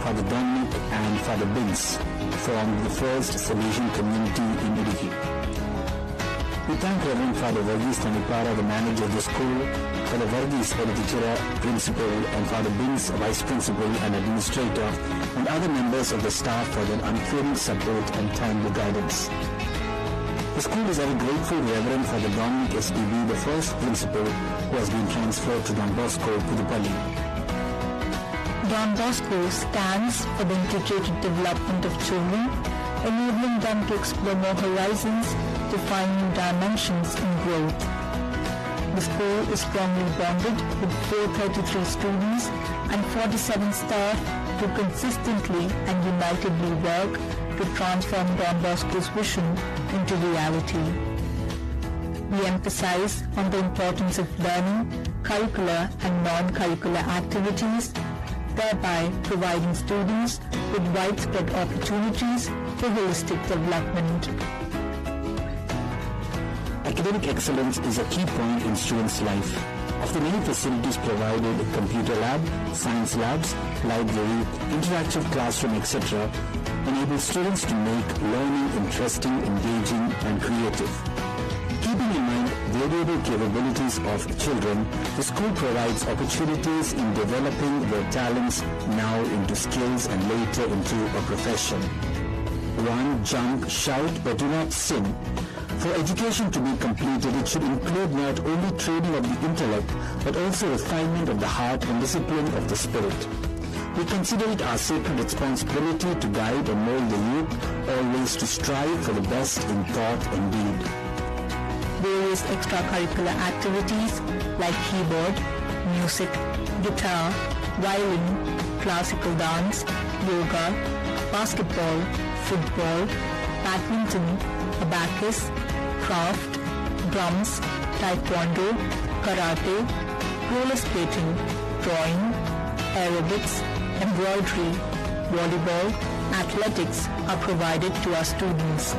Father Dominic and Father Binns, formed the first Salesian community in Idiki. We thank Reverend Father Varghese Thanipara, the manager of the school, Father Varghese, head teacher, principal, and Father Binns, vice principal and administrator, and other members of the staff for their unfailing support and timely guidance. The school is very grateful to Reverend Father Dominic SPB, the first principal who has been transferred to Don Bosco, Puduppally. Don Bosco stands for the integrated development of children, enabling them to explore more horizons, to find new dimensions in growth. The school is strongly bonded with 433 students and 47 staff who consistently and unitedly work to transform Don Bosco's vision into reality. We emphasize on the importance of learning, curricular and non-curricular activities, thereby providing students with widespread opportunities for holistic development. Academic excellence is a key point in students' life. Of the many facilities provided, computer lab, science labs, library, interactive classroom, etc., enable students to make learning interesting, engaging, and creative. Keeping in mind variable capabilities of children, the school provides opportunities in developing their talents now into skills and later into a profession. Run, jump, shout, but do not sing. For education to be completed, it should include not only training of the intellect, but also refinement of the heart and discipline of the spirit. We consider it our sacred responsibility to guide and mold the youth, always to strive for the best in thought and deed. Various extracurricular activities like keyboard, music, guitar, violin, classical dance, yoga, basketball, football, badminton, abacus, craft, drums, taekwondo, karate, roller skating, drawing, aerobics, embroidery, volleyball, athletics are provided to our students.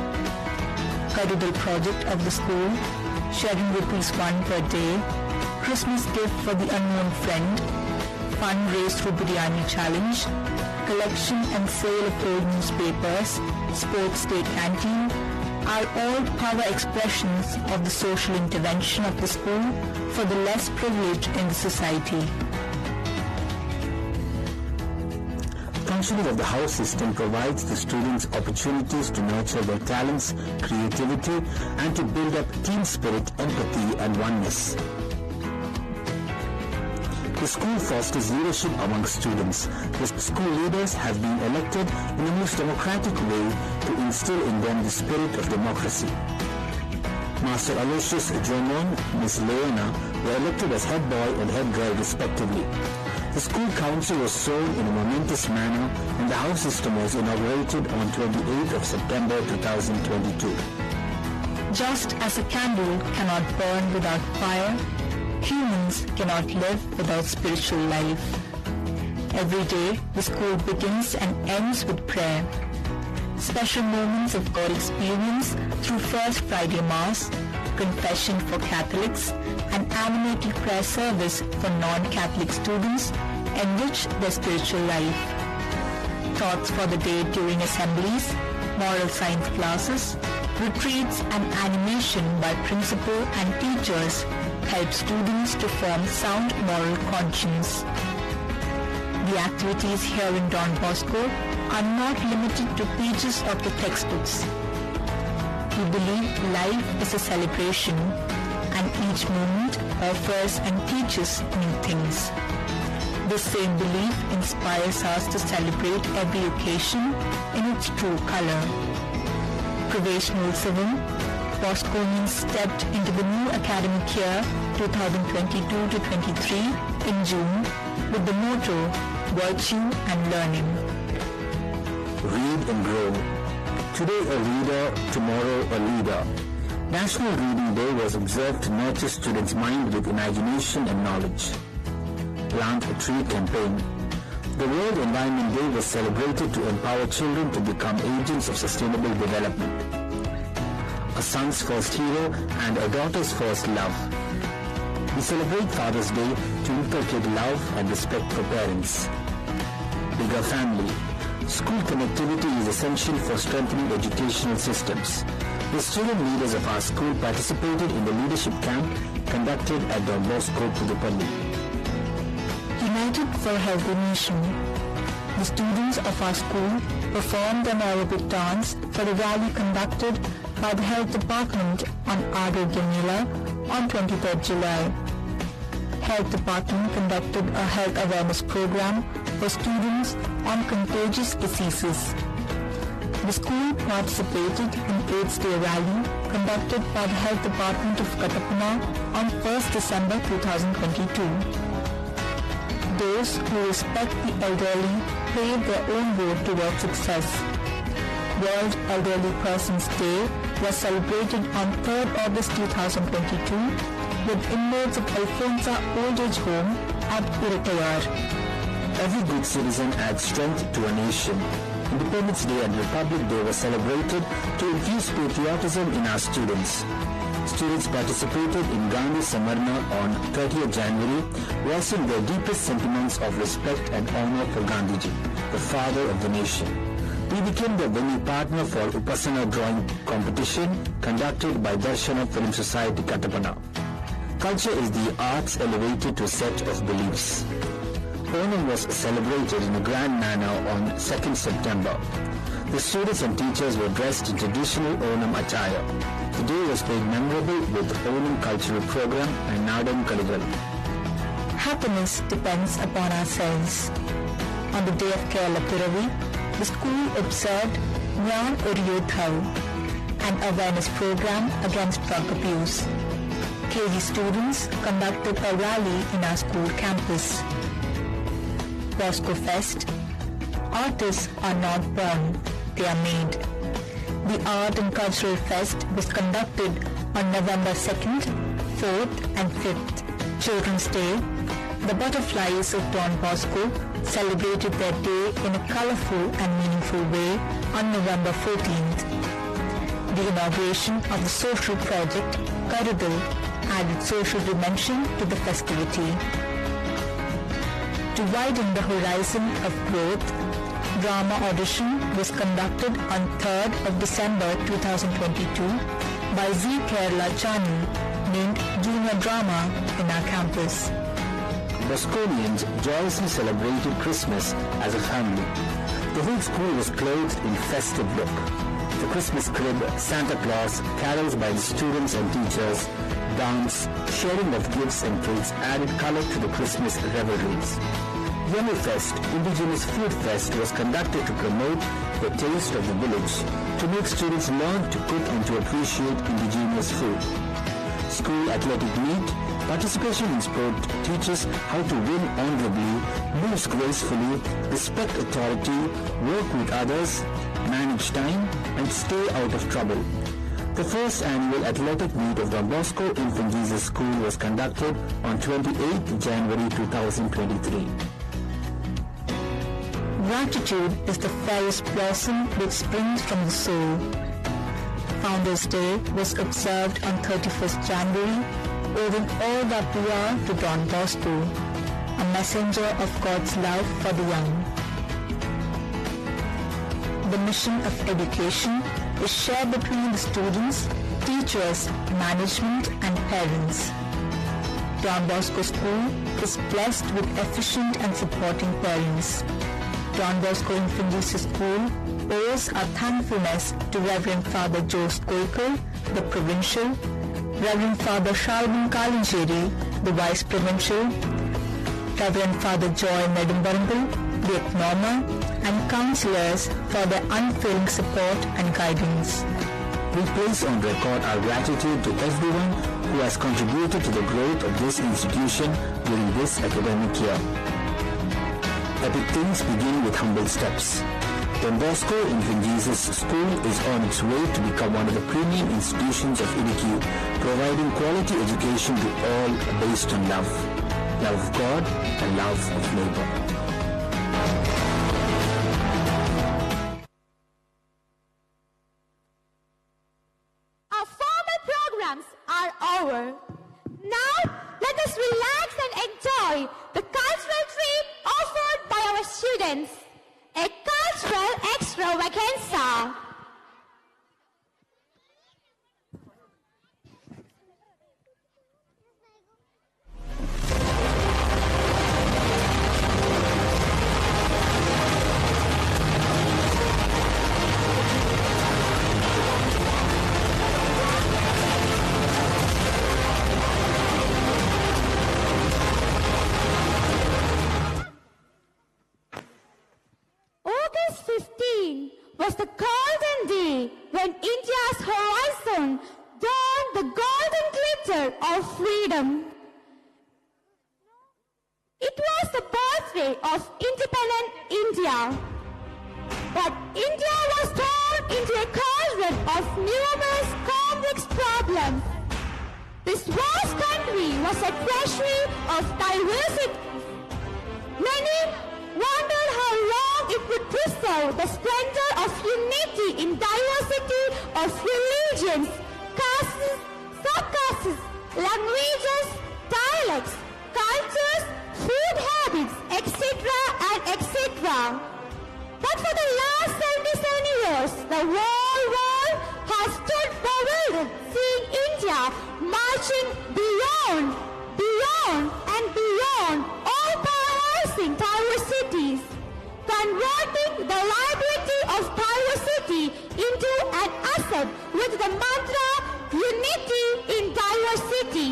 Curricular project of the school, sharing ₹1 per day, Christmas gift for the unknown friend, fund raised through Biryani Challenge, collection and sale of old newspapers, sports day canteen, are all power expressions of the social intervention of the school for the less privileged in the society. Functioning of the house system provides the students opportunities to nurture their talents, creativity, and to build up team spirit, empathy, and oneness. The school fosters leadership among students. The school leaders have been elected in the most democratic way to instill in them the spirit of democracy. Master Aloysius Jomon, Miss Leona were elected as head boy and head girl respectively. The school council was sworn in a momentous manner and the house system was inaugurated on 28th of September 2022. Just as a candle cannot burn without fire, humans cannot live without spiritual life. Every day, the school begins and ends with prayer. Special moments of God experience through First Friday Mass, confession for Catholics, and animated prayer service for non-Catholic students enrich their spiritual life. Thoughts for the day during assemblies, moral science classes, retreats, and animation by principal and teachers help students to form sound moral conscience. The activities here in Don Bosco are not limited to pages of the textbooks. We believe life is a celebration and each moment offers and teaches new things. This same belief inspires us to celebrate every occasion in its true color. Probationalsivum, Bosconians stepped into the new academic year 2022-23 in June with the motto, Virtue and Learning. Read and grow. Today a reader, tomorrow a leader. National Reading Day was observed to nurture students' mind with imagination and knowledge. Plant a Tree campaign. The World Environment Day was celebrated to empower children to become agents of sustainable development. A son's first hero and a daughter's first love. We celebrate Father's Day to inculcate love and respect for parents. Bigger family. School connectivity is essential for strengthening educational systems. The student leaders of our school participated in the leadership camp conducted at Don Bosco, Kattappana. United for a Healthy Nation. The students of our school performed an aerobic dance for the rally conducted by the Health Department on Arogya Mela on 23rd July. Health Department conducted a health awareness program for students on contagious diseases. The school participated in AIDS Day rally conducted by the Health Department of Kattappana on 1st December 2022. Those who respect the elderly played their own role towards success. World Elderly Persons Day was celebrated on 3rd August 2022 with inmates of Alfonsa Old Age Home at Iratayar. Every good citizen adds strength to a nation. Independence Day and Republic Day were celebrated to infuse patriotism in our students. Students participated in Gandhi Samarna on 30th January, voicing their deepest sentiments of respect and honor for Gandhiji, the father of the nation. We became the venue partner for Upasana drawing competition conducted by Darshana Film Society Kattappana. Culture is the arts elevated to a set of beliefs. Onam was celebrated in a grand manner on 2nd September. The students and teachers were dressed in traditional Onam attire. The day was made memorable with Onam cultural program and Nadam Kaligal. Happiness depends upon ourselves. On the day of Kerala Piravi, the school observed Nyan Uriyodhav, an awareness program against drug abuse. KG students conducted a rally in our school campus. Bosco Fest. Artists are not born, they are made. The Art and Cultural Fest was conducted on November 2nd, 4th and 5th. Children's Day. The butterflies of Don Bosco celebrated their day in a colorful and meaningful way on November 14th. The inauguration of the social project Karudal added social dimension to the festivity. To widen the horizon of growth, drama audition was conducted on 3rd of December 2022 by Z Kerala channel named Junior Drama in our campus. Bosconians joyously celebrated Christmas as a family. The whole school was clothed in festive look. The Christmas crib, Santa Claus, carols by the students and teachers, dance, sharing of gifts and cakes added color to the Christmas revelries. Yummy Fest, Indigenous Food Fest, was conducted to promote the taste of the village, to make students learn to cook and to appreciate indigenous food. School athletic meet, participation in sport teaches how to win honorably, lose gracefully, respect authority, work with others, manage time, and stay out of trouble. The first annual athletic meet of Don Bosco Infant Jesus School was conducted on 28th January 2023. Gratitude is the fairest blossom which springs from the soul. Founders' Day was observed on 31st January, owing all that we are to Don Bosco, a messenger of God's love for the young. The mission of education is shared between the students, teachers, management and parents. Don Bosco School is blessed with efficient and supporting parents. Don Bosco Infant Jesus School owes our thankfulness to Reverend Father Jose Koikal, the Provincial, Reverend Father Shalvin Kalinjeri, the Vice Provincial, Reverend Father Joy Nedumbarangal, the Economer, and councillors for their unfailing support and guidance. We place on record our gratitude to everyone who has contributed to the growth of this institution during this academic year. Epic things begin with humble steps. Don Bosco Infant Jesus School is on its way to become one of the premium institutions of Idiki, providing quality education to all based on love of God and love of neighbor. Our formal programs are over. Now, let us relax and enjoy the cultural treat offered by our students. A cultural extravaganza. was the golden day when India's horizon donned the golden glitter of freedom. It was the birthday of independent India. But India was torn into a cauldron of numerous complex problems. This vast country was a treasury of diversity. Many wondered how long it would preserve the splendor of unity in diversity of religions, castes, sub-castes, languages, dialects, cultures, food habits, etc. and etc. But for the last 77 years, the whole world has stood bewildered seeing India marching beyond and beyond all polarizing diversities, converting the liability of diversity into an asset with the mantra unity in diversity.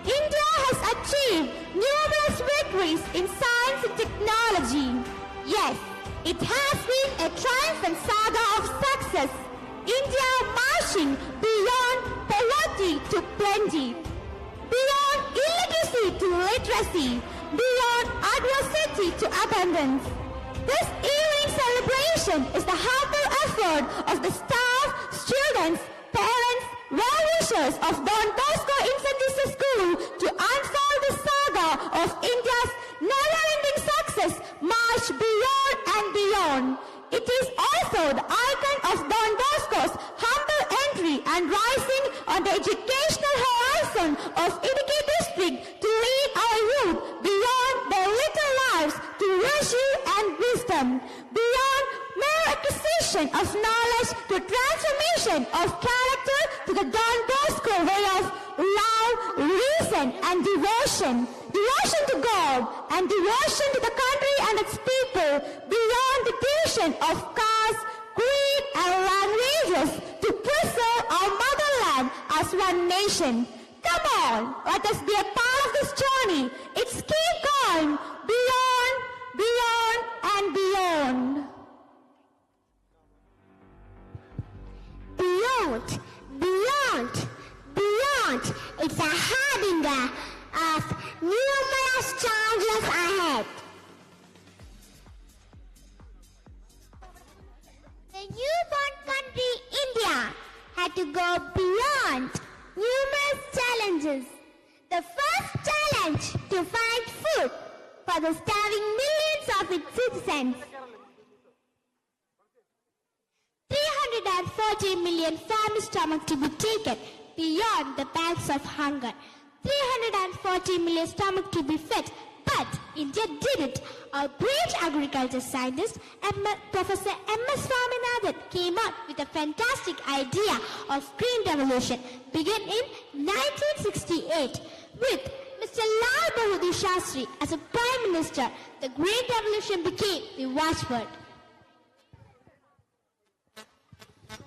India has achieved numerous victories in science and technology. Yes, it has been a triumphant saga of success. India marching beyond poverty to plenty, beyond illiteracy to literacy, beyond adversity to abundance. This evening celebration is the humble effort of the staff, students, parents, well-wishers of Don Bosco Infant Jesus School to unfold the saga of India's never-ending success, march beyond and beyond. It is also the icon of Don Bosco's humble entry and rising on the educational horizon of Idukki district to lead our youth beyond their little lives to virtue and wisdom, beyond mere acquisition of knowledge to transformation of character to the Don Bosco way of love, reason and devotion. Devotion to God and devotion to the country and its people beyond the division of caste, creed and languages to preserve our motherland as one nation. Come on, let us be a part of this journey. It's keep going beyond, beyond and beyond. Beyond, beyond, beyond. It's a harbinger of numerous challenges ahead. The newborn country India had to go beyond numerous challenges. The first challenge to find food for the starving millions of its citizens. 340 million famished stomachs to be taken beyond the pangs of hunger. 340 million stomachs to be fed. But India did it. Our great agriculture scientist, Professor M.S. Swaminathan, came up with a fantastic idea of green revolution, began in 1968 with Mr. Lal Bahadur Shastri as a Prime Minister. The Green Revolution became the watchword.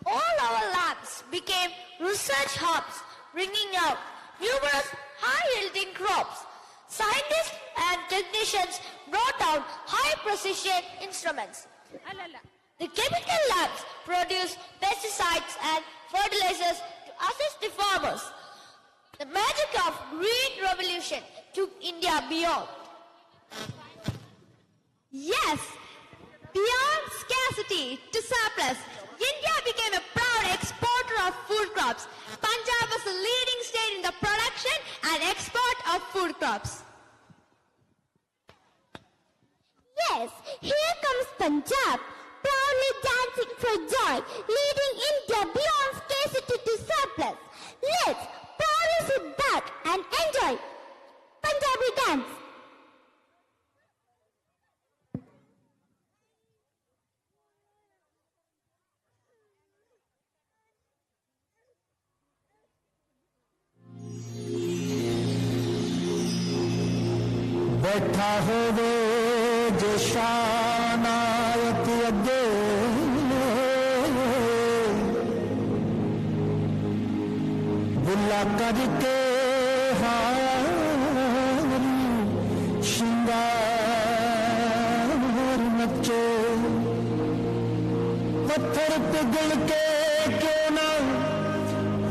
All our labs became research hubs, bringing out numerous high-yielding crops. Scientists and technicians brought out high-precision instruments. The chemical labs produced pesticides and fertilizers to assist the farmers. The magic of Green Revolution took India beyond. Yes, beyond scarcity to surplus, India became a proud exporter of food crops. Punjab was the leading state in the production and export of food crops. Yes, here comes Punjab, proudly dancing for joy, leading India beyond scarcity to surplus. Let's proudly sit back and enjoy Punjabi dance. बैठा होवे जो शानायत अगे बुला करके हार श्रृंगार नचे पत्थर पिघल के क्यों ना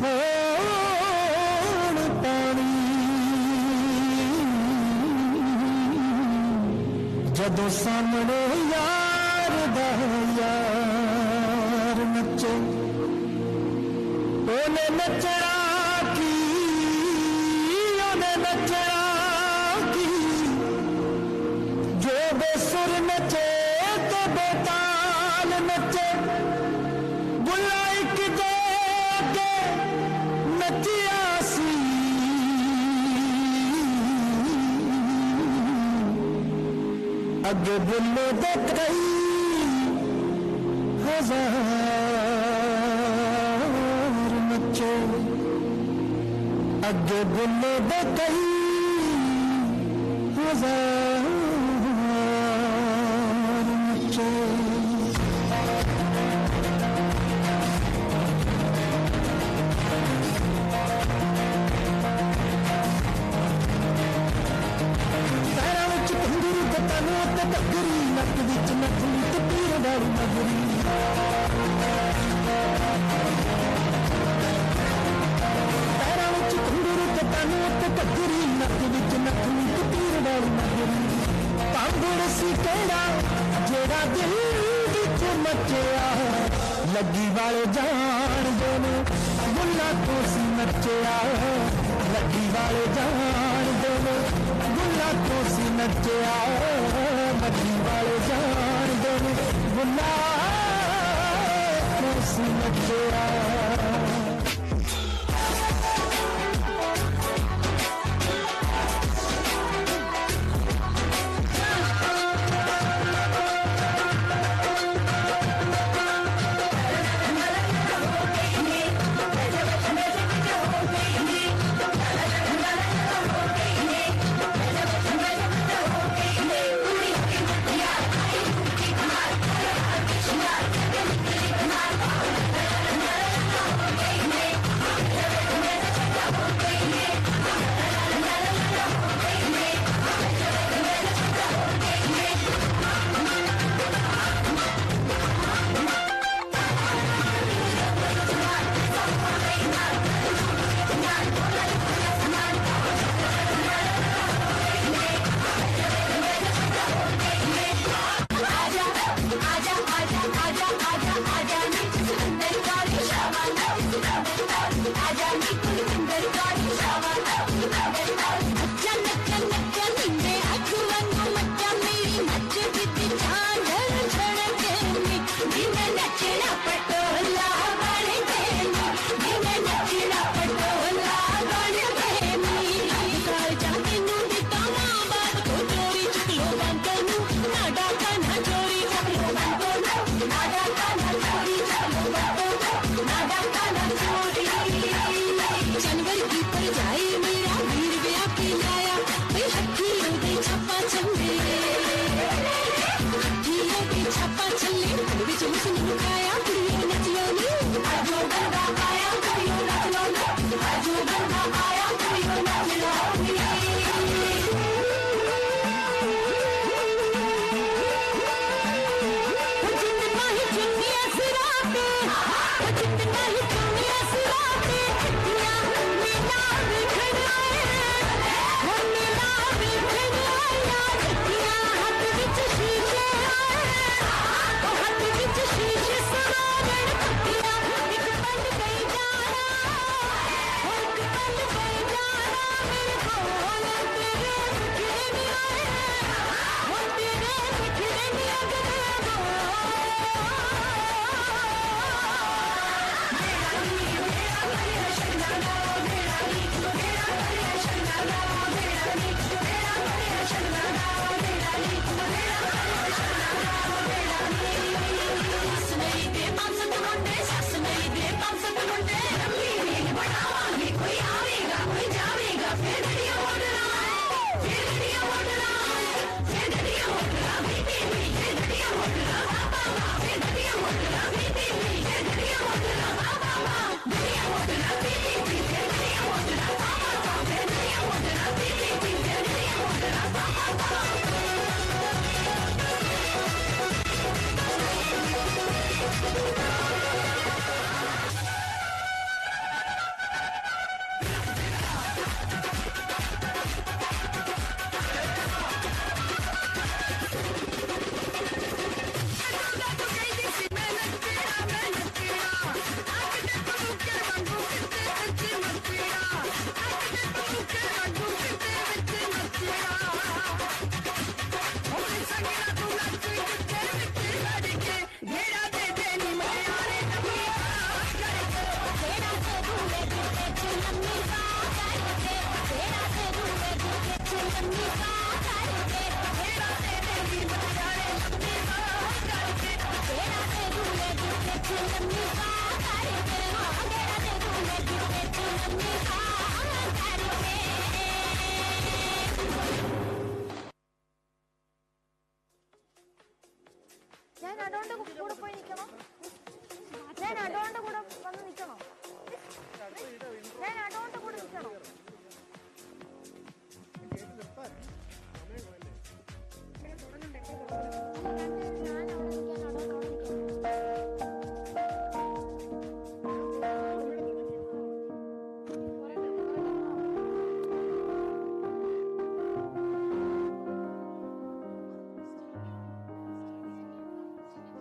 हो पानी जदों सामने यार दा यार नचे ओने नचना की ओने नचना की जो बेसुर नचे तो बेताल नचे बुलाइक दे के नचिया सी अगे बुल्ले दे कई हजार नचे अगे बुल्ले दे कई हजार नचे पैरों विच घुंघरू ते तनु ते घग्गरी नक विच नथनी ते पीर वाली नगरी पैरों विच घुंघरू ते तनु ते घग्गरी नक विच नथनी ते पीर वाली नगरी पांगुड़ सी केड़ा जेड़ा दिल विच मचिया लगी वाले जान देने गुल्ला तो सी नचिया लगी वाले जान देने गुल्ला तो सी नचिया लगी वाले जान देने गुल्ला तो सी नचिया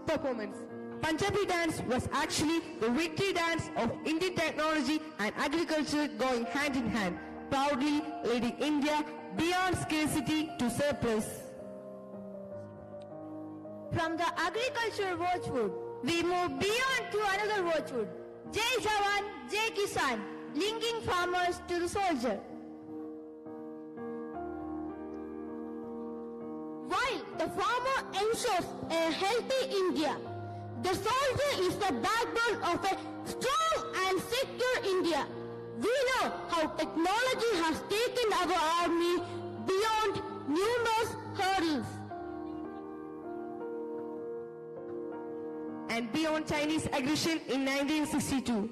Performance. Punjabi dance was actually the victory dance of Indian technology and agriculture going hand in hand, proudly leading India beyond scarcity to surplus. From the agriculture watchword, we move beyond to another watchword. Jai Jawan, Jai Kisan, linking farmers to the soldier. While the farmer ensures a healthy India, the soldier is the backbone of a strong and secure India. We know how technology has taken our army beyond numerous hurdles. And beyond Chinese aggression in 1962.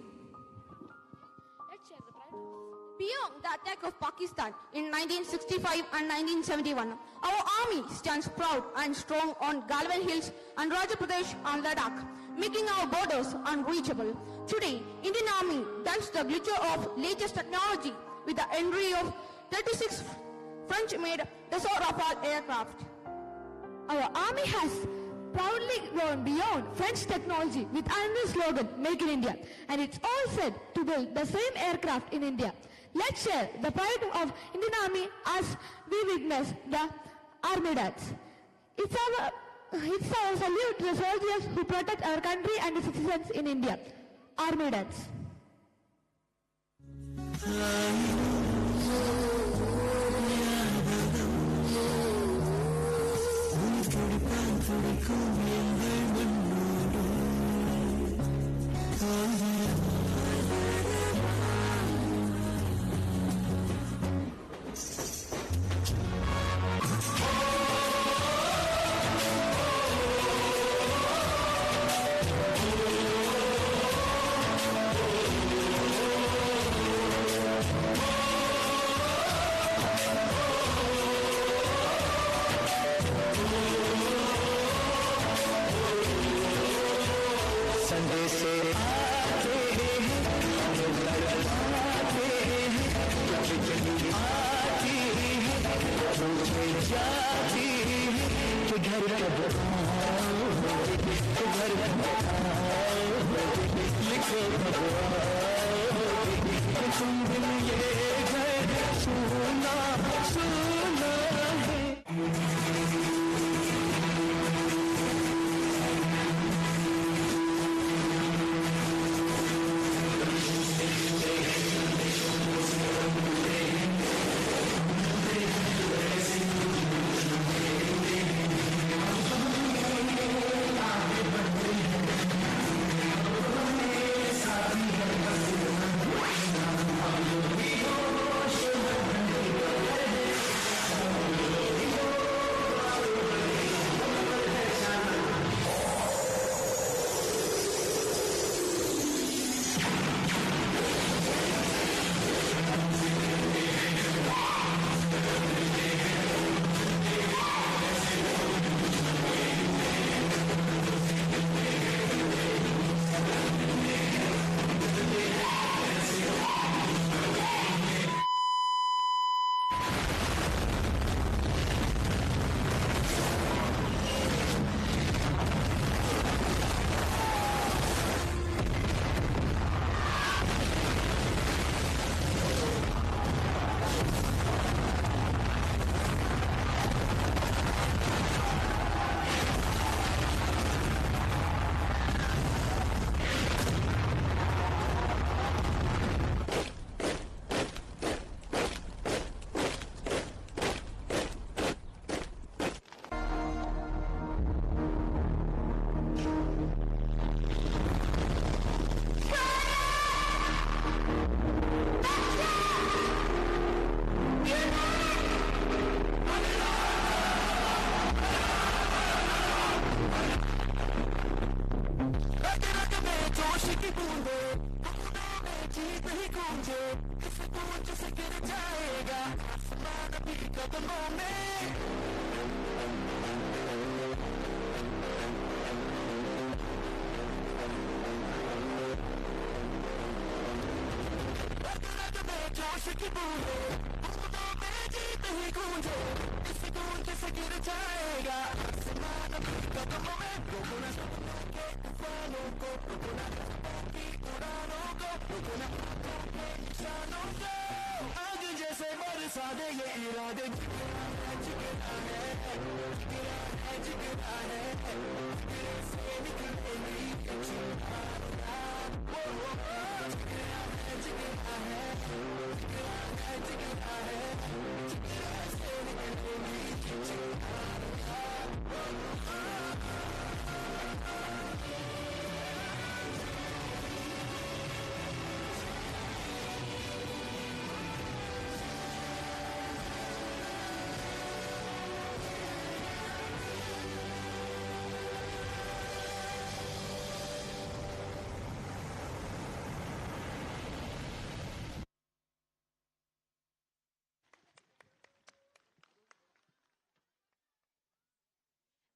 Beyond the attack of Pakistan in 1965 and 1971, our army stands proud and strong on Galwan Hills and Raja Pradesh and Ladakh, making our borders unreachable. Today, Indian Army dons the glitter of latest technology with the entry of 36 French-made Dassault Rafale aircraft. Our army has proudly gone beyond French technology with another slogan, Make in India, and it's all set to build the same aircraft in India. Let's share the pride of Indian Army as we witness the army dance. It's our salute to the soldiers who protect our country and the citizens in India. Army dance.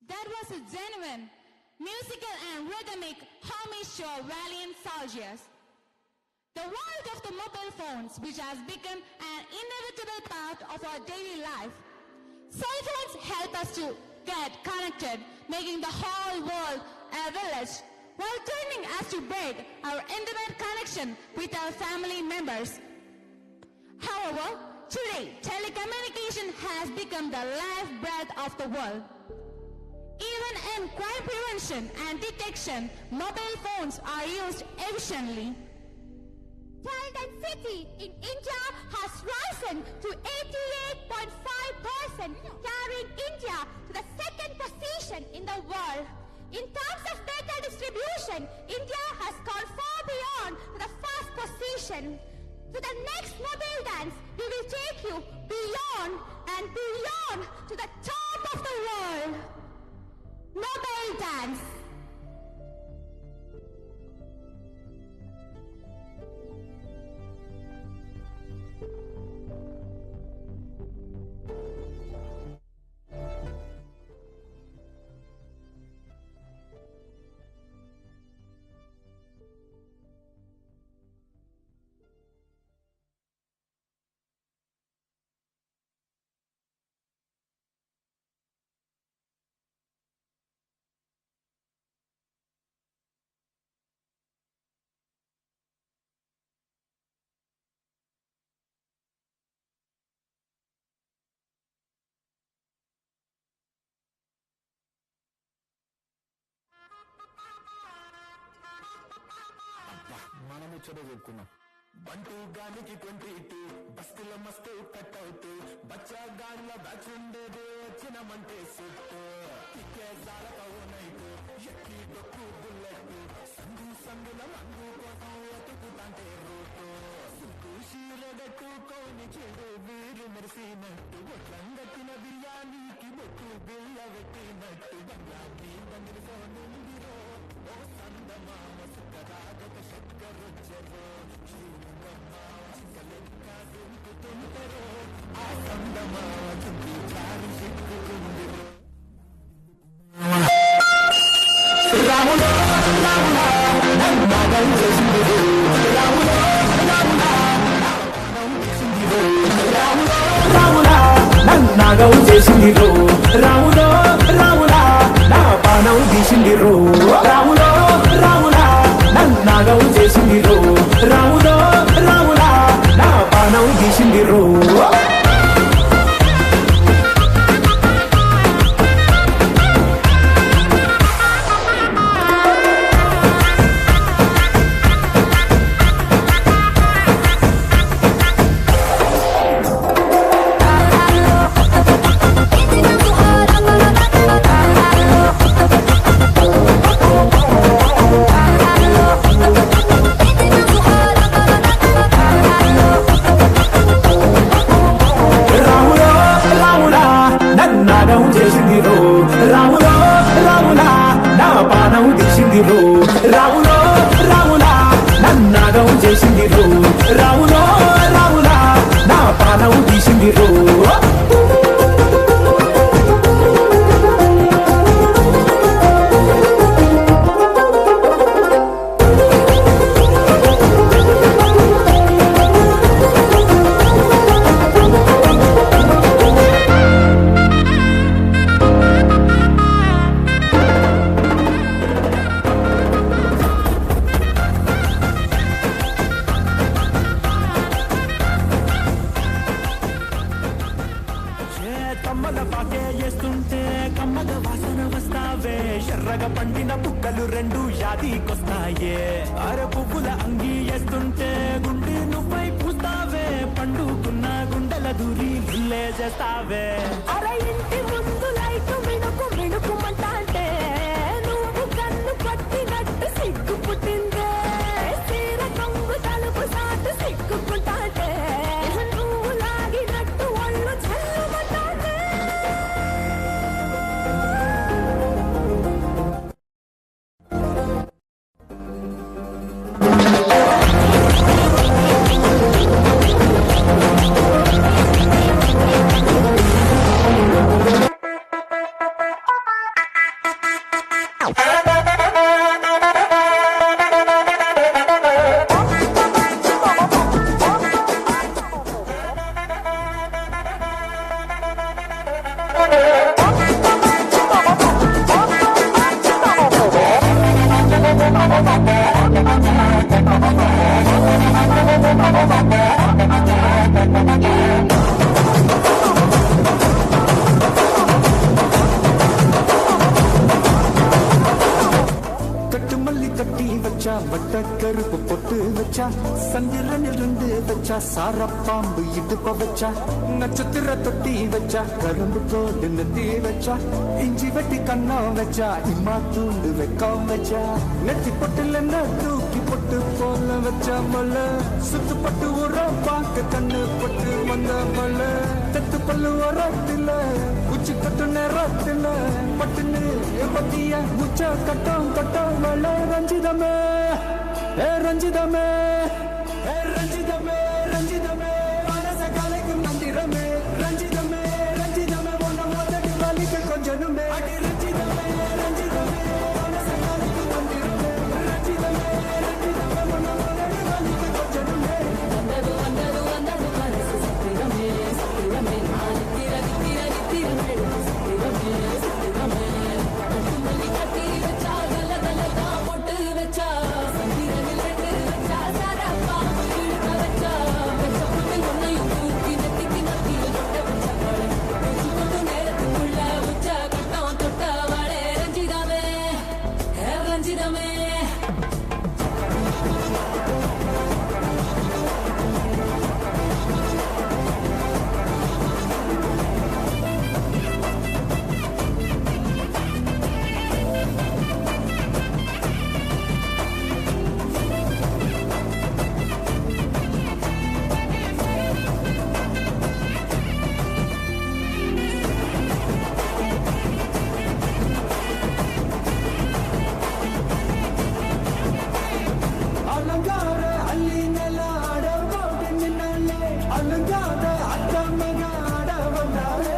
That was a genuine, musical and rhythmic homage to our valiant soldiers. The world of the mobile phones, which has become an inevitable part of our daily life. Cell phones help us to get connected, making the whole world a village, while turning us to break our intimate connection with our family members. However, today, telecommunication has become the lifeblood of the world. Even in crime prevention and detection, mobile phones are used efficiently. Talent and city in India has risen to 88.5%, carrying India to the second position in the world. In terms of data distribution, India has gone far beyond to the first position. To the next mobile dance, we will take you beyond and beyond to the top of the world. Mobile dance. మనం ముచ్చట చెప్పుకున్నాం. బంటూ గానికి 22 బస్తీల మస్తు cutout బచ్చా గాన్ల batch ఉండేది వచ్చినమంటే సుట్టు ఇకే జాలక ఓనైట్ ఎక్కి డొక్కు బుల్లెట్ సందుల మందు కోసం ఎతుకుతాంటే రూటు సుక్కు షీరగట్టుకోని చెడు వీరు మెరిసినట్టు ఒట్లంగట్టిన బిర్యానీకి బొట్టు బిల్ల పెట్టినట్టు బంగ్లా మీద నిలుసోనుందిరో ఓ సందమామ సుక్కరాగక షక్కరొచ్చరో శ్రీరంగమ్మ చిక్కలెక్క దుంకుతుంటరో ఆ సందమామ చుట్టూ చారి సిక్కుకుందిరో రాములో రాములా నన్నగం చేసిందిరో రాములో రాములా రాములో రాములా నన్నగం చేసిందిరో రాములో రాములా నా పానం తీసిందిరో రాములో రాములా నన్నగం చేసిందిరో రాములో రాములా నా పానం తీసిందిరో రాములో రాములా నా పానం తీసిందిరో రాములో చేసిందిరో రావులో రావులా నా పానం తీసిందిరో కమ్మల పాకే చేస్తుంటే కమ్మల వాసన వస్తావే ఎర్రగా పండిన బుక్కలు రెండు యాదికొస్తాయే అర పువ్వుల అంగి వేస్తుంటే గుండె నువ్వై పూస్తావే పండుకున్న గుండెల దూరి గుల్లే చేస్తావే అర ఇంటి ముందు లైట్ మిణుకు మిణుకుమంటే నువ్వు కన్ను పట్టినట్టు సిగ్గు పుట్టిందే చీర కొంగు తలుపు సాటు సిగ్గుకుంటాంటే నువ్వు లాగినట్టు ఒళ్ళు చల్లమంటాంటే கட்டுமல்லி கட்டி வச்சா வட்ட கருப்பு பொட்டு வச்சா சந்திரனில் இருந்து வச்சா சாரப்பாம்பு இடுப்ப வச்சா நட்சத்திர தொட்டி வச்சா கரும்பு தோடு நெத்தி வச்சா இஞ்சி வெட்டி கண்ணம் வச்சா இம்மா தூண்டு வெக்கம் வச்சா நெத்தி பொட்டுல தூக்கி பொட்டு போல வச்சா மொல்ல சுத்து பட்டு உர பாக்க கண்ணு பொட்டு வந்த மொல்ல தத்து பல்லு உரத்துல உச்சி கட்டு நேரத்துல பட்டுன்னு பத்திய உச்ச கட்டம் கட்டம் மழை ரஞ்சிதமே ரஞ்சிதமே ரஞ்சிதமே ரஞ்சிதமே மனச கலைக்கும் மந்திரமே ரஞ்சிதமே ரஞ்சிதமே ஒன்ன மோதடி வலிக்க கொஞ்சனுமே அடி ரஞ்சிதமே ரஞ்சிதமே மனச கலைக்கும் மந்திரமே ரஞ்சிதமே ரஞ்சிதமே ஒன்ன மோதடி வலிக்க கொஞ்சனுமே வந்தது வந்தது வந்தது மனசு சத்திரமே சத்திரமே திர திர திர சத்திரமே சத்திரமே கட்டுமல்லி கட்டி வச்சா கல கல தான் பொட்டு வச்சா சந்திரனில் ரெண்டு வச்சா சாரப்பா இழுக்க வச்சா வச்ச பொட்டு ஒன்னையும் தூக்கி நெத்திக்கு நத்தியில் தொட்ட வச்சா வச்சு கொண்டு நேரத்துக்குள்ள உச்ச கட்டம் தொட்ட வாழே ரஞ்சிதமே ரஞ்சிதமே அலங்கார அள்ளி நில ஆட போட்டு நின்னாலே அலங்காத அத்த மக ஆட வந்தாலே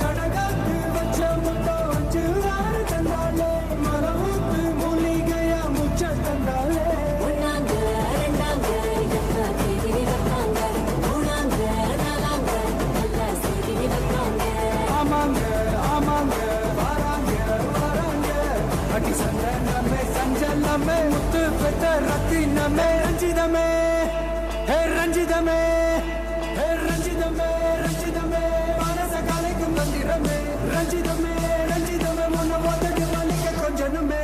அடகாத்து வச்ச முட்டை வச்சு ஆறு தந்தாலே மரமுத்து மூலிகையா முச்ச தந்தாலே ஒன்னாங்க ரெண்டாங்க இதற்கா தேதி வைப்பாங்க மூணாங்க நாலாங்க நல்ல செய்தி வைப்பாங்க ஆமாங்க ஆமாங்க வராங்க வராங்க அடி சந்தனமே சஞ்சலமே முத்து பெத்த ரத்தினமே ரஞ்சிதமே ரஞ்சிதமே ரஞ்சிதமே ரஞ்சிதமே மனச கலைக்கும் மந்திரமே ரஞ்சிதமே ரஞ்சிதமே முன்ன மோதடி வலிக்க கொஞ்சனுமே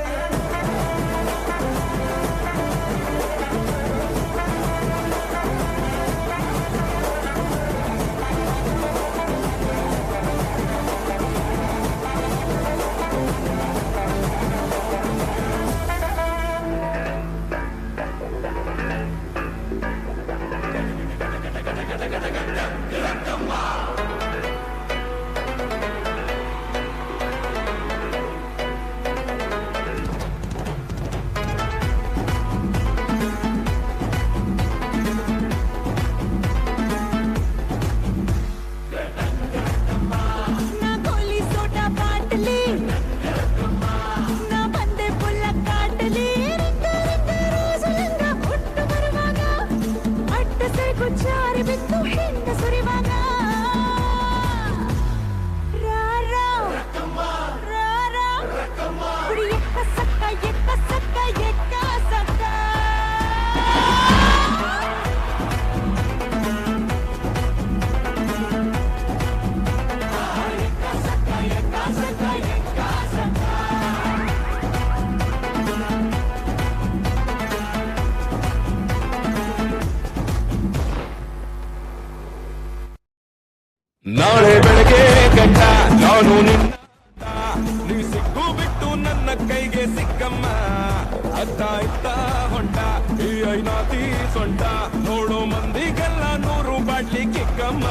ಅತ್ತ ಇತ್ತ ಹೊಂಟ ಈ ಐನಾತಿ ಸೊಂಟ ನೋಡೋ ಮಂದಿಗೆಲ್ಲ 100 ಬಾಟ್ಲಿ ಕಿಕ್ಕಮ್ಮ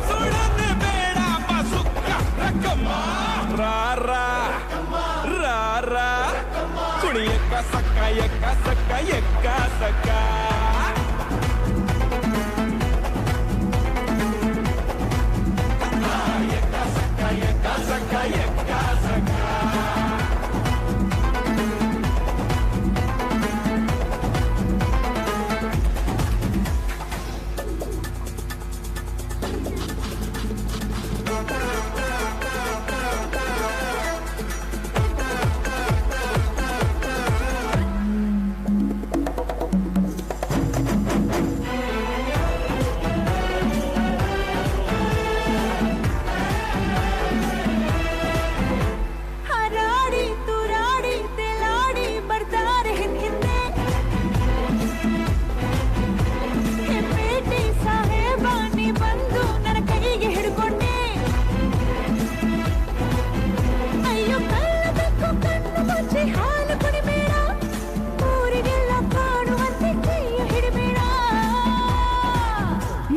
ಸುಡದೆ ಬೇಡ ಸುಕ್ಕ ರಕ್ಕಮ್ಮ ರಾರಾ ರಾರಾ ಕುಣಿ ಎಕ್ಕ ಸಕ್ಕ ಎಕ್ಕ ಸಕ್ಕ ಎಕ್ಕ ಸಕ್ಕ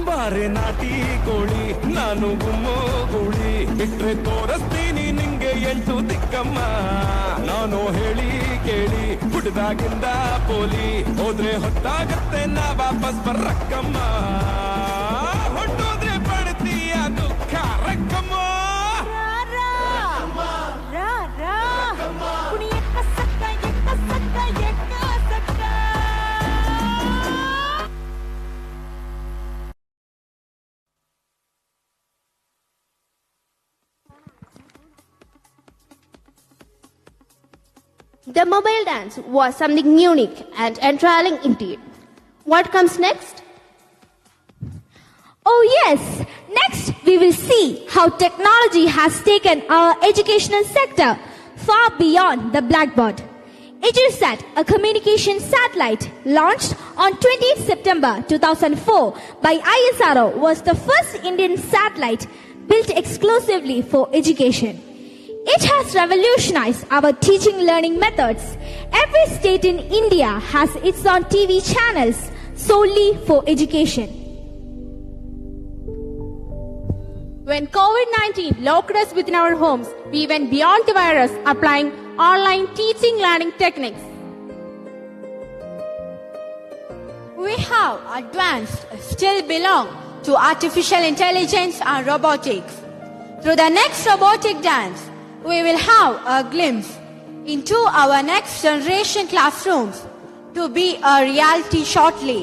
ಬಾರೆ ನಾಟಿ ಕೋಳಿ ನಾನು ಗುಮ್ಮೋ ಗೂಳಿ ಬಿಟ್ರೆ ತೋರಿಸ್ತೀನಿ ನಿಂಗೆ 8 ದಿಕ್ಕಮ್ಮ ನಾನು ಹೇಳಿ ಕೇಳಿ ಹುಡ್ದಾಗಿಂದ ಪೋಲಿ ಹೋದ್ರೆ ಹೊತ್ತಾಗತ್ತೆ ನಾ ವಾಪಸ್ ಬರ್ರಕ್ಕಮ್ಮ ಹೊಟ್ಟೋದ್ರೆ ಪಡ್ತೀಯ ದುಃಖ ರಕ್ಕಮ್ಮ The mobile dance was something unique and enthralling indeed. What comes next? Oh yes, next we will see how technology has taken our educational sector far beyond the blackboard. EduSat, a communication satellite launched on 20th September 2004 by ISRO, was the first Indian satellite built exclusively for education. It has revolutionized our teaching learning methods. Every state in India has its own TV channels solely for education. When COVID-19 locked us within our homes, we went beyond the virus, applying online teaching learning techniques. We have advanced, still belong to artificial intelligence and robotics. Through the next robotic dance, we will have a glimpse into our next generation classrooms to be a reality shortly.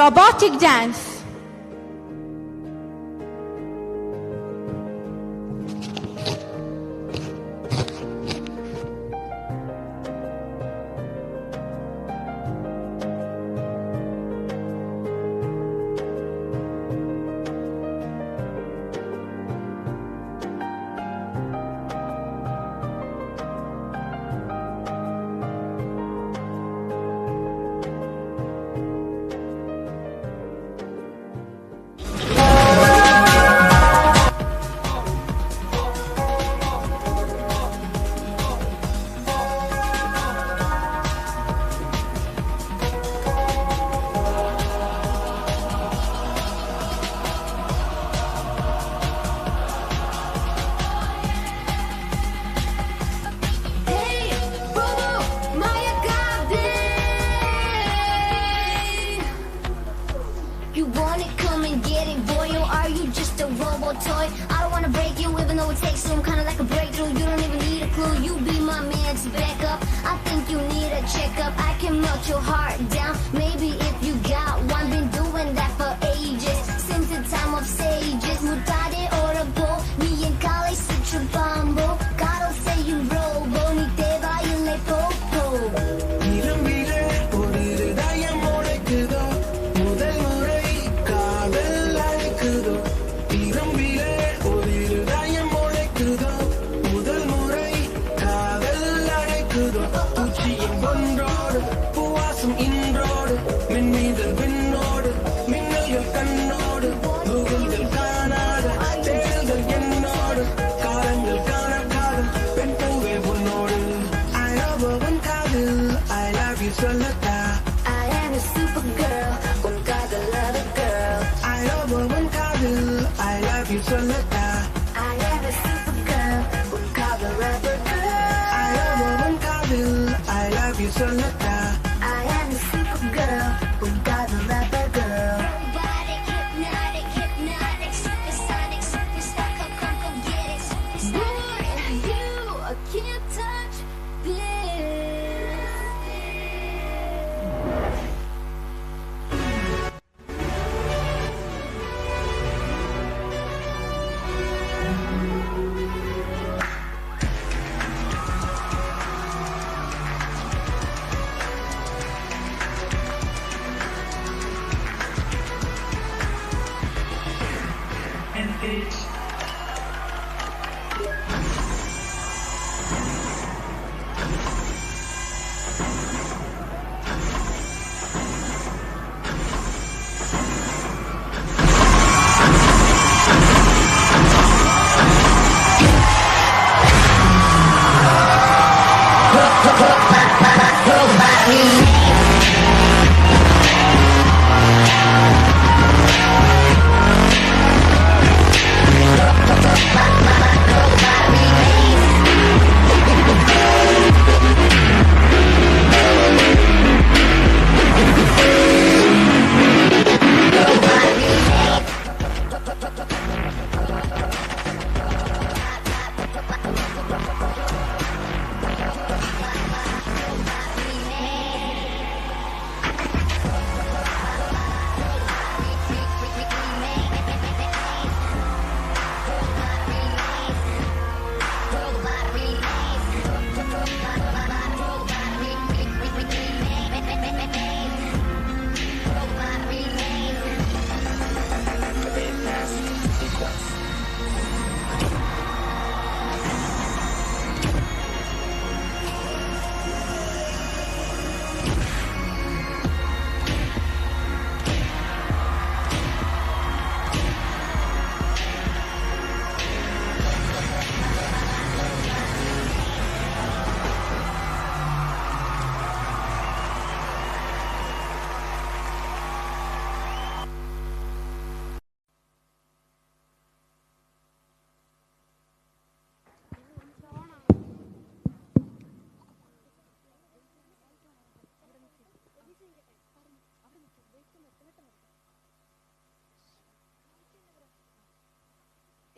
Robotic dance. toy. I don't wanna break you, even though it takes some kind of like a breakthrough. You don't even need a clue, you be my man to back up. I think you need a checkup, I can melt your heart down. Maybe if you got one, been doing that for ages. Since the time of sages, mutare orabo, ni en kale sutra bambo. God'll say you robo, ni te va y le popo. சொல்லட்டா I am a super girl உன் காதல் love girl I love உன் காதல் I love you சொல்லட்டா I am a super girl உன் காதல் love girl I love உன் காதல் I love you சொல்லட்டா I am a super girl உன் காதல் love girl Robotic, hypnotic, hypnotic, supersonic, superstar, come get it, superstar. Boy, you can't touch this.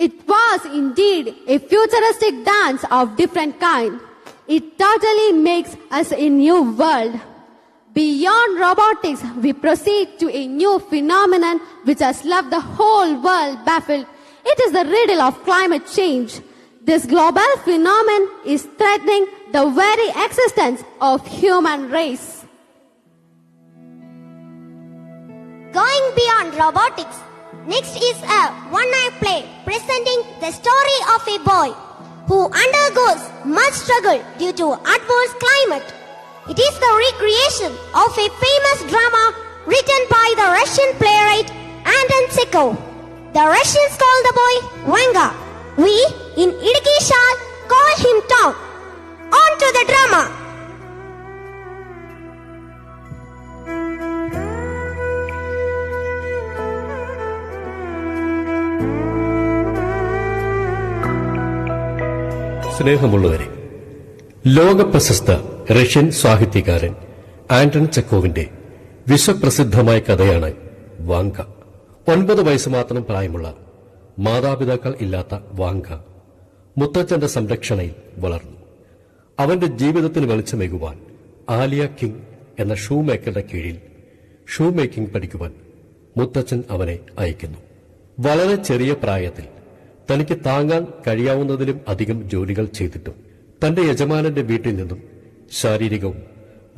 It was indeed a futuristic dance of different kind. It totally makes us a new world. Beyond robotics, we proceed to a new phenomenon which has left the whole world baffled. It is the riddle of climate change. This global phenomenon is threatening the very existence of human race. Going beyond robotics, next is a one-night play presenting the story of a boy who undergoes much struggle due to adverse climate. It is the recreation of a famous drama written by the Russian playwright Anton Chekhov. The Russians call the boy Vanga. We in Idiki shall call him Tom. On to the drama. സ്നേഹമുള്ളവരെ, ലോകപ്രശസ്ത Russian സാഹിത്യകാരൻ Anton ചെക്കോവിന്റെ വിശ്വപ്രസിദ്ധമായ കഥയാണ് Vanga. 9 വയസ്സ് മാത്രം പ്രായമുള്ള മാതാപിതാക്കൾ ഇല്ലാത്ത Vanga മുത്തച്ഛന്റെ സംരക്ഷണയിൽ വളർന്നു. അവന്റെ ജീവിതത്തിന് വെളിച്ചമേകുവാൻ ആലിയ കിങ് എന്ന ഷൂ മേക്കറുടെ കീഴിൽ ഷൂ മേക്കിംഗ് പഠിക്കുവാൻ മുത്തച്ഛൻ അവനെ അയക്കുന്നു. വളരെ ചെറിയ പ്രായത്തിൽ തനിക്ക് താങ്ങാൻ കഴിയാവുന്നതിലും അധികം ജോലികൾ ചെയ്തിട്ടും തന്റെ യജമാനന്റെ വീട്ടിൽ നിന്നും ശാരീരികവും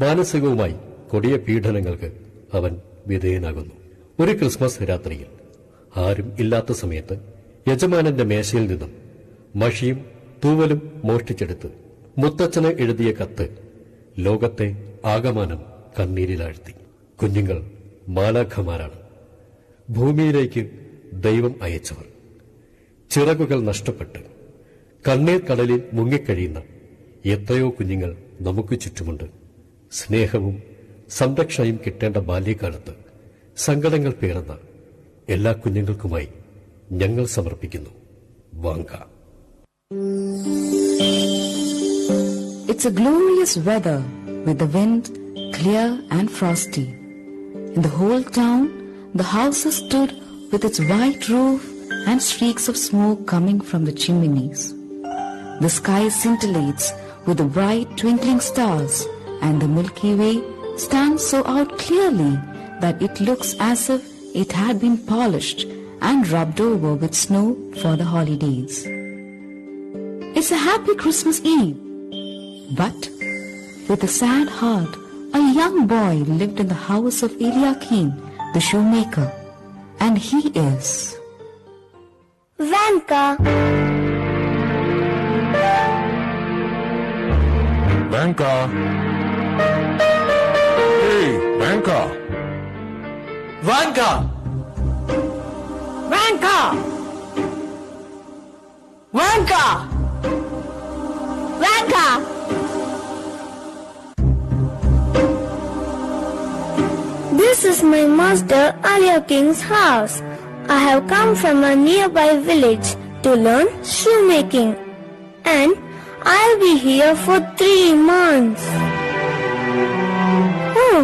മാനസികവുമായി കൊടിയ പീഡനങ്ങൾക്ക് അവൻ വിധേയനാകുന്നു. ഒരു ക്രിസ്മസ് രാത്രിയിൽ ആരും ഇല്ലാത്ത സമയത്ത് യജമാനന്റെ മേശയിൽ നിന്നും മഷിയും തൂവലും മോഷ്ടിച്ചെടുത്ത് മുത്തച്ഛന് എഴുതിയ കത്ത് ലോകത്തെ ആകമാനം കണ്ണീരിലാഴ്ത്തി. കുഞ്ഞുങ്ങൾ മാലാഖമാരാണ്, ഭൂമിയിലേക്ക് ദൈവം അയച്ചവർ. ചിറകുകൾ നഷ്ടപ്പെട്ട് കണ്ണീർ കടലിൽ മുങ്ങിക്കഴിയുന്ന എത്രയോ കുഞ്ഞുങ്ങൾ നമുക്ക് ചുറ്റുമുണ്ട്. സ്നേഹവും സംരക്ഷണയും കിട്ടേണ്ട ബാല്യകാലത്ത് സങ്കടങ്ങൾ പേറുന്ന എല്ലാ കുഞ്ഞുങ്ങൾക്കുമായി ഞങ്ങൾ സമർപ്പിക്കുന്നു Vanga. It's a glorious weather with the wind clear and frosty. In the whole town, the houses stood with its white roof and streaks of smoke coming from the chimneys. The sky scintillates with the bright twinkling stars, and the Milky Way stands so out clearly that it looks as if it had been polished and rubbed over with snow for the holidays. It's a happy Christmas Eve, but with a sad heart, a young boy lived in the house of Eliakim, the shoemaker, and he is Vanka. Vanka. Hey, Vanka. Vanka! Vanka! Vanka! Vanka! This is my master Eliakim's house. I have come from a nearby village to learn shoemaking, and I'll be here for 3 months. Oh,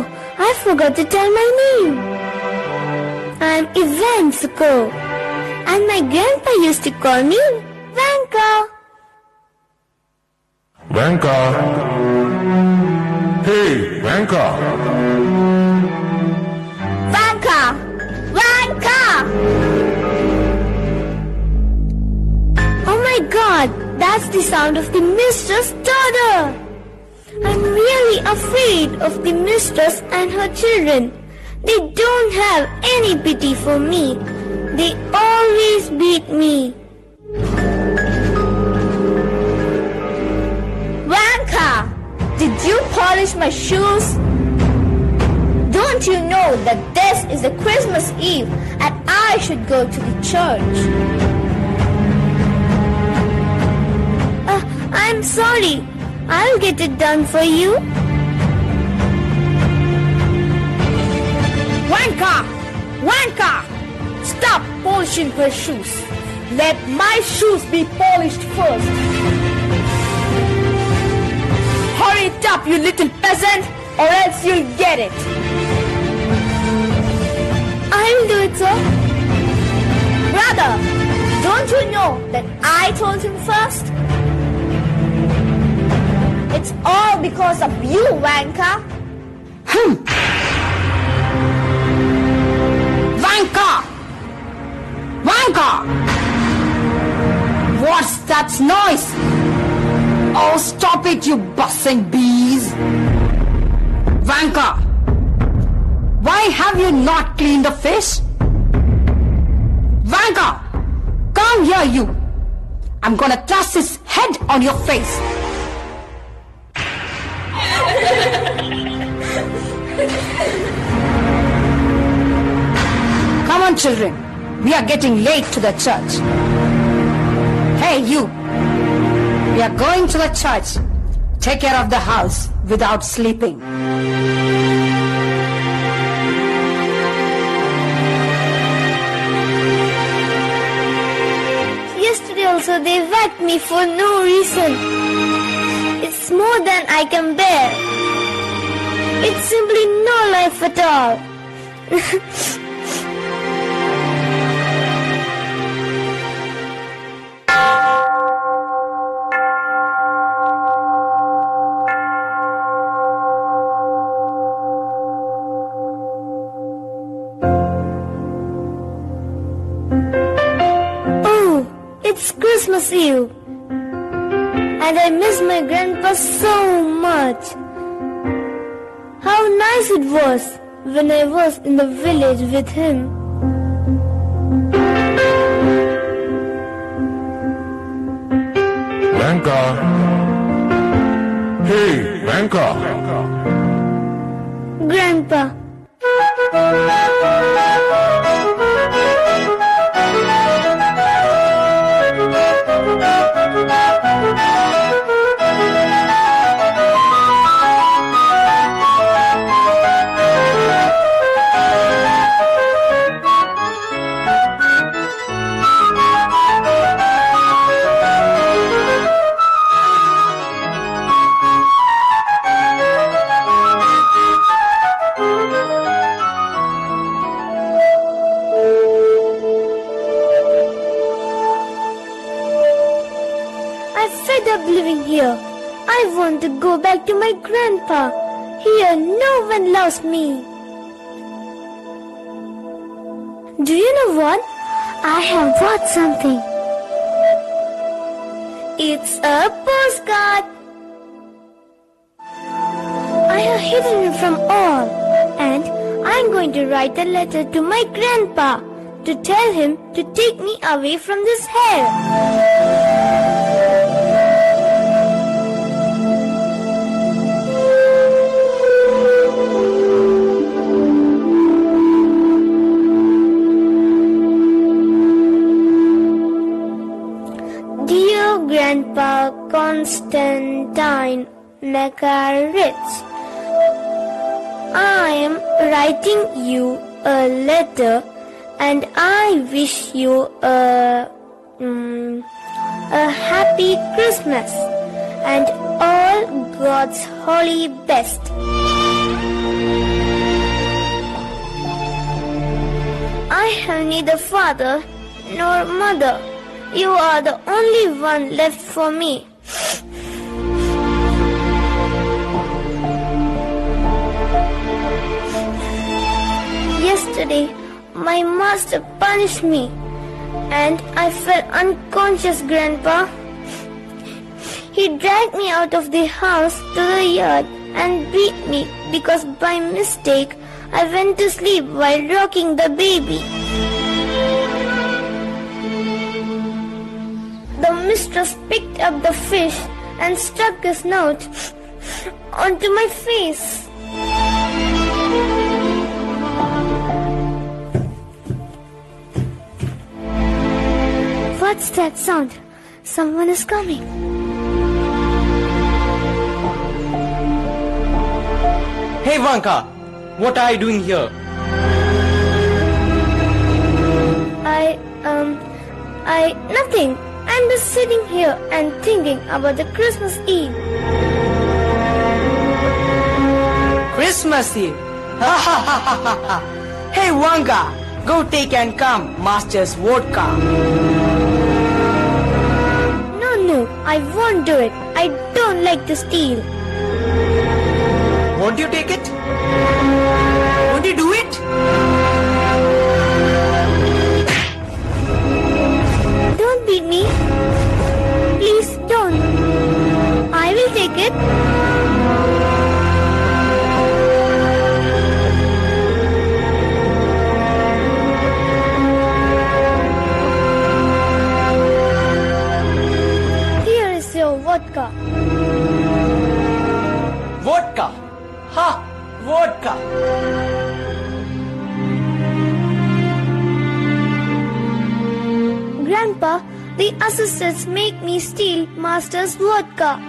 I forgot to tell my name. I'm Ivansko, and my grandpa used to call me Vanka. Vanka. Hey, Vanka. Vanka! Vanka! Oh my God, that's the sound of the mistress' daughter. I'm really afraid of the mistress and her children. They don't have any pity for me. They always beat me. Vanka! Did you polish my shoes? Don't you know that this is a Christmas Eve and I should go to the church? I'm sorry. I'll get it done for you. Vanka! Vanka! Stop polishing her shoes. Let my shoes be polished first. Hurry it up, you little peasant, or else you'll get it. I'll do it, sir. Brother, don't you know that I told him first? It's all because of you, Vanka. Vanka! Vanka! What's that noise? Oh, stop it, you buzzing bees! Vanka! Why have you not cleaned the fish? Vanka! Come here, you! I'm gonna toss his head on your face! Come on, children. We are getting late to the church. Hey, you! We are going to the church. Take care of the house without sleeping. Yesterday also they whacked me for no reason. It's more than I can bear. It's simply no life at all. It's Christmas Eve, and I miss my grandpa so much. How nice it was when I was in the village with him. Vanka. Hey, Vanka. Grandpa. want to go back to my grandpa. Here no one loves me. Do you know what? I have bought something. It's a postcard. I have hidden it from all, and I'm going to write a letter to my grandpa to tell him to take me away from this hell. Dear Grandpa Constantine Nakaritz, I am writing you a letter and I wish you a happy Christmas and all God's holy best. I have neither father nor mother. You are the only one left for me. Yesterday, my master punished me and I fell unconscious, Grandpa. He dragged me out of the house to the yard and beat me because by mistake I went to sleep while rocking the baby. The mistress picked up the fish and stuck his note onto my face. What's that sound? Someone is coming. Hey Vanka, what are you doing here? Nothing. I'm just sitting here and thinking about the Christmas Eve. Christmas Eve? Ha ha ha ha ha ha! Hey Vanka, go take and come Master's vodka. No, I won't do it. I don't like to steal. Won't you take it? Won't you do it? Don't beat me. Please don't. I will take it. Here is your vodka. Vodka? Ha! Vodka! Grandpa, the assistants make me steal Master's vodka.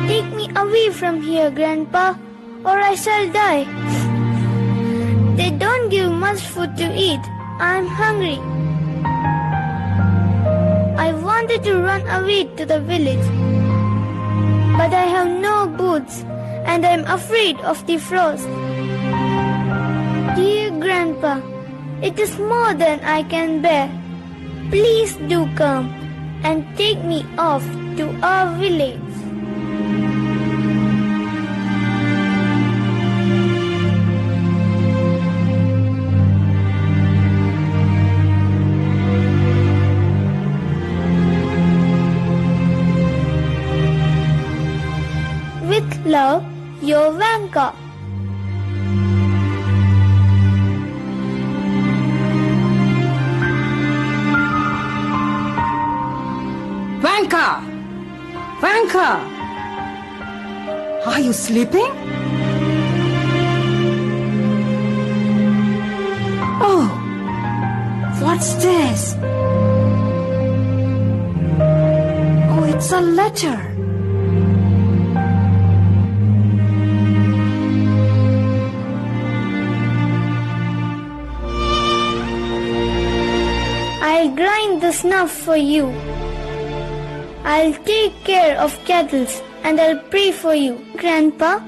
Take me away from here, Grandpa, or I shall die. They don't give much food to eat. I'm hungry. I wanted to run away to the village, but I have no boots and I'm afraid of the frost. Dear Grandpa, it is more than I can bear. Please do come and take me off to our village. With love, your Vanka. Vanka! Vanka! Are you sleeping? Oh, what's this? Oh, it's a letter. I'll grind the snuff for you. I'll take care of cattle and I'll pray for you. Grandpa,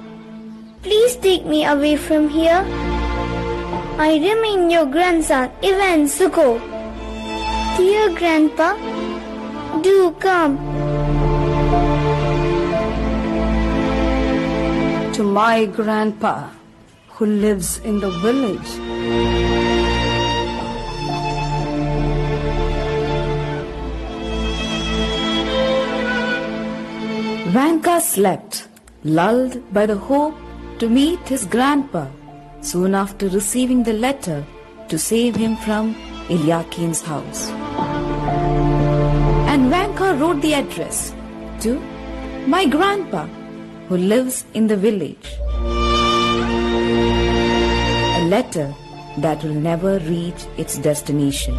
please take me away from here. I remain your grandson, Ivan Zuko. Dear Grandpa, do come. my grandpa, who lives in the village. Vanka slept, lulled by the hope to meet his grandpa soon after receiving the letter to save him from Eliakim's house. And Vanka wrote the address to my grandpa, who lives in the village. A letter that will never reach its destination.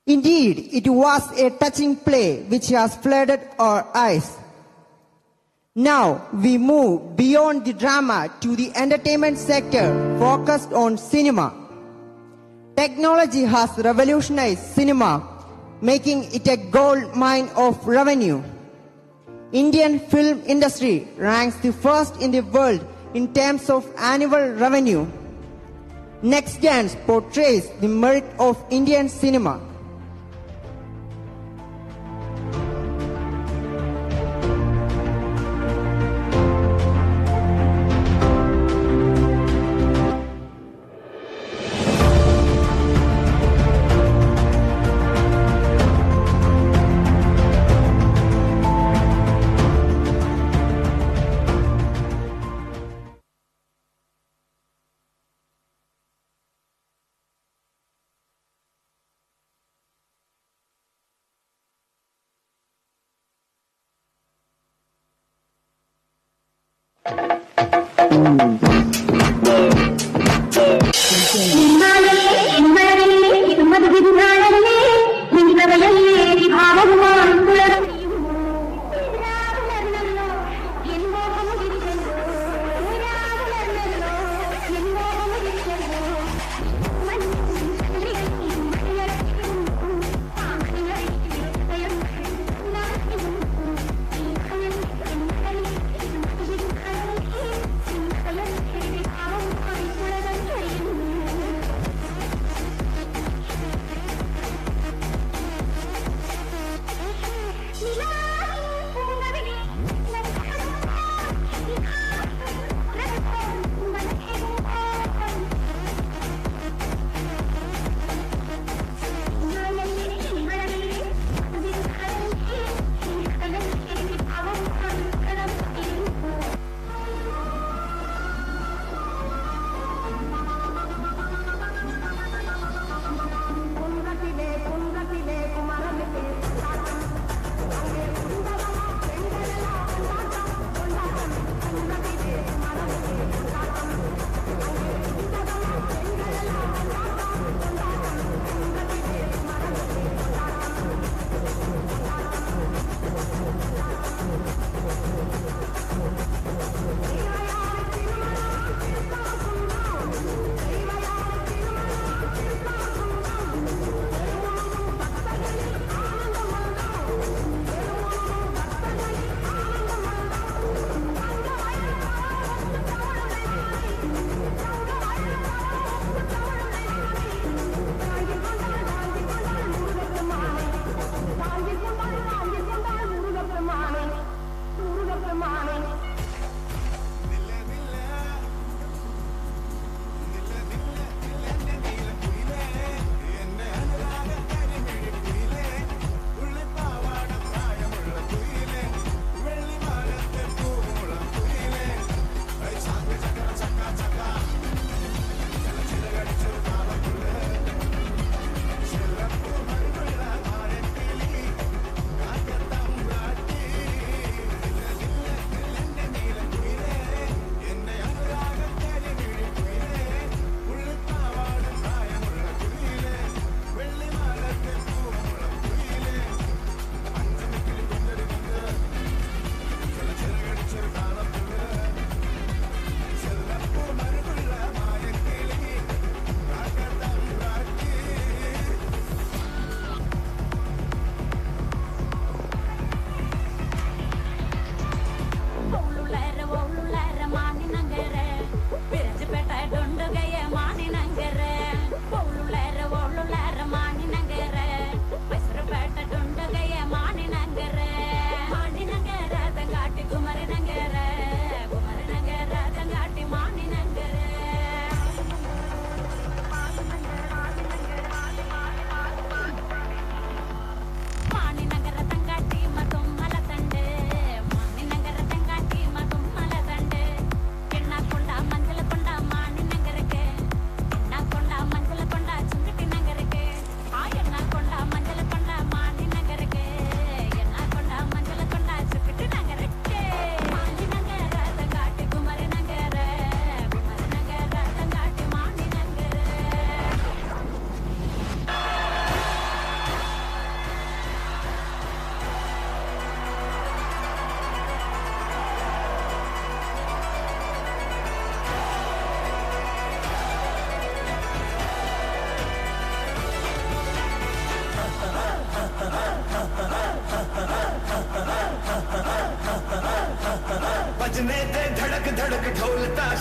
Indeed, it was a touching play which has flooded our eyes. Now we move beyond the drama to the entertainment sector focused on cinema. Technology has revolutionized cinema, making it a gold mine of revenue. Indian film industry ranks the first in the world in terms of annual revenue. Next Dance portrays the merit of Indian cinema.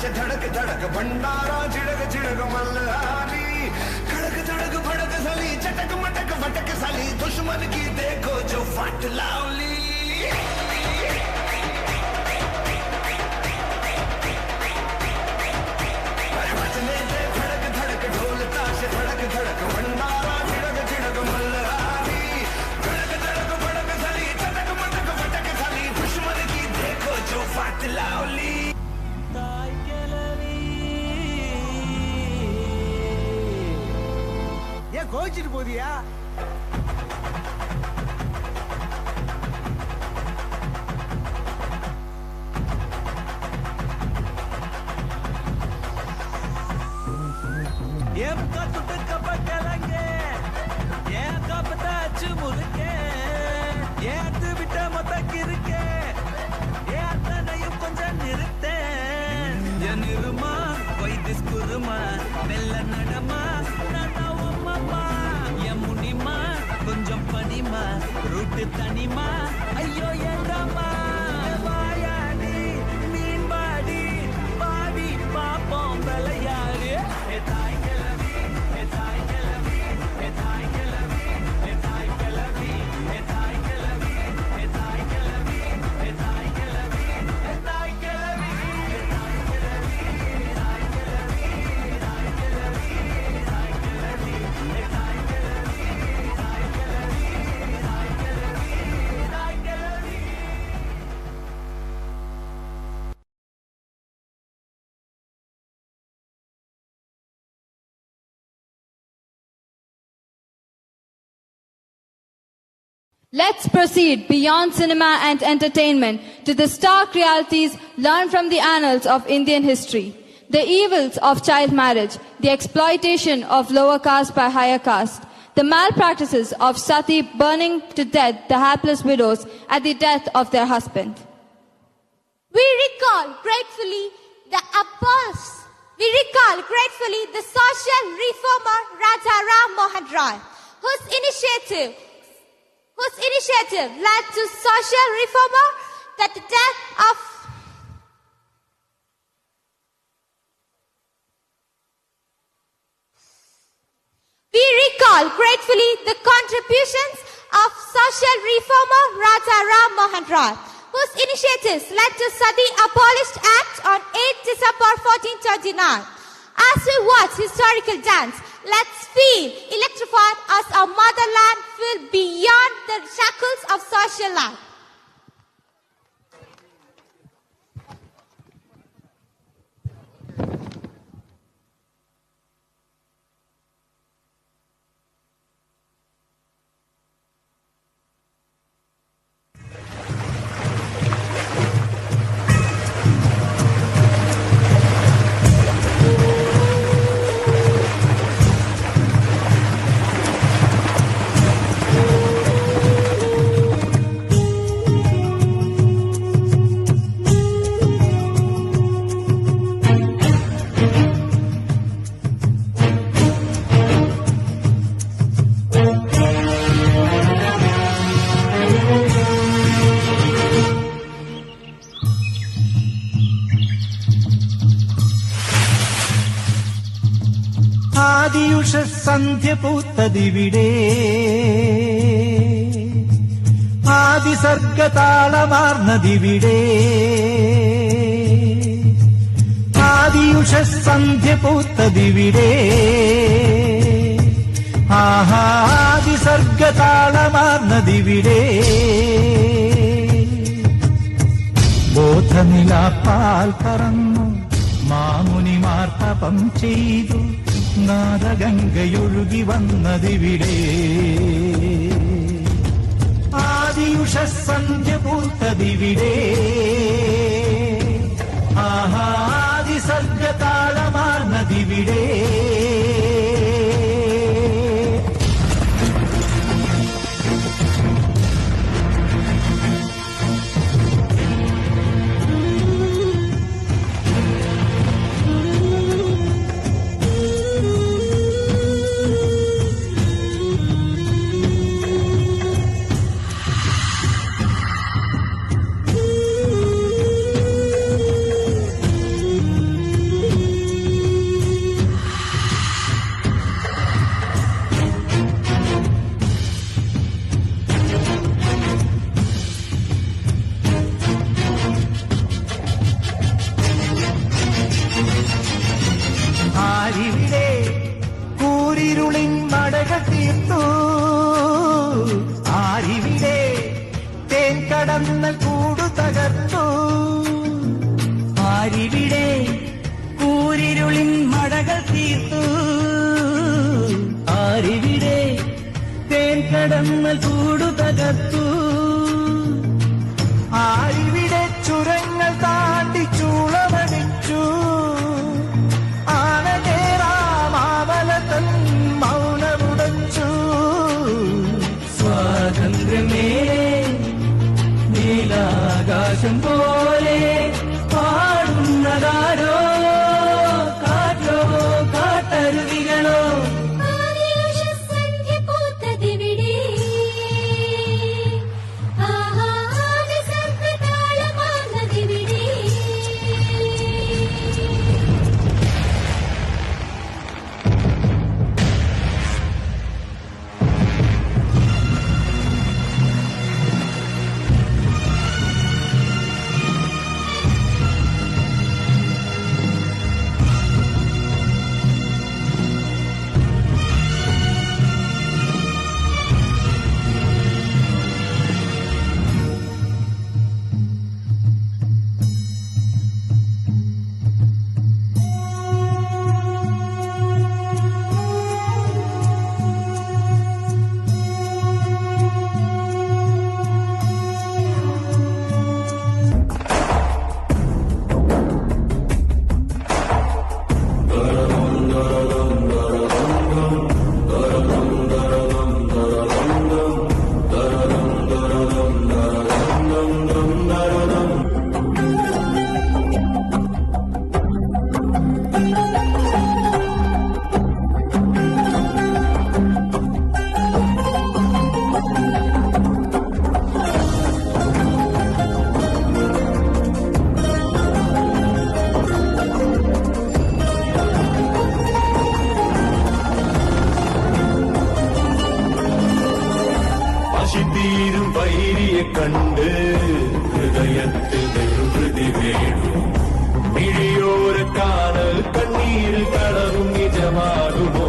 ताश धड़क धड़क भंडारा झिड़क झिड़क मल्हारी खड़क धड़क भड़क साली चटक मटक भटक साली दुश्मन की देखो जो फट लावली बचने दे धड़क धड़क ढोल ताश धड़क धड़क भंडारा झिड़क झिड़क मल्हारी खड़क धड़क भड़क साली चटक मटक भटक साली दुश्मन की देखो जो फट लावली ஏன் கோச்சிட்டு போதியா ஏன் கத்துட்டு கப்பக்கலங்க ஏன் கப்பத்தாச்சு முதுக்க ஏன் விட்ட மொத்தக்கு இருக்க ஏன் அத்தனையும் கொஞ்சம் நிறுத்தேன் என் இருமா வைத்திஸ் குருமா மெல்ல நடமா நடவம்மா என் முனிமா கொஞ்சம் பனிமா ரூட்டு தனிமா ஐயோ ஏண்டாமா வாயாடி மீன் பாடி பாடி பாப்போம் விளையாடு தாய் கிளவி தாய் கிளவி தாய் கிளவி தாய் கிளவி தாய் கிளவி தாய் கிளவி தாய் கிளவி தாய் கிளவி Let's proceed beyond cinema and entertainment to the stark realities learned from the annals of Indian history. The evils of child marriage, the exploitation of lower caste by higher caste, the malpractices of sati burning to death the hapless widows at the death of their husband. We recall gratefully the social reformer Raja Ram Mohan Roy, whose initiative led to social reformer that the death of We recall gratefully the contributions of social reformer Raja Ram Mohan Roy, whose initiatives led to Sati Abolished Act on 8 December 1429. As we watch historical dance, let's feel electrified as our motherland feel beyond the shackles of social life. ആദിയുഷ സന്ധ്യ പൂത്തതിവിടെ ആദിസർഗതാളമാർന്നതിവിടെ ആദിയുഷ സന്ധ്യ പൂത്തതിവിടെ ആദിസർഗതാളമാർന്നതിവിടെ ബോധനിലാപ്പാൽ പറന്നു മാമുനിമാർ തപം ചെയ്തു നാദഗംഗയൊഴുകി വന്നതിവിടെ ആദിയുഷ സന്ധ്യ പൂത്തതിവിടെ ആദിസർഗതാളമാർന്നതിവിടെ ആരിവിടെ കൂരിരുളിൻ മടകൾ തീർത്തു? ആരിവിടെ തേൻ കടന്ന കൂടു തകർത്തു? ആരിവിടെ കൂരിരുളിൻ മടകൾ തീർത്തു? ആരിവിടെ തേൻ കടന്ന കൂടു തകർത്തു? ആരിവിടെ ചുരങ്ങൾ താണ്ടി ചൂളമടിച്ചു? ആനകേറാമാവലതൻ മൗനമുടച്ചു. സ്വാതന്ത്ര്യമേ നീലാകാശം പോലെ പാടുന്നതാരോ? കാറ്റോ കാട്ടരുവികളോ? തീരും വൈരിയെ കണ്ട് ഹൃദയത്തിൽ നെടുഹൃതി വേണു. മിഴിയോര കാനൽ കണ്ണീരിൽ കളറും നിജമാകുമോ?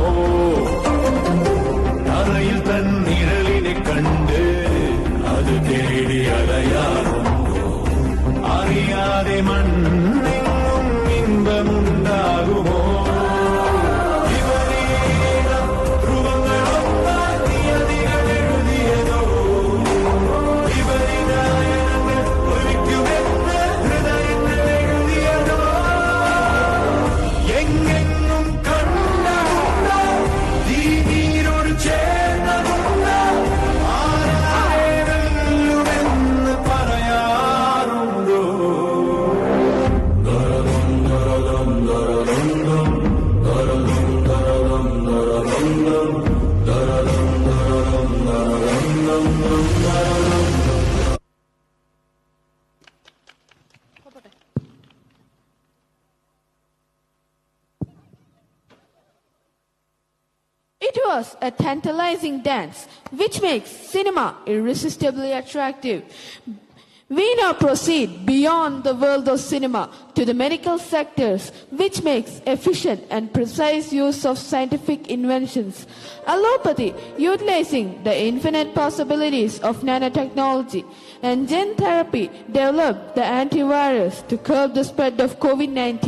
തറയിൽ തൻ നിഴലിനെ കണ്ട് അത് തേടി അലയാറുണ്ടോ? അറിയാതെ മണ്ണെങ്ങും ഇമ്പമുണ്ടാകുമോ? It was a tantalizing dance which makes cinema irresistibly attractive. We now proceed beyond the world of cinema to the medical sectors, which makes efficient and precise use of scientific inventions. Allopathy, utilizing the infinite possibilities of nanotechnology, and gene therapy developed the antivirus to curb the spread of COVID-19.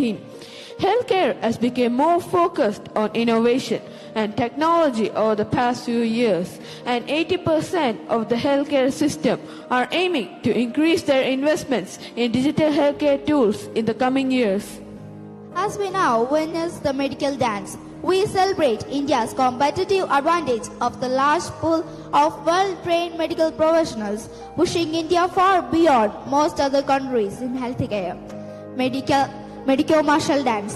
Healthcare has become more focused on innovation and technology over the past few years, and 80% of the healthcare system are aiming to increase their investments in digital healthcare tools in the coming years. As we now witness the medical dance, we celebrate India's competitive advantage of the large pool of well-trained medical professionals, pushing India far beyond most other countries in healthcare. Medico-martial dance.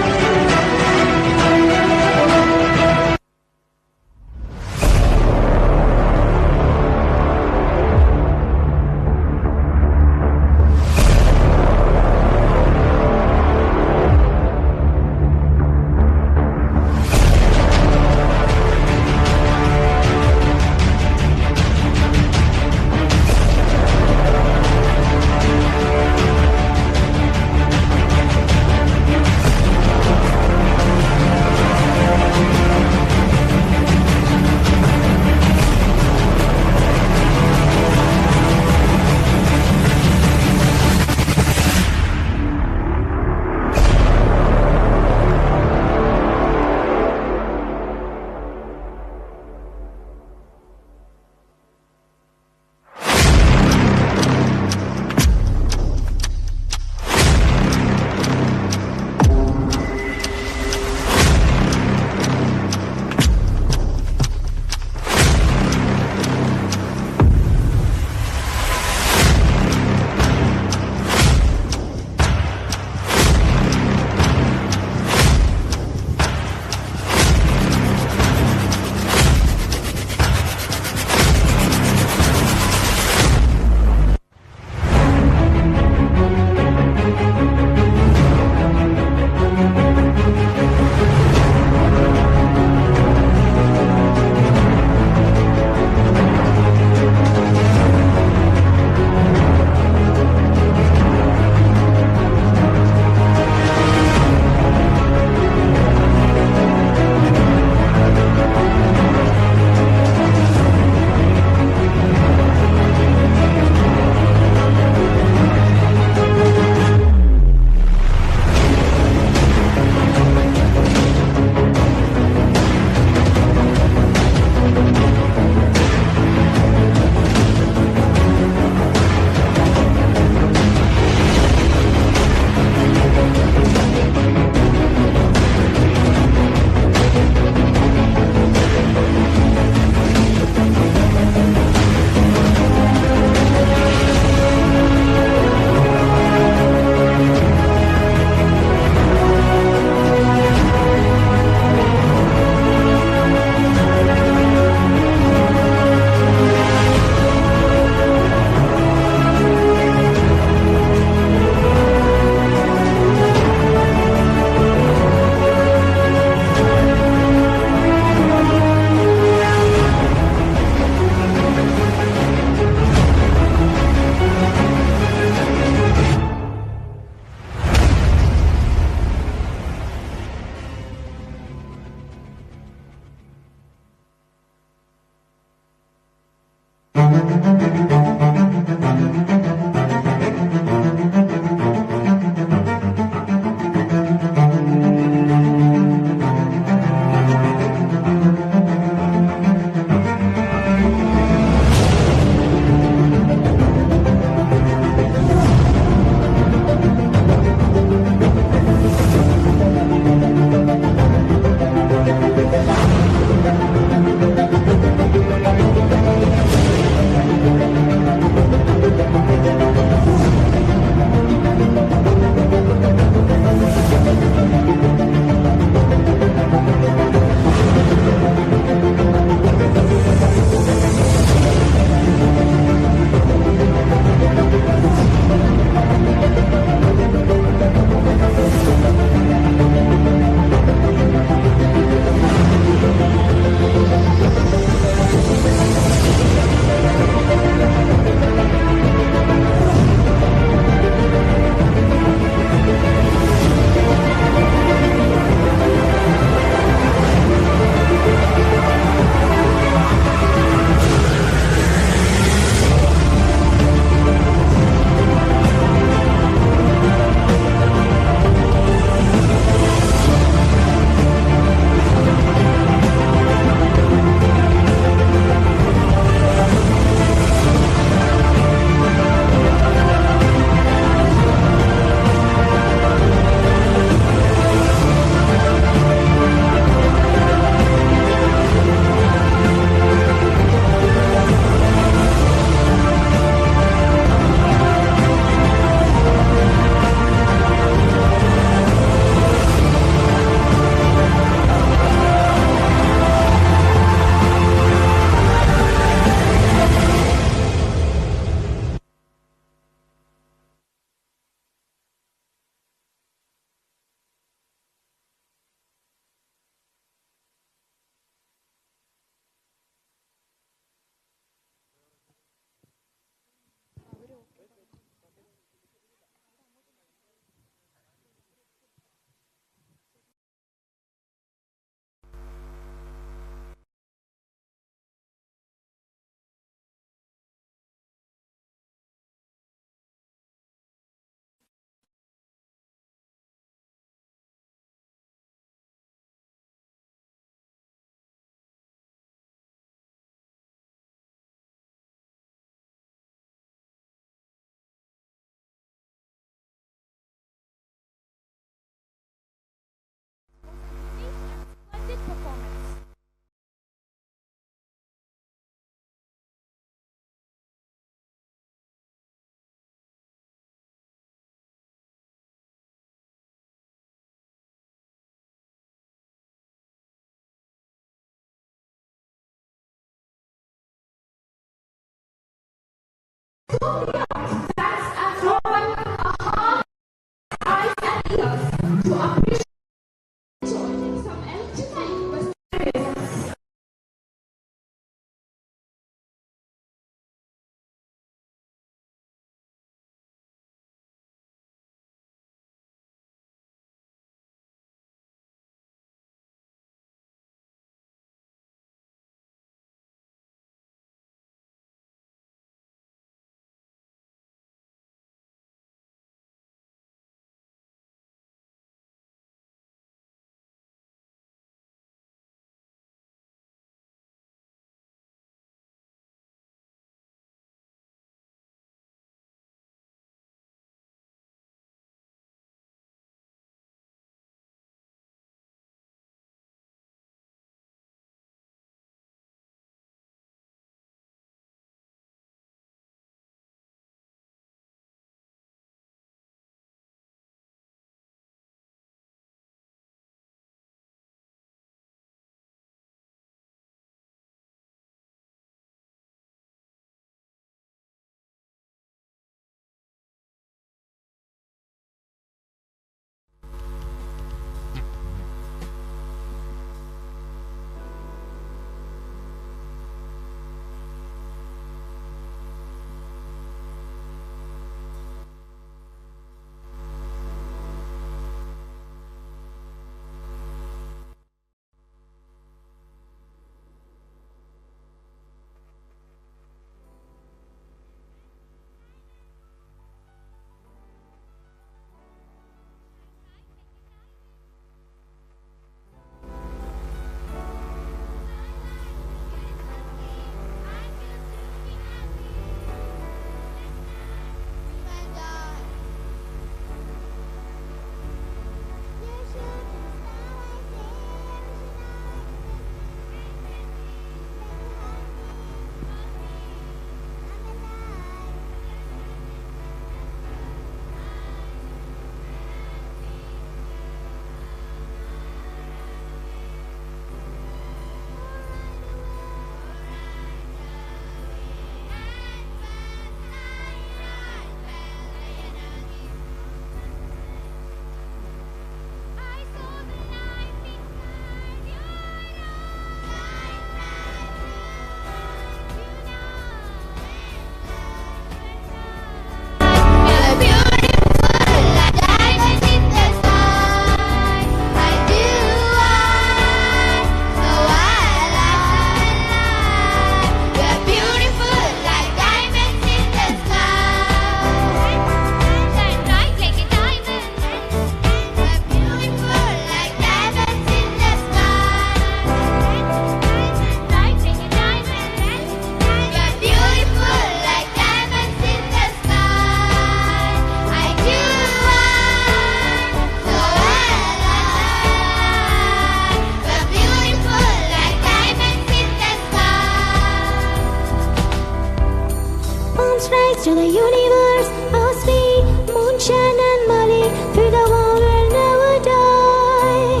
to the universe. Our sweet moonshine and Molly, through the wall will never die.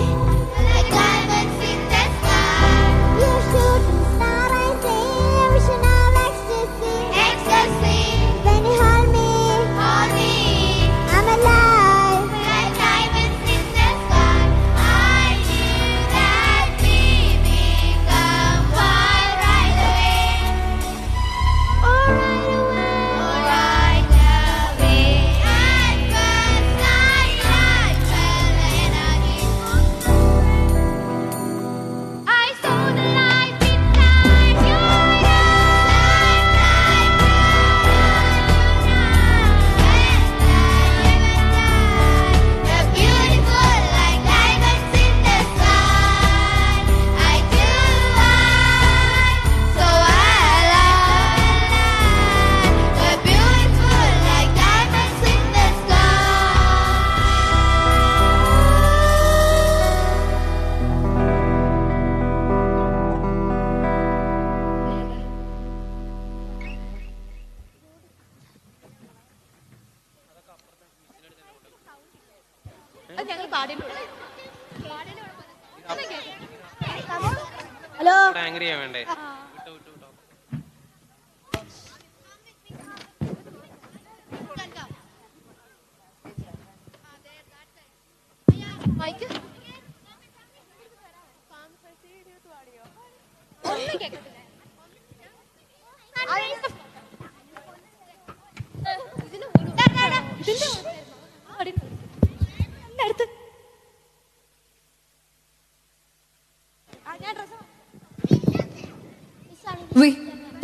Like diamonds in the sky. You shooting star, I say, vision of ecstasy. Ecstasy. When you hold me, I'm alive. Like diamonds in the sky. I knew that we become one right away. Right away. Right away. At first sight, I felt the energy. I saw the light inside your eyes. You're beautiful like diamonds in the sky. I do so I love. You're beautiful like diamonds in the sky. Hello angry വേണ്ടേ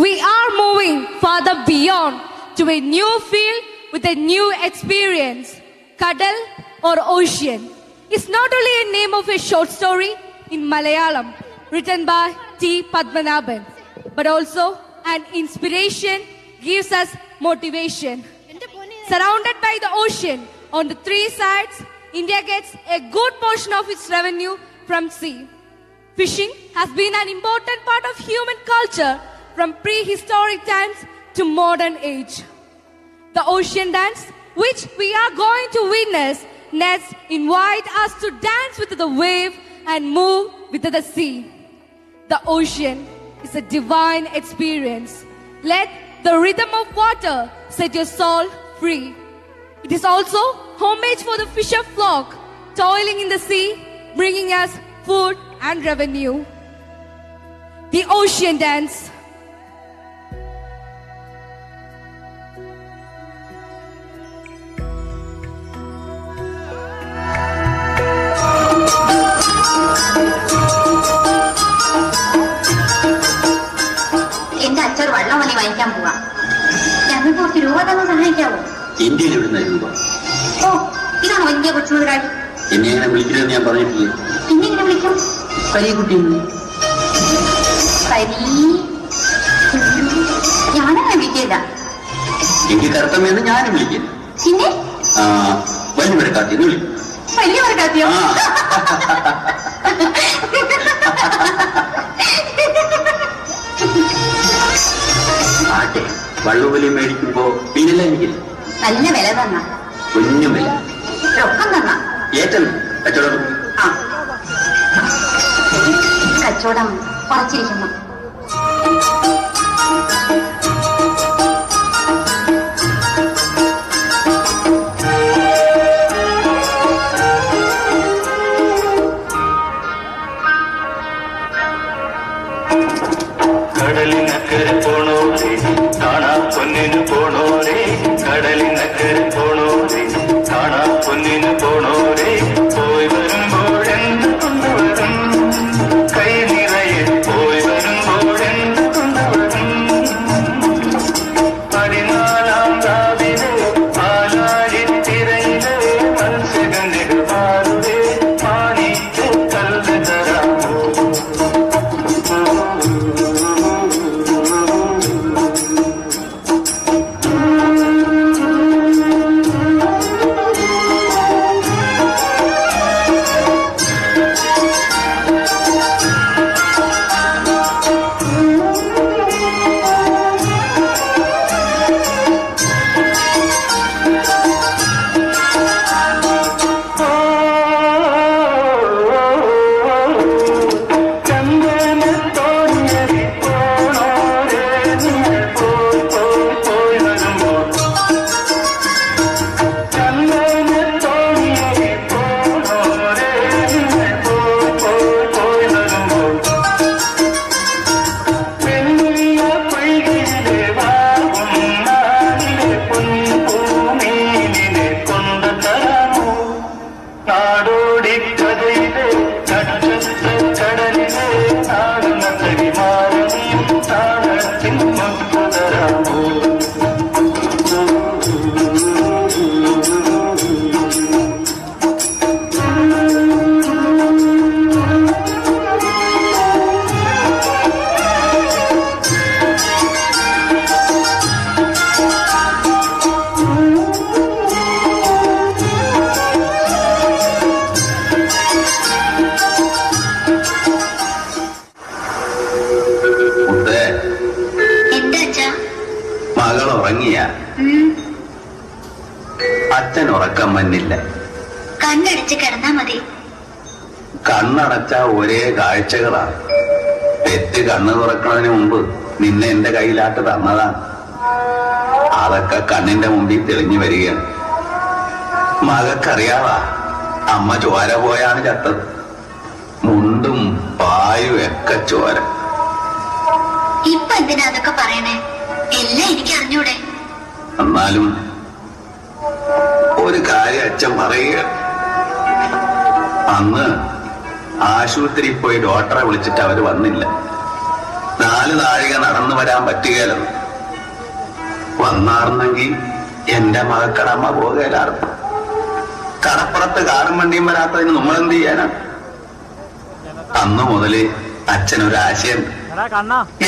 We are moving further beyond to a new field with a new experience. Kadal or ocean is not only a name of a short story in Malayalam written by T. Padmanabhan, but also an inspiration, gives us motivation. Surrounded by the ocean on the three sides, India gets a good portion of its revenue from sea. Fishing has been an important part of human culture from prehistoric times to modern age. The ocean dance, which we are going to witness next, invite us to dance with the wave and move with the sea. The ocean is a divine experience. Let the rhythm of water set your soul free. It is also homage for the fisher flock toiling in the sea, bringing us food and revenue. The ocean dance. എന്റെ അച്ഛൻ വെള്ളം വന്നി വാങ്ങിക്കാൻ പോവാ. ഞങ്ങൾക്ക് കുറച്ച് രൂപ തന്നെ സഹായിക്കാവോ? ഇന്ത്യയിൽ ഇവിടുന്ന രൂപ. ഓ, ഇതാണ് വലിയ കൊച്ചുമുതലാളി. എന്നെ എങ്ങനെ വിളിക്കണമെന്ന് ഞാൻ പറഞ്ഞിട്ടില്ലേ? പിന്നെ എങ്ങനെ വിളിക്കും? കരിക്കുട്ടി. ഞാനങ്ങനെ വിളിക്കില്ല. എനിക്ക് കറുത്തമ്മയെന്ന് ഞാനും വിളിക്കില്ല. പിന്നെ വലിയ കാത്തിന്ന് വിളിക്കും. വലിയ കാത്തിയോ? ആട്ടെ, വള്ളുവലി മേടിക്കുമ്പോ പിന്നില്ല എനിക്കില്ല. നല്ല വില തന്ന. കുഞ്ഞും വില. രൊക്കം തന്ന. ഏറ്റവും കച്ചവടം. കച്ചവടം കുറച്ചിരിക്കുന്നു. കടലിനക്കരെ പോണോരേ, കാണാ പൊന്നിന് പോണോരേ, കടലിനക്കരെ പോണോരേ, കാണാ പൊന്നിന് പോണോരേ, പോയി വരുമ്പോഴെന്ത് കൊണ്ടുവരും, കൈ നിറയെ പോയി വരുമ്പോഴെന്ത് കൊണ്ടുവരും. 14 രാവിലെ പാലാഴിത്തിരയിലെ മത്സ്യഗന്ധികൾ മാറുവേ, മാണിക്ക് കല്ല് തരാമോ. ഉറക്കം വന്നില്ല. കണ്ണടച്ച് കിടന്നാ മതി. കണ്ണടച്ച ഒരേ കാഴ്ചകളാണ്. തെറ്റ് കണ്ണ് തുറക്കുന്നതിന് മുമ്പ് നിന്നെ എന്റെ കയ്യിലാട്ട് തന്നതാണ്. അതൊക്കെ കണ്ണിന്റെ മുമ്പിൽ തെളിഞ്ഞു വരികയാണ്. മകക്കറിയാവാ, അമ്മ ചോര പോയാണ് ചത്തത്. മുണ്ടും പായും ഒക്കെ ചോര. ഇപ്പൊ എന്തിനാ അതൊക്കെ പറയണേ? എല്ലാം എനിക്ക് അറിഞ്ഞൂടെ? എന്നാലും ഒരു കാര്യം അച്ഛൻ പറയുക. അന്ന് ആശുപത്രിയിൽ പോയി ഡോക്ടറെ വിളിച്ചിട്ട് അവര് വന്നില്ല. 4 നാഴിക നടന്നു വരാൻ പറ്റുകയില്ലെന്ന്. വന്നാർന്നെങ്കിൽ എന്റെ മകക്കടമ്മ പോകലായിരുന്നു. കടപ്പുറത്ത് കാറും വണ്ടിയും വരാത്തതിന് നമ്മളെന്ത് ചെയ്യാനാ? അന്ന് മുതല് അച്ഛനൊരു ആശയം,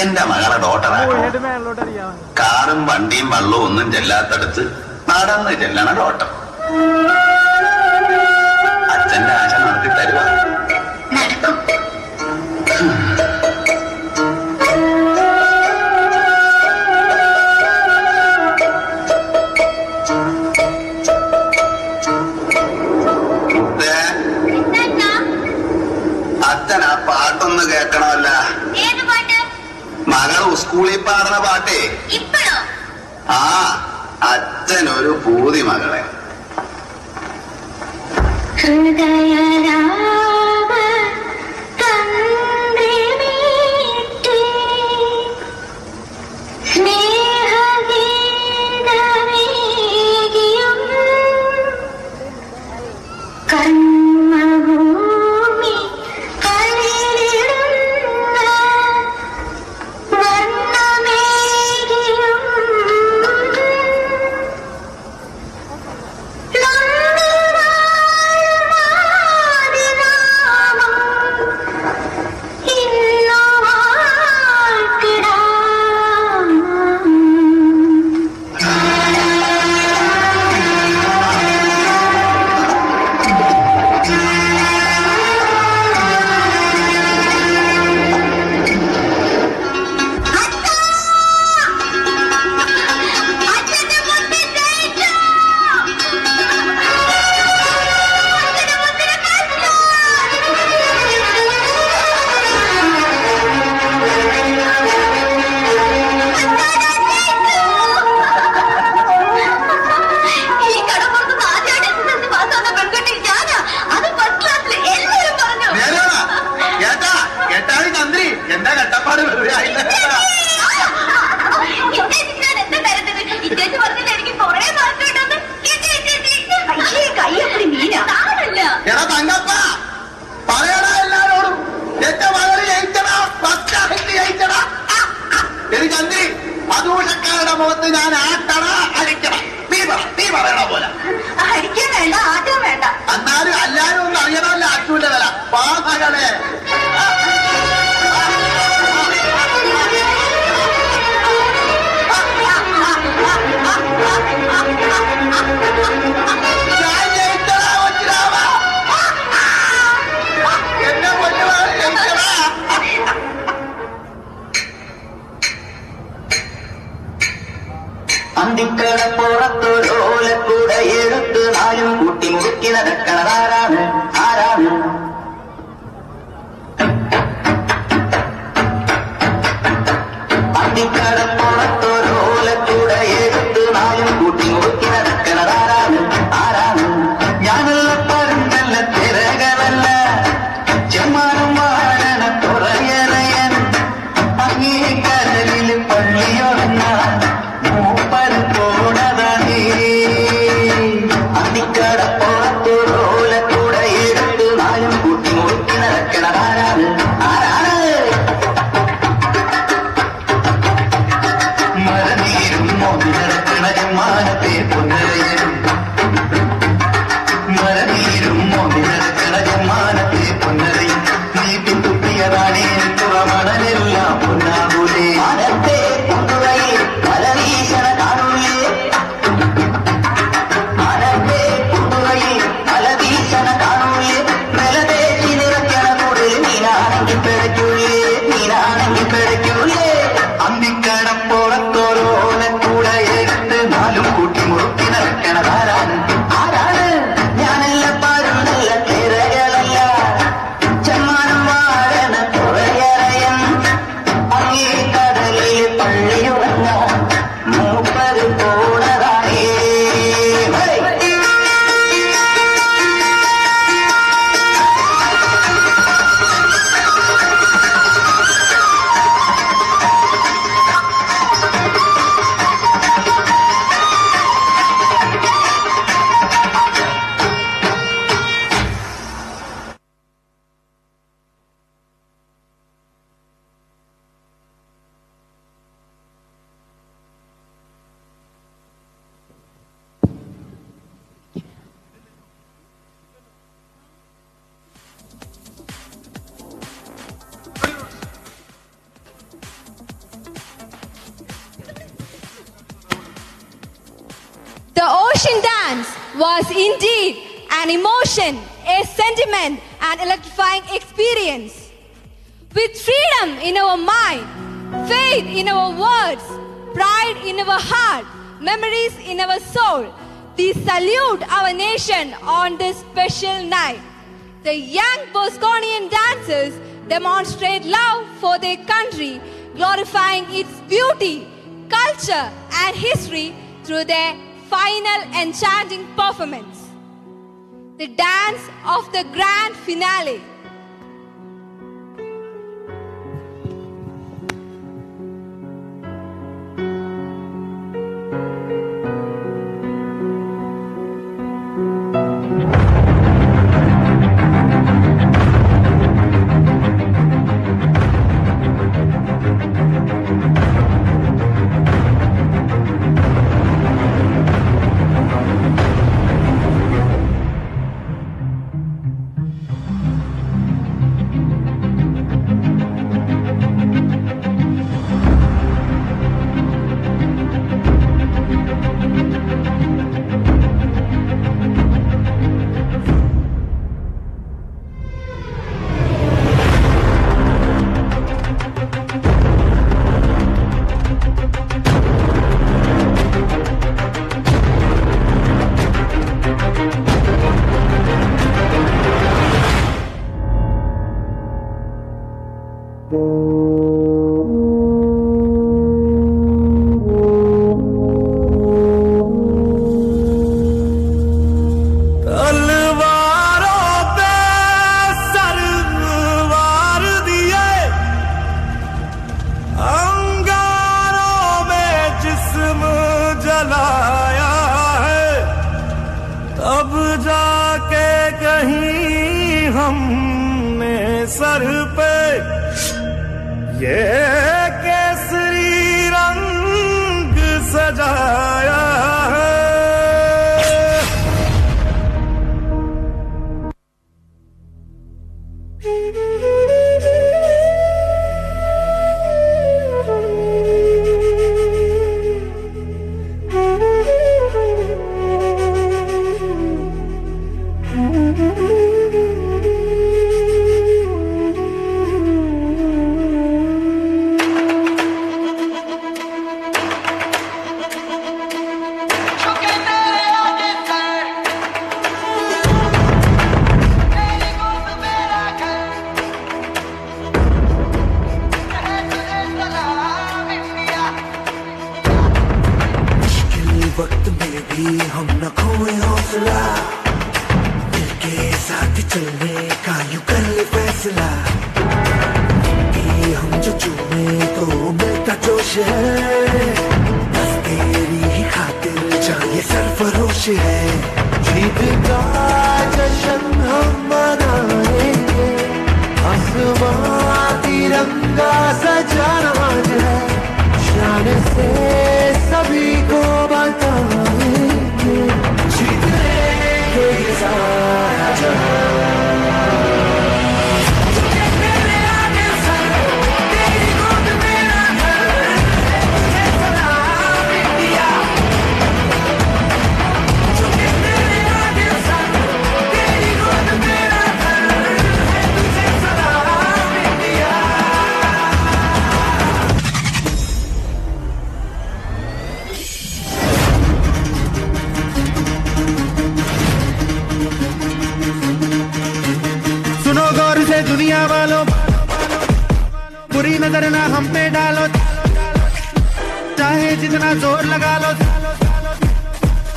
എന്റെ മകളെ ഡോക്ടറാണ്. കാറും വണ്ടിയും വെള്ളവും ഒന്നും ചെല്ലാത്തടുത്ത് നടന്ന് ചെല്ലണ ഡോക്ടർ. അച്ഛന്റെ ആശ നടത്തി തരുക. അച്ഛൻ ആ പാട്ടൊന്ന് കേൾക്കണമല്ല. മകൾ സ്കൂളിൽ പാടുന്ന പാട്ടേ. ആ അച്ഛനൊരു പൂതി മകളെ. അതൂഷക്കാരുടെ മുഖത്ത് ഞാൻ ആട്ടണ അടിക്കണം. നീ പറയണ പോലെ അടിക്കാൻ വേണ്ട, ആദ്യം വേണ്ട. എന്നാലും എല്ലാരും ഒന്ന് അറിയണമല്ല അച്ഛന്റെ വില. പാതകളെ അന്തിക്കടപ്പുറത്തൊരോലക്കൂടെ എടുത്ത് 4 കൂട്ടി മുറുക്കി നടക്കണതാരാണ്? ആരാണ്? അന്തിക്കടപ്പുറത്തൊരോലക്കൂടെ എടുത്ത് 4 കൂട്ടി മുറുക്കി നടക്കണതാരാണ്? ആരാണ്? ഞാനല്ല പരുന്തല്ല തിരകളല്ല ചെമ്മാനം വാഴണ തുറയറയൻ അങ്ങേ കടലിൽ പള്ളിയൊന്ന മൂപ്പര് പോണതേ. അന്തിക്കടപ്പുറത്തൊരോലക്കൂടെ എടുത്ത് 4 കൂട്ടി മുറുക്കി നടക്കണതാരാണ്? ആരാണ്? മരനീരും മോതി നടക്കണ ജമ്മാനത്തെ പൊന്നരയും. മരനീരും മോതി നടക്കണ ജമ്മാനത്തെ പൊന്നരയും. നീട്ടിത്തുപ്പിയതാണേ തുറമണലെല്ലാം പൊന്നാകൂലേ. മനത്തെ കൊണ്ടുവയിൽ പലവീശണ കാണൂലേ. മനത്തെ കൊണ്ടുവയിൽ പലവീശണ കാണൂലേ. നിലതേച്ചി നിറയ്ക്കണ കൂടുതൽ മീനാണെങ്കിൽ പിഴയ്ക്കൂലേ. മീനാണെങ്കിൽ പിഴയ്ക്കൂലേ. അന്തിക്കടപ്പുറത്തോരോനെ കൂടെ എടുത്ത് 4 കൂട്ടി മുറുക്കി നടക്കണതാരാണ്? ആരാണ്? Ocean dance was indeed an emotion, a sentiment, an electrifying experience. With freedom in our mind, faith in our words, pride in our heart, memories in our soul, we salute our nation on this special night. The young Bosconian dancers demonstrate love for their country, glorifying its beauty, culture, and history through their final enchanting performance. The dance of the grand finale. Sir पे ये केसरी रंग सजाया है। वक्त में भी हम न खोए हौसला, दिल के साथ चलने का यूं कर ले फैसला कि हम जो चूमे तो मिलता जोश है, बस तेरी ही खातिर जाए सरफरोश है। जीत का जश्न हम मनाएंगे, आसमां तिरंगा सजाना है, शान से सभी को बताएंगे, जीतेंगे ये सारा जहां। दुनिया वालों, बुरी नजर ना हम पे डालो, चाहे जितना जोर लगा लो,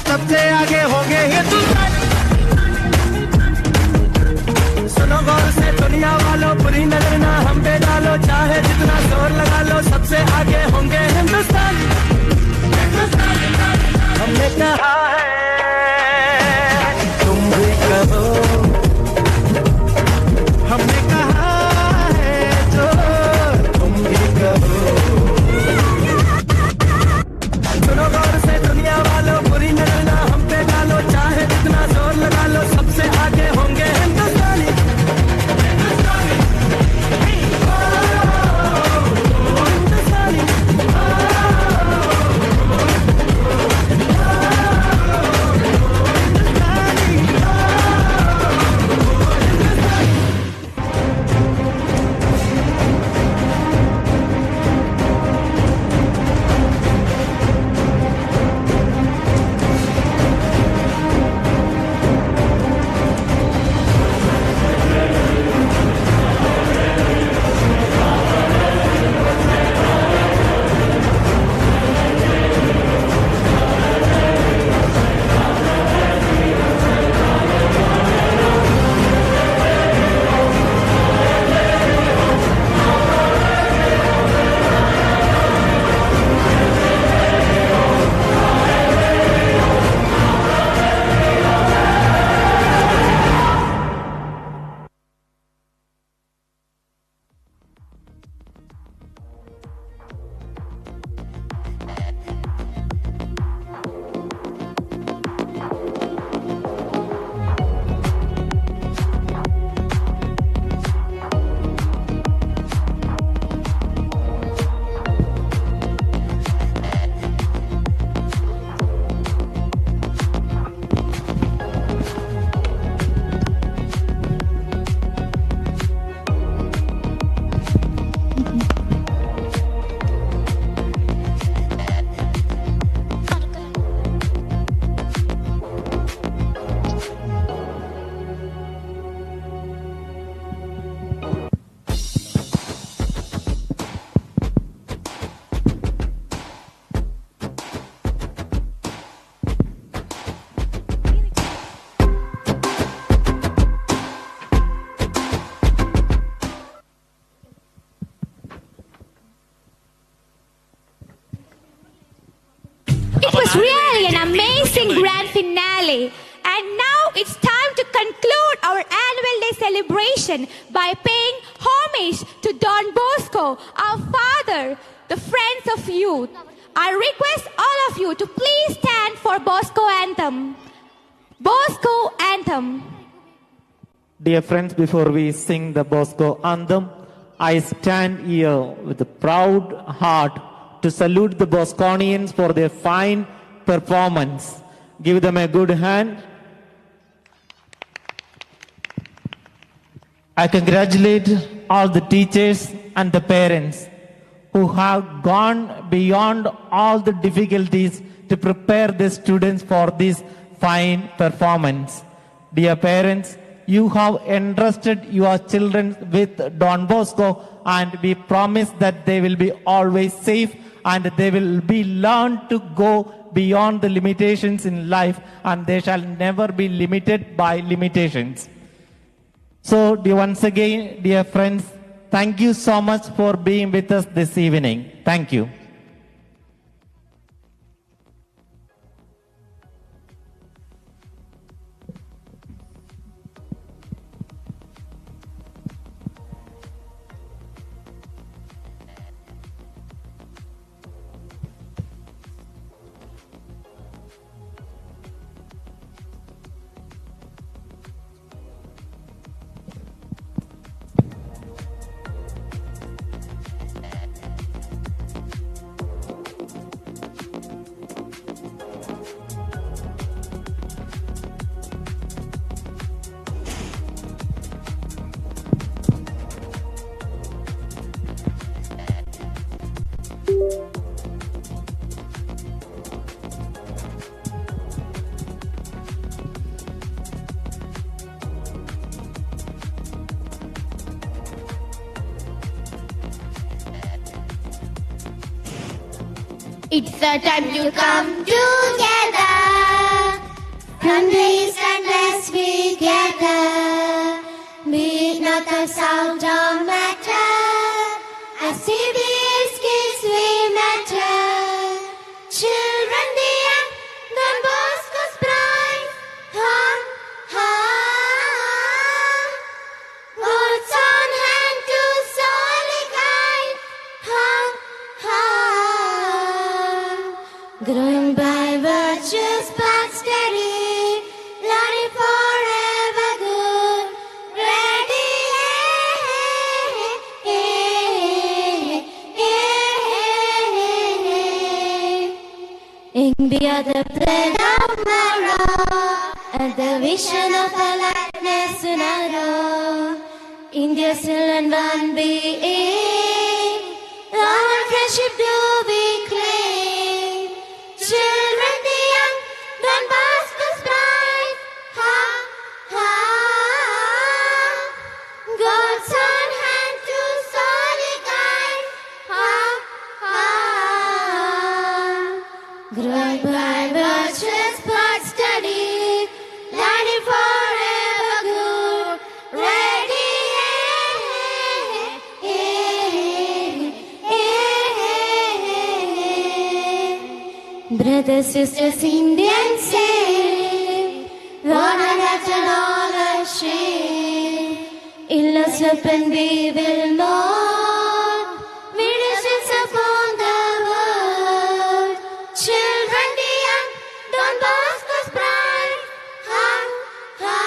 सबसे आगे होंगे हिंदुस्तान। सुनो गौर से दुनिया वालों, बुरी नजर ना हम पे डालो, चाहे जितना जोर लगा लो, सबसे आगे होंगे हिंदुस्तान। हमने कहा है तुम भी कहो, हमने कहा है जो तुम भी कहो। सुनो गौर से दुनिया वालों, बुरी नजर ना हम पे डालो, चाहे जितना जोर लगा लो, सबसे आगे होंगे हिंदुस्तानी। हिंदुस्तानी finale. And now it's time to conclude our annual day celebration by paying homage to Don Bosco, our father, the friends of youth. I request all of you to please stand for Bosco anthem. Bosco anthem. Dear friends, before we sing the Bosco anthem, I stand here with a proud heart to salute the Bosconians for their fine performance. Give them a good hand. I congratulate all the teachers and the parents who have gone beyond all the difficulties to prepare the students for this fine performance. Dear parents, you have entrusted your children with Don Bosco, and we promise that they will be always safe and they will be learned to go beyond the limitations in life, and they shall never be limited by limitations. So, once again, dear friends, thank you so much for being with us this evening. Thank you. It's the time to come together from the east and west we gather. Be it north or south don't matter, as CBS kids we matter. Children the young, Don Bosco's pride. Ha, ha. God's on hand to solely guide. Ha, ha. Growing by virtues but steady, learning forever good, ready, in the other plane of marrow, and the vision of a likeness to narrow. India still and one being, love and friendship do we claim. Children the young, Don Bosco's pride. Ha, ha. God's on hand to solely guide. Ha, ha. Growing by virtuous but steady, learning forever good, ready. Brothers, sisters, Indians say, one another all our shame. Illness and we will not, medicines upon the world. Children the young, Don Bosco's pride. Ha, ha.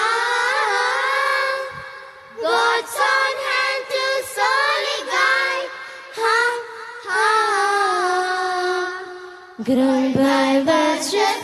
God's on hand to solely guide. Ha, ha. Grown by virtuous